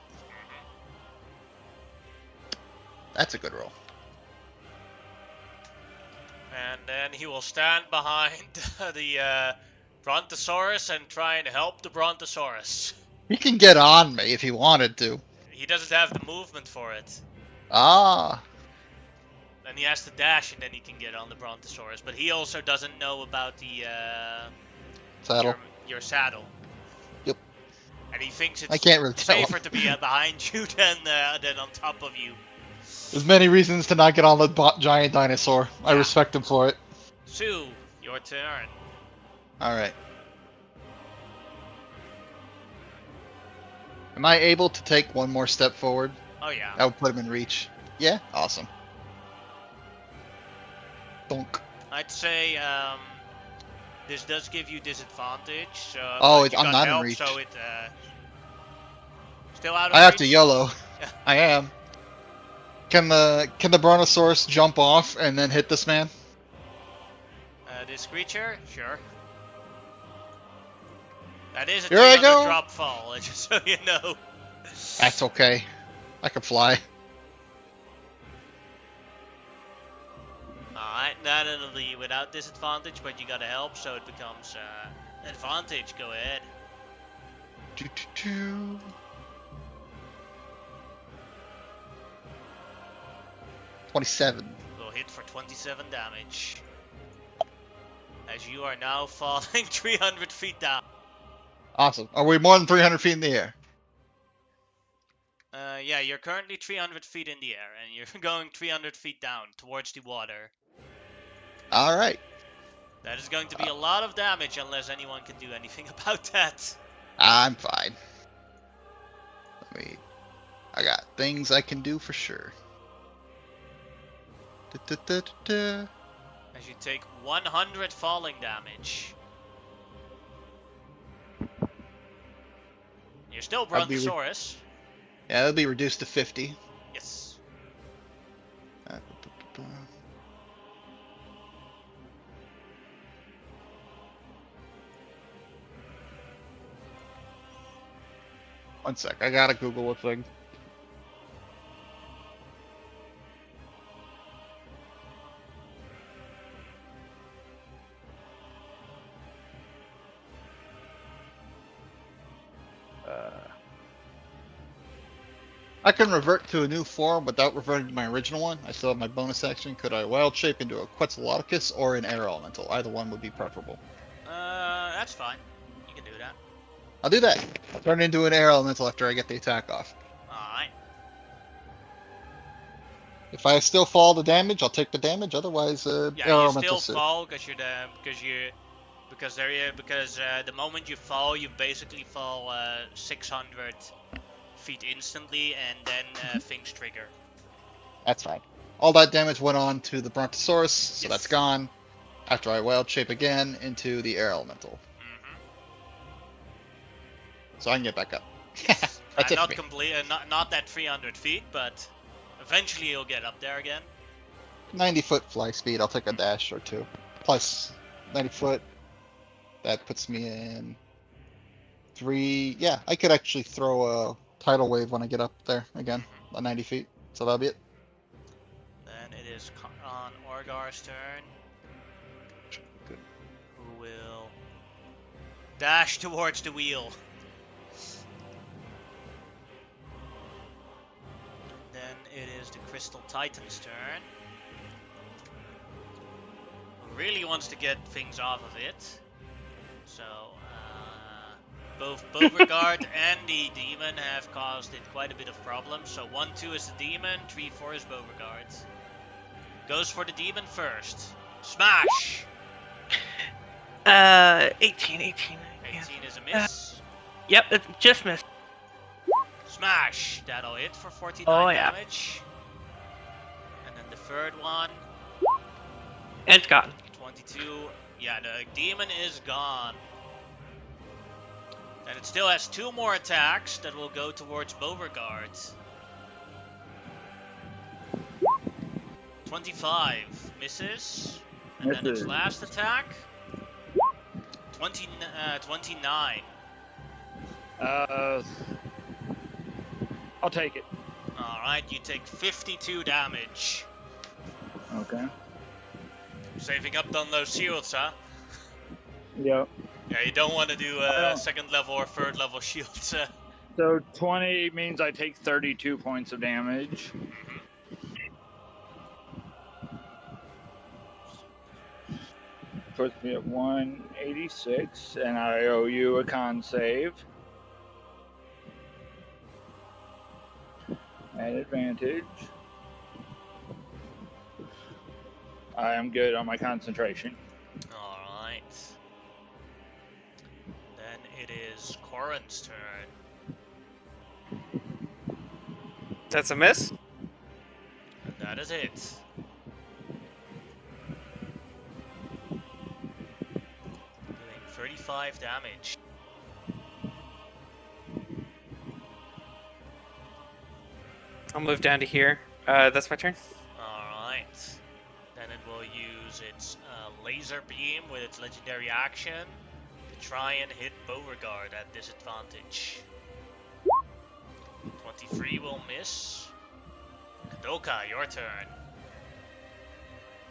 That's a good roll. And then he will stand behind the Brontosaurus and try and help the Brontosaurus. He can get on me if he wanted to. He doesn't have the movement for it. Ah. Then he has to dash and then he can get on the Brontosaurus. But he also doesn't know about the Saddle. Your saddle. Yep. And he thinks I it's can't really tell safer him. to be behind you than on top of you. There's many reasons to not get on the giant dinosaur. I Yeah. respect him for it. Sue, your turn. Alright. Am I able to take one more step forward? Oh yeah. That would put him in reach. Yeah? Awesome. Donk. I'd say this does give you disadvantage. So Oh, but you I'm got not in help, reach. So it still out of I have to reach? YOLO. Yeah. I am. Can the Brontosaurus jump off and then hit this man? This creature? Sure. That is a Here I 300 go. drop fall, just so you know. That's okay. I can fly. Alright, now it'll be without disadvantage, but you gotta help, so it becomes advantage. Go ahead. 27. Will hit for 27 damage. As you are now falling 300 feet down. Awesome. Are we more than 300 feet in the air? Yeah, you're currently 300 feet in the air, and you're going 300 feet down towards the water. Alright. That is going to be a lot of damage unless anyone can do anything about that. I'm fine. I got things I can do for sure. As you take 100 falling damage. You're still Brontosaurus. Yeah, that'll be reduced to 50. Yes. One sec, I gotta Google a thing. I can revert to a new form without reverting to my original one. I still have my bonus action. Could I wild shape into a Quetzalcoatlus or an air elemental? Either one would be preferable. That's fine. You can do that. I'll do that. I'll turn it into an air elemental after I get the attack off. Alright. If I still fall the damage, I'll take the damage. Otherwise, air Yeah, you elemental still suit. fall because the moment you fall, you basically fall 600 feet instantly, and then things trigger. That's fine. All that damage went on to the Brontosaurus, so Yes. that's gone. After I wild shape again into the air elemental, Mm-hmm. so I can get back up. Yes. That's it not for me. complete, not that 300 feet, but eventually you'll get up there again. 90-foot fly speed. I'll take a dash or two. Plus 90 foot. That puts me in 3. Yeah, I could actually throw a tidal wave when I get up there again, Mhm. at 90 feet. So that'll be it. Then it is on Orgar's turn, Good. who will dash towards the wheel. Then it is the Crystal Titan's turn, who really wants to get things off of it. So, both Beauregard and the demon have caused it quite a bit of problems. So 1-2 is the demon, 3-4 is Beauregard. Goes for the demon first. Smash! 18. 18 Yeah. is a miss. Yep, it just missed. Smash! That'll hit for 49 Oh, yeah. damage. And then the third one, And it's gone. 22. Yeah, the demon is gone. And it still has 2 more attacks that will go towards Beauregard. 25 misses. And then its Misses. last attack, 29. I'll take it. Alright, you take 52 damage. Okay. Saving up on those shields, huh? Yep. Yeah, you don't want to do Oh. second level or third level shields. So 20 means I take 32 points of damage. Puts me at 186, and I owe you a con save. At advantage. I am good on my concentration. Alright. Then it is Corin's turn. That's a miss. And that is it. Doing 35 damage. I'll move down to here. That's my turn. Alright. Then it will use its laser beam with its legendary action to try and hit Beauregard at disadvantage. 23 will miss. Kadoka, your turn.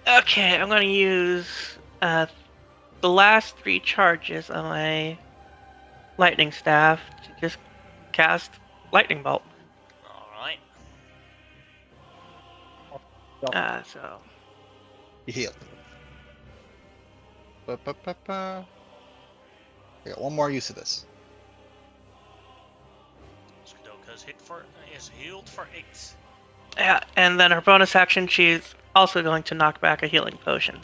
Okay, I'm gonna use the last 3 charges on my lightning staff to just cast lightning bolt. Alright. So You heal. Ba-ba-ba-ba. I got one more use of this. Kadoka's is healed for 8. yeah, and then her bonus action, she's also going to knock back a healing potion.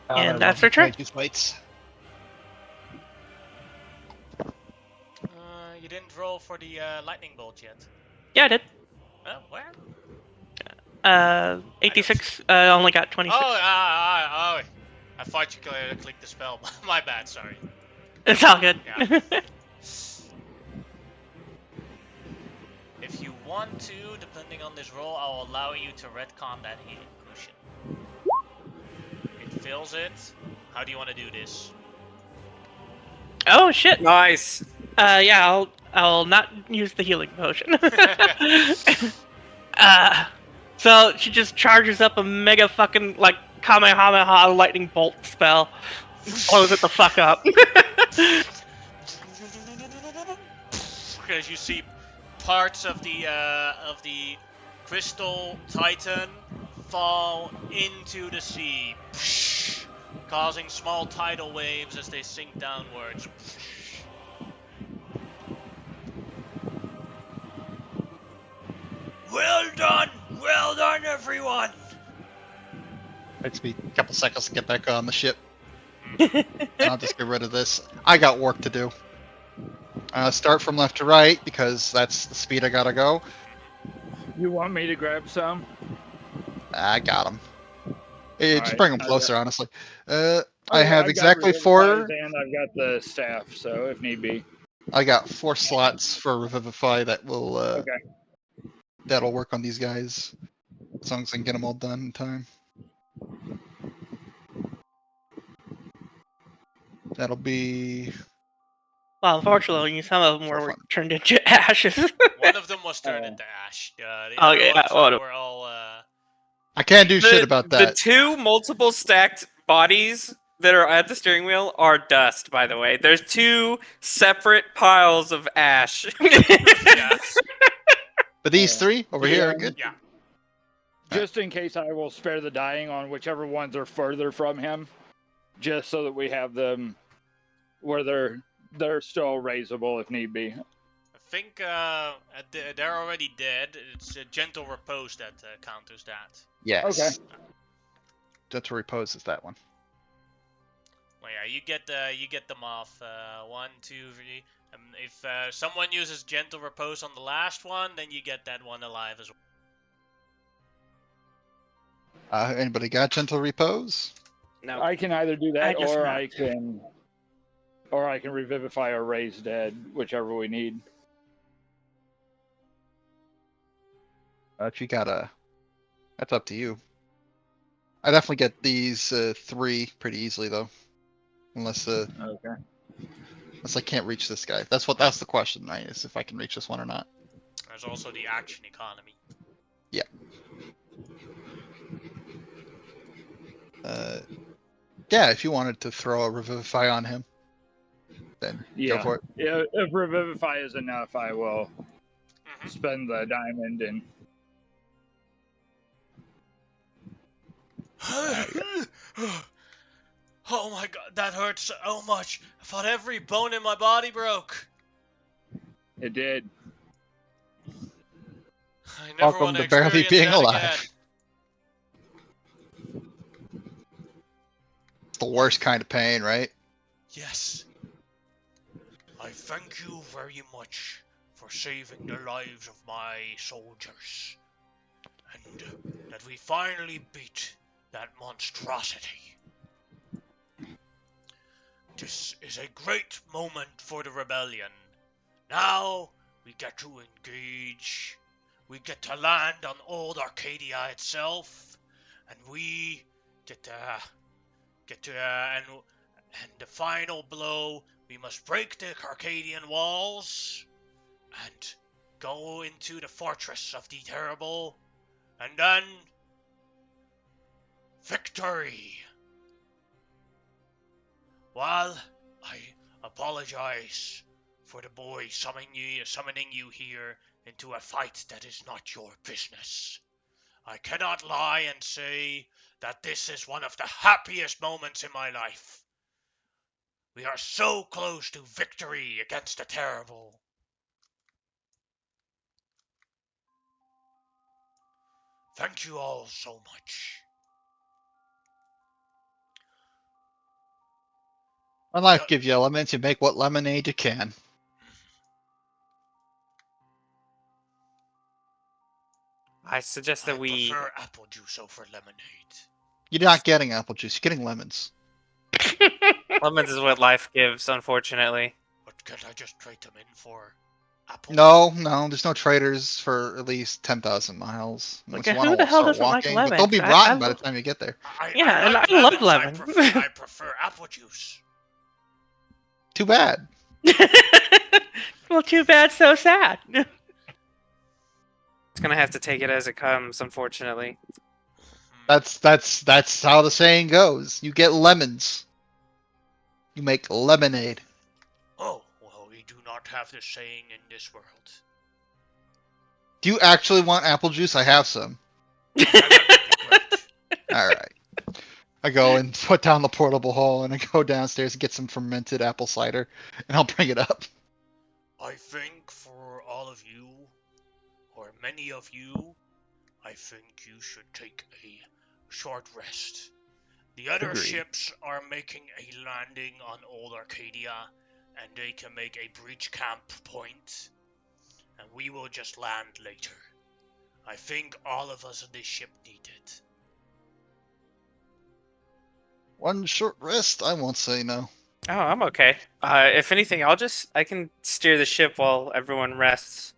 And that's her turn. Use fights. You didn't roll for the lightning bolt yet. Yeah, I did. Where? 86. I only got 26. Oh, I thought you clicked the spell. My bad, sorry. It's all good. Yeah. If you want to, depending on this roll, I'll allow you to retcon that healing potion. It fills it. How do you want to do this? Oh shit. Nice. Yeah, I'll not use the healing potion. So she just charges up a mega fucking like Kamehameha lightning bolt spell Close it the fuck up. As you see parts of the crystal titan fall into the sea, causing small tidal waves as they sink downwards. Well done, everyone. Takes me a couple seconds to get back on the ship. And I'll just get rid of this. I got work to do. Start from left to right because that's the speed I gotta go. You want me to grab some? I got them. Just Alright, bring them I closer, honestly. I Okay, have I've got exactly revivifiers 4. and I've got the staff, so if need be. I got 4 slots for Revivify that will Okay. that'll work on these guys as long as I can get them all done in time. That'll be Well, unfortunately, some of them For were fun. turned into ashes. One of them was turned Oh. into ash. The Okay, other yeah, ones well, were all. I can't do shit about The that. 2 multiple stacked bodies that are at the steering wheel are dust, by the way. There's 2 separate piles of ash. Yes. But these Yeah. 3 over here are Yeah. good. Yeah. Just in case, I will spare the dying on whichever ones are further from him, just so that we have them where they're still raisable if need be. I think they're already dead. It's gentle repose that counters that. Yes. Okay. Gentle Repose is that one. Well, yeah, you get them off. 1, 2, 3. If someone uses gentle repose on the last one, then you get that one alive as well. Anybody got Gentle Repose? No. I can either do I that, just or not. I can revivify or raise dead, whichever we need. If you got that's up to you. I definitely get these 3 pretty easily though, unless Okay. I can't reach this guy. That's the question, right? Is if I can reach this one or not. There's also the action economy. Yeah, if you wanted to throw a Revivify on him, then go Yeah. for it. Yeah, if revivify is enough, I will Mhm. spend the diamond and. Oh my god, that hurts so much. I thought every bone in my body broke. It did. I never Welcome want to barely experience being that alive. again. It's the worst kind of pain, right? Yes. I thank you very much for saving the lives of my soldiers. And that we finally beat that monstrosity. This is a great moment for the rebellion. Now we get to engage. We get to land on old Arcadia itself, and we get to and the final blow. We must break the Arcadian walls and go into the fortress of the terrible, and then victory. Well, I apologize for the boy summoning you here into a fight that is not your business. I cannot lie and say that this is one of the happiest moments in my life. We are so close to victory against the terrible. Thank you all so much. When life gives you elements, you make what lemonade you can. I suggest that I we. prefer apple juice over lemonade. You're not getting apple juice, you're getting lemons. Lemons is what life gives, unfortunately. But can't I just trade them in for apple? No, there's no traders for at least 10,000 miles. Like, Unless you who wanna the hell start doesn't like walking, but they'll be lemons? rotten by the time you get there. Yeah, and like I love lemons. lemon. I prefer apple juice. Too bad. Well, too bad, so sad. It's gonna have to take it as it comes, unfortunately. That's how the saying goes. You get lemons. You make lemonade. Oh, well, we do not have the saying in this world. Do you actually want apple juice? I have some. Yeah, that would be great. All right. I go and put down the portable hole, and I go downstairs and get some fermented apple cider, and I'll bring it up. I think for all of you, or many of you, I think you should take a short rest. The other Agreed. ships are making a landing on Old Arcadia, and they can make a breach camp point, and we will just land later. I think all of us on this ship need it. One short rest, I won't say no. Oh, I'm okay. If anything, I can steer the ship while everyone rests.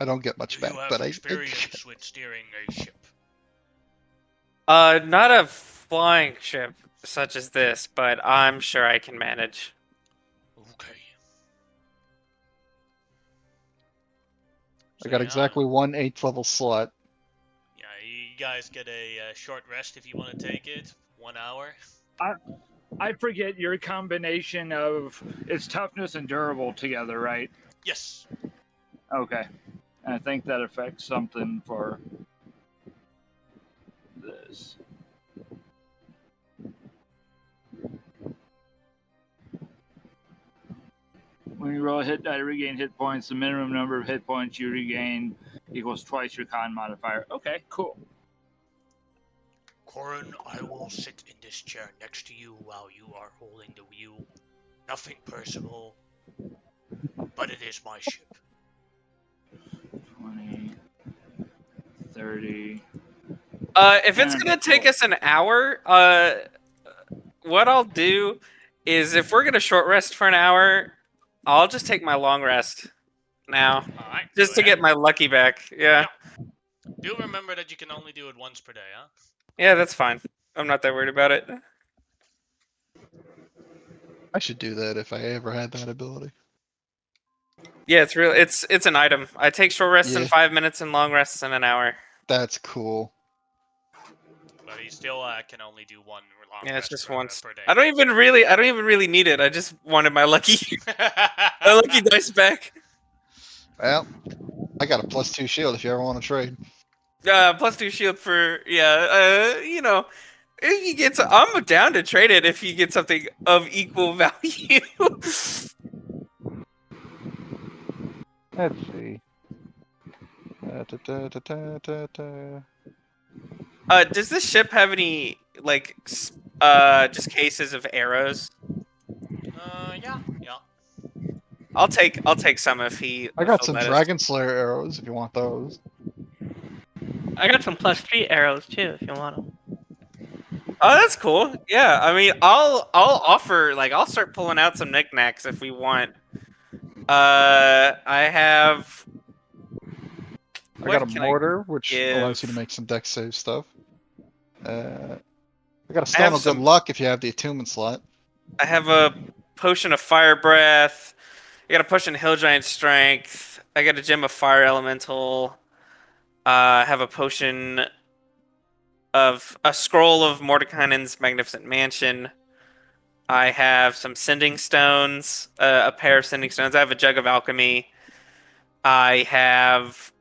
I don't get Do much you back, have but experience with steering a ship? Not a flying ship such as this, but I'm sure I can manage. Okay. I got yeah, exactly 1/8 level slot. Yeah, you guys get a short rest if you want to take it. 1 hour. I forget your combination of its toughness and durable together, right? Yes. Okay. I think that affects something for this. When you roll a hit die to regain hit points, the minimum number of hit points you regain equals twice your con modifier. Okay, cool. Corin, I will sit in this chair next to you while you are holding the wheel. Nothing personal, but it is my ship. 20, 30. If it's gonna take us an hour, what I'll do is if we're gonna short rest for an hour, I'll just take my long rest now, Alright. just to get my lucky back. Yeah, Do remember that you can only do it once per day, huh? yeah, that's fine. I'm not that worried about it. I should do that if I ever had that ability. Yeah, it's an item. I take short rests in Yeah. 5 minutes and long rests in an hour. That's cool. But he still can only do one long Yeah, it's rest just per, once. per day. I don't even really need it. I just wanted my lucky dice back. Well, I got a +2 shield if you ever want to trade. +2 shield for if you get I'm down to trade it if you get something of equal value. Let's see. Does this ship have any just cases of arrows? Yeah. I'll take some if he. I got if some he'll let us. Dragon Slayer arrows if you want those. I got some +3 arrows too, if you want them. Oh, that's cool. Yeah, I mean, I'll offer I'll start pulling out some knickknacks if we want. I have. I got what a can mortar, which give? allows you to make some dex save stuff. I got a I stone have of some- good luck if you have the attunement slot. I have a potion of fire breath. I got a potion of hill giant strength. I got a gem of fire elemental. I have a potion of a scroll of Mordekainen's magnificent mansion. I have some sending stones, a pair of sending stones. I have a jug of alchemy. I have,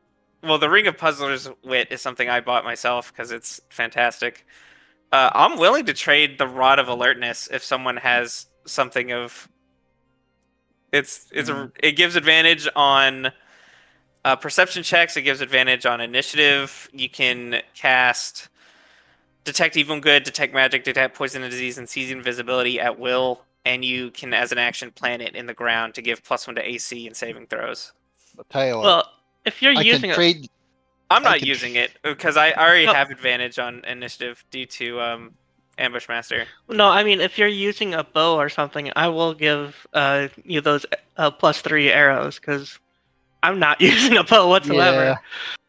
the ring of puzzler's wit is something I bought myself because it's fantastic. I'm willing to trade the rod of alertness if someone has something of. It gives advantage on perception checks. It gives advantage on initiative. You can cast detect evil and good, detect magic, detect poison and disease, and seize invisibility at will. And you can, as an action, plant it in the ground to give +1 to AC and saving throws. I'll tell you what. Well, if you're I using can a trade. I'm I not can using it because I already No. have advantage on initiative due to Ambush Master. No, I mean if you're using a bow or something, I will give you those +3 arrows because I'm not using a bow whatsoever.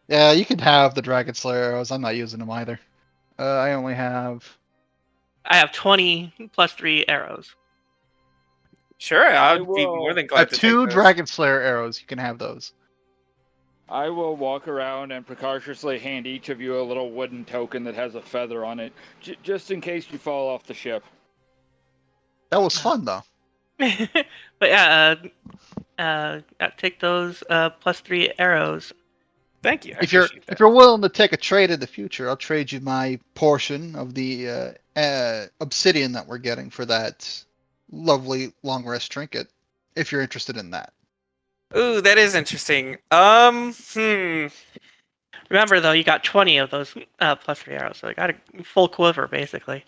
Yeah, you can have the Dragon Slayer arrows. I'm not using them either. I only have. I have 20 +3 arrows. Sure, I I'd be will- more than I glad have to 2 take those. Dragon Slayer arrows. You can have those. I will walk around and precautiously hand each of you a little wooden token that has a feather on it, just in case you fall off the ship. That was fun though. But yeah, take those +3 arrows. Thank you. I If you're appreciate that. willing to take a trade in the future, I'll trade you my portion of the obsidian that we're getting for that lovely long rest trinket. If you're interested in that. Ooh, that is interesting. Remember though, you got 20 of those +3 arrows, so you got a full quiver basically.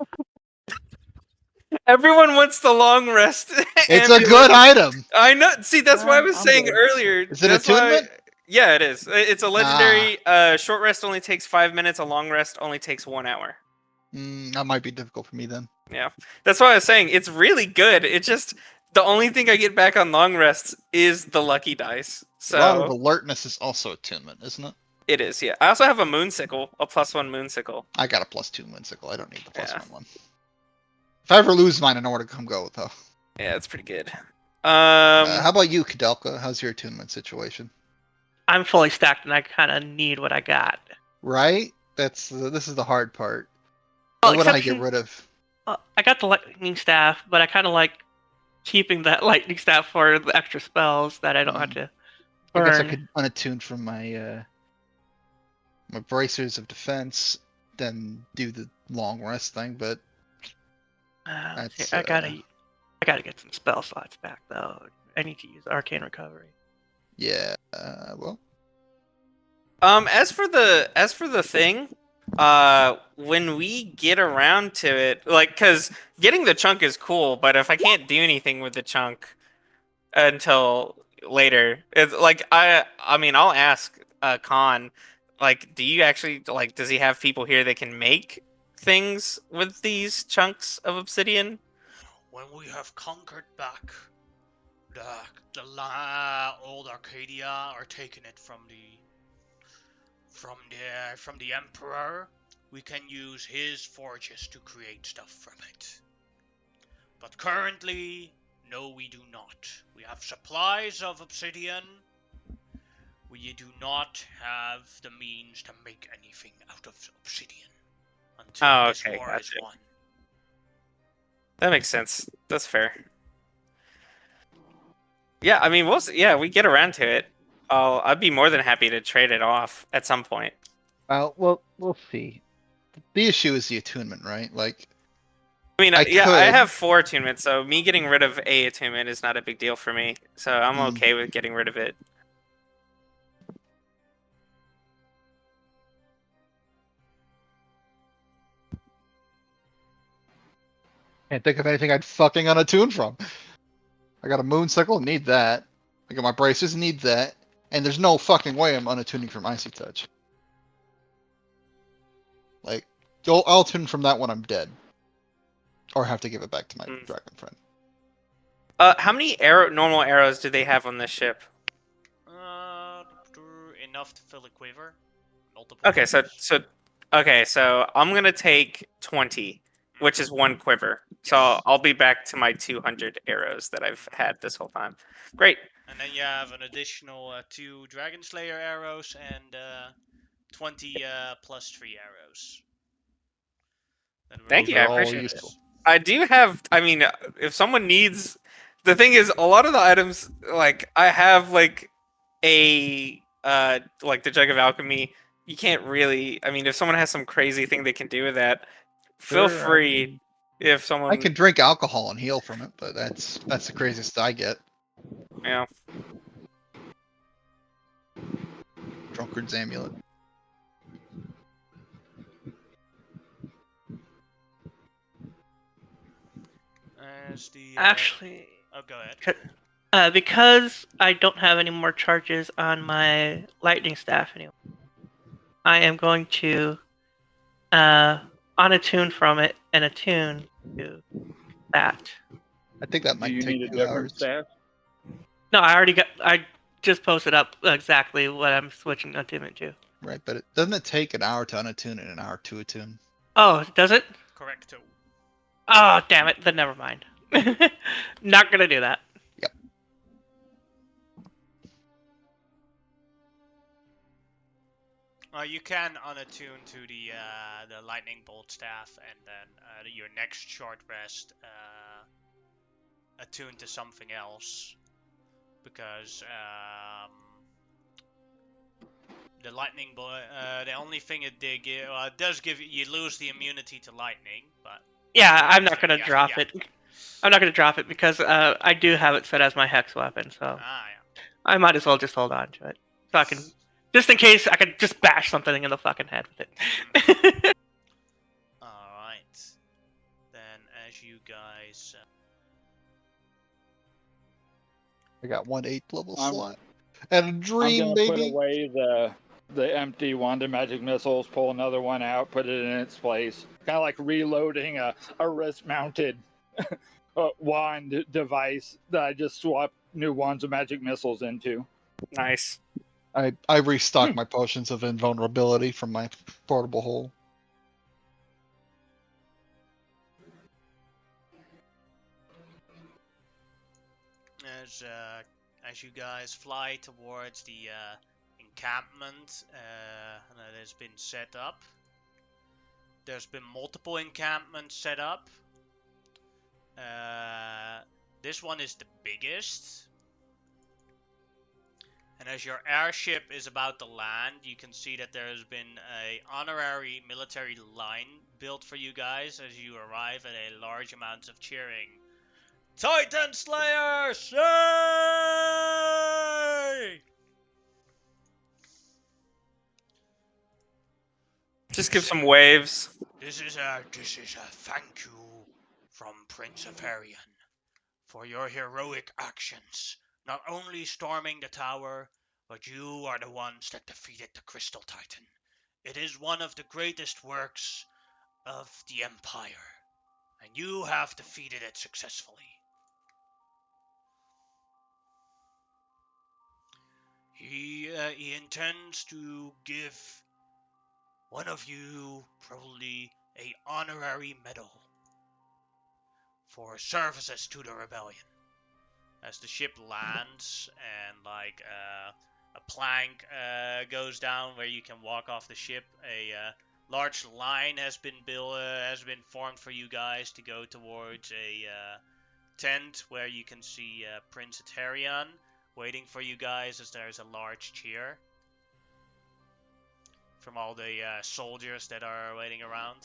Everyone wants the long rest. It's a amulet. good item. I know. See, that's why I was I'm saying good. earlier. Is it That's why. attunement? Yeah, it is. It's a legendary. Short rest only takes 5 minutes. A long rest only takes 1 hour. That might be difficult for me then. Yeah, that's why I was saying it's really good. It just the only thing I get back on long rests is the lucky dice. A lot of So alertness is also attunement, isn't it? it is. Yeah, I also have a moonsicle, a +1 moonsicle. I got a +2 Moonsicle. I don't need the plus Yeah. one. If I ever lose mine, I know where to come go with though. Yeah, it's pretty good. How about you, Kadelka? How's your attunement situation? I'm fully stacked, and I kind of need what I got. Right? This is the hard part. Well, What would I get exception- rid of? I got the lightning staff, but I kind of like keeping that lightning staff for the extra spells that I don't have to I guess I burn. could unattune from my my bracers of defense, then do the long rest thing. But that's, I gotta get some spell slots back though. I need to use arcane recovery. yeah, well, As for the thing, when we get around to it, like, cause getting the chunk is cool, but if I can't do anything with the chunk until later, it's like I mean, I'll ask Khan, like, do you actually like? Does he have people here that can make things with these chunks of obsidian? When we have conquered back old Arcadia, or taken it from the Emperor, we can use his forges to create stuff from it. But currently, no, we do not. We have supplies of obsidian. We do not have the means to make anything out of obsidian until this okay, war is gotcha. won. That makes sense. That's fair. Yeah, I mean, we get around to it. I'd be more than happy to trade it off at some point. well, we'll see. The issue is the attunement, right? Like, I mean, I I could- have 4 attunements, so me getting rid of a attunement is not a big deal for me. So I'm Mm. okay with getting rid of it. can't think of anything I'd fucking unattune from. I got a Moonsicle, need that. I got my braces, need that. And there's no fucking way I'm unattuning from Icy Touch. Like, I'll attune from that when I'm dead. Or have to give it back to my dragon friend. How many normal arrows do they have on this ship? Enough to fill a quiver. Multiple. Okay, quivers. so I'm gonna take 20, which is 1 quiver. So I'll be back to my 200 arrows that I've had this whole time. Great. And then you have an additional 2 Dragon Slayer arrows and 20 plus 3 arrows. Thank you, Those I are all appreciate it. useful. I do have. I mean, if someone needs, the thing is, a lot of the items, like I have, like a like the Jug of Alchemy. You can't really. I mean, if someone has some crazy thing they can do with that, feel Sure, free. If someone, I can drink alcohol and heal from it, but that's the craziest I get. yeah. Drunkard's amulet. As the Actually, oh, go ahead. because I don't have any more charges on my lightning staff anymore, I am going to unattune from it and attune to that. I think that Do might you take need a 2 different hours. staff? No, I just posted up exactly what I'm switching attunement to. Right, but doesn't it take an hour to unattune and an hour to attune? Oh, does it? Correcto. Oh, damn it. Then never mind. Not gonna do that. You can unattune to the lightning bolt staff, and then your next short rest attuned to something else, because the lightning boy. The only thing it did give, it does give you lose the immunity to lightning, but Yeah, I'm not gonna yeah, drop yeah. it. I'm not gonna drop it because I do have it set as my hex weapon, so Yeah. I might as well just hold on to it. So I can, just in case, I could just bash something in the fucking head with it. Alright. Then, as you guys. I got 1 8th level I'm- slot. And a I'm dream, gonna put baby. away the empty wand of magic missiles, pull another one out, put it in its place. Kind of like reloading a wrist-mounted wand device that I just swapped new wands of magic missiles into. Nice. I restocked my potions of invulnerability from my portable hole. As you guys fly towards the encampment that has been set up. There's been multiple encampments set up. This one is the biggest. And as your airship is about to land, you can see that there has been a honorary military line built for you guys as you arrive at a large amount of cheering. Titan Slayer, say! Just give some waves. This is a thank you from Prince Avarian for your heroic actions. Not only storming the tower, but you are the ones that defeated the Crystal Titan. It is one of the greatest works of the Empire, and you have defeated it successfully. He intends to give one of you probably a honorary medal for services to the rebellion. As the ship lands and like a plank goes down where you can walk off the ship, a large line has been formed for you guys to go towards a tent where you can see Prince Etarion waiting for you guys as there's a large cheer from all the soldiers that are waiting around.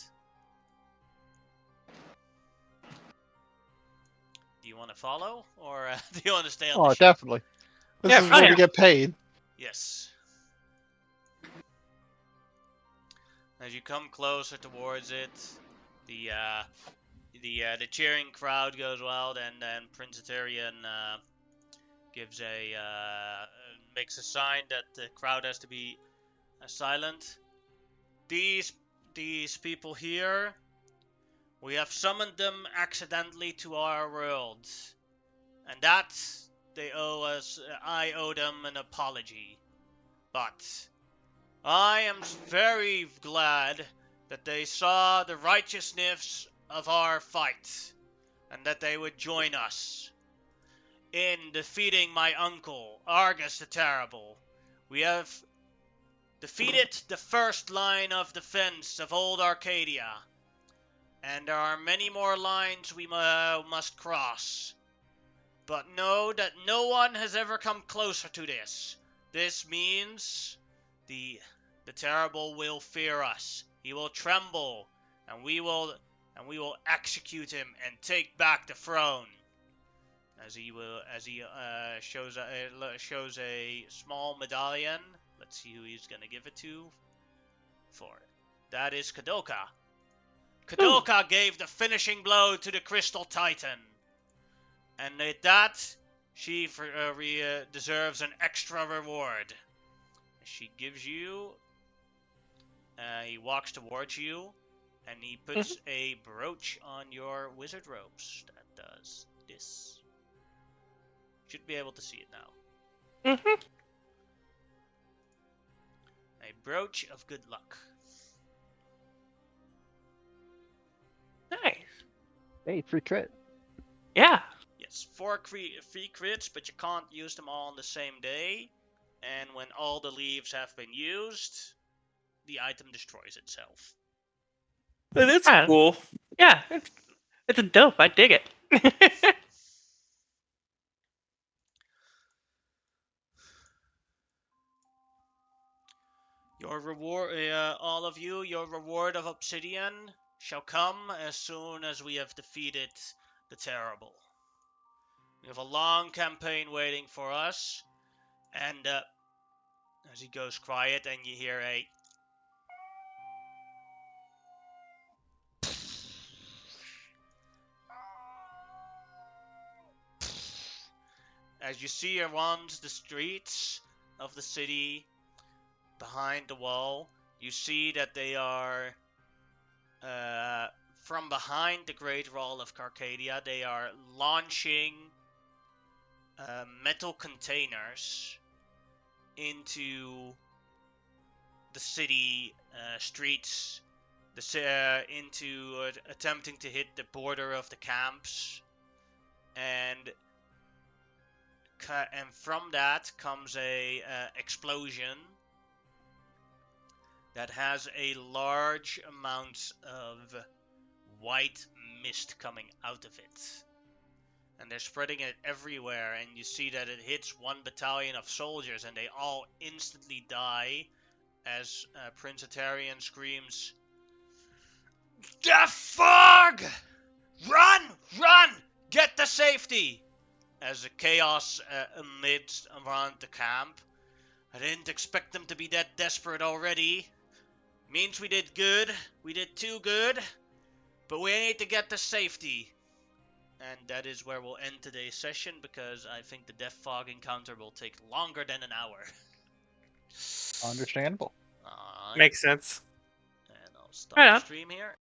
Do you want to follow, or do you want to stay on the Oh, ship? definitely. This is where we get paid. Yes. As you come closer towards it, the cheering crowd goes wild, and then Prince Etarion gives makes a sign that the crowd has to be silent. These people here, we have summoned them accidentally to our world, and that they owe us. I owe them an apology, but I am very glad that they saw the righteousness of our fight, and that they would join us in defeating my uncle, Argus the Terrible. We have defeated the first line of defense of old Arcadia, and there are many more lines we must cross. But know that no one has ever come closer to this. This means the Terrible will fear us. He will tremble, and we will execute him and take back the throne. As he shows a small medallion. Let's see who he's gonna give it to. For it. That is Kadoka. Kadoka gave the finishing blow to the Crystal Titan, and with that, she deserves an extra reward. She gives you. He walks towards you, and he puts a brooch on your wizard robes that does this. Should be able to see it now. A brooch of good luck. Nice. Hey, free crit. Yeah. Yes, 4 free crits, but you can't use them all on the same day. And when all the leaves have been used, the item destroys itself. That's Yeah. cool. Yeah, it's a dope. I dig it. Your reward, all of you, your reward of obsidian shall come as soon as we have defeated the terrible. We have a long campaign waiting for us, and as he goes quiet, and you hear a as you see around the streets of the city behind the wall, you see that they are from behind the Great Wall of Carcadia. They are launching metal containers into the city streets, into attempting to hit the border of the camps, and from that comes a explosion that has a large amount of white mist coming out of it. And they're spreading it everywhere, and you see that it hits one battalion of soldiers, and they all instantly die as Prince Etarian screams, "Death fog! Run! Run! Get to safety!" As the chaos amidst around the camp. I didn't expect them to be that desperate already. Means we did good. We did too good. But we need to get to safety. And that is where we'll end today's session, because I think the Death Fog encounter will take longer than an hour. Understandable. Makes sense. And I'll stop Right the on. stream here.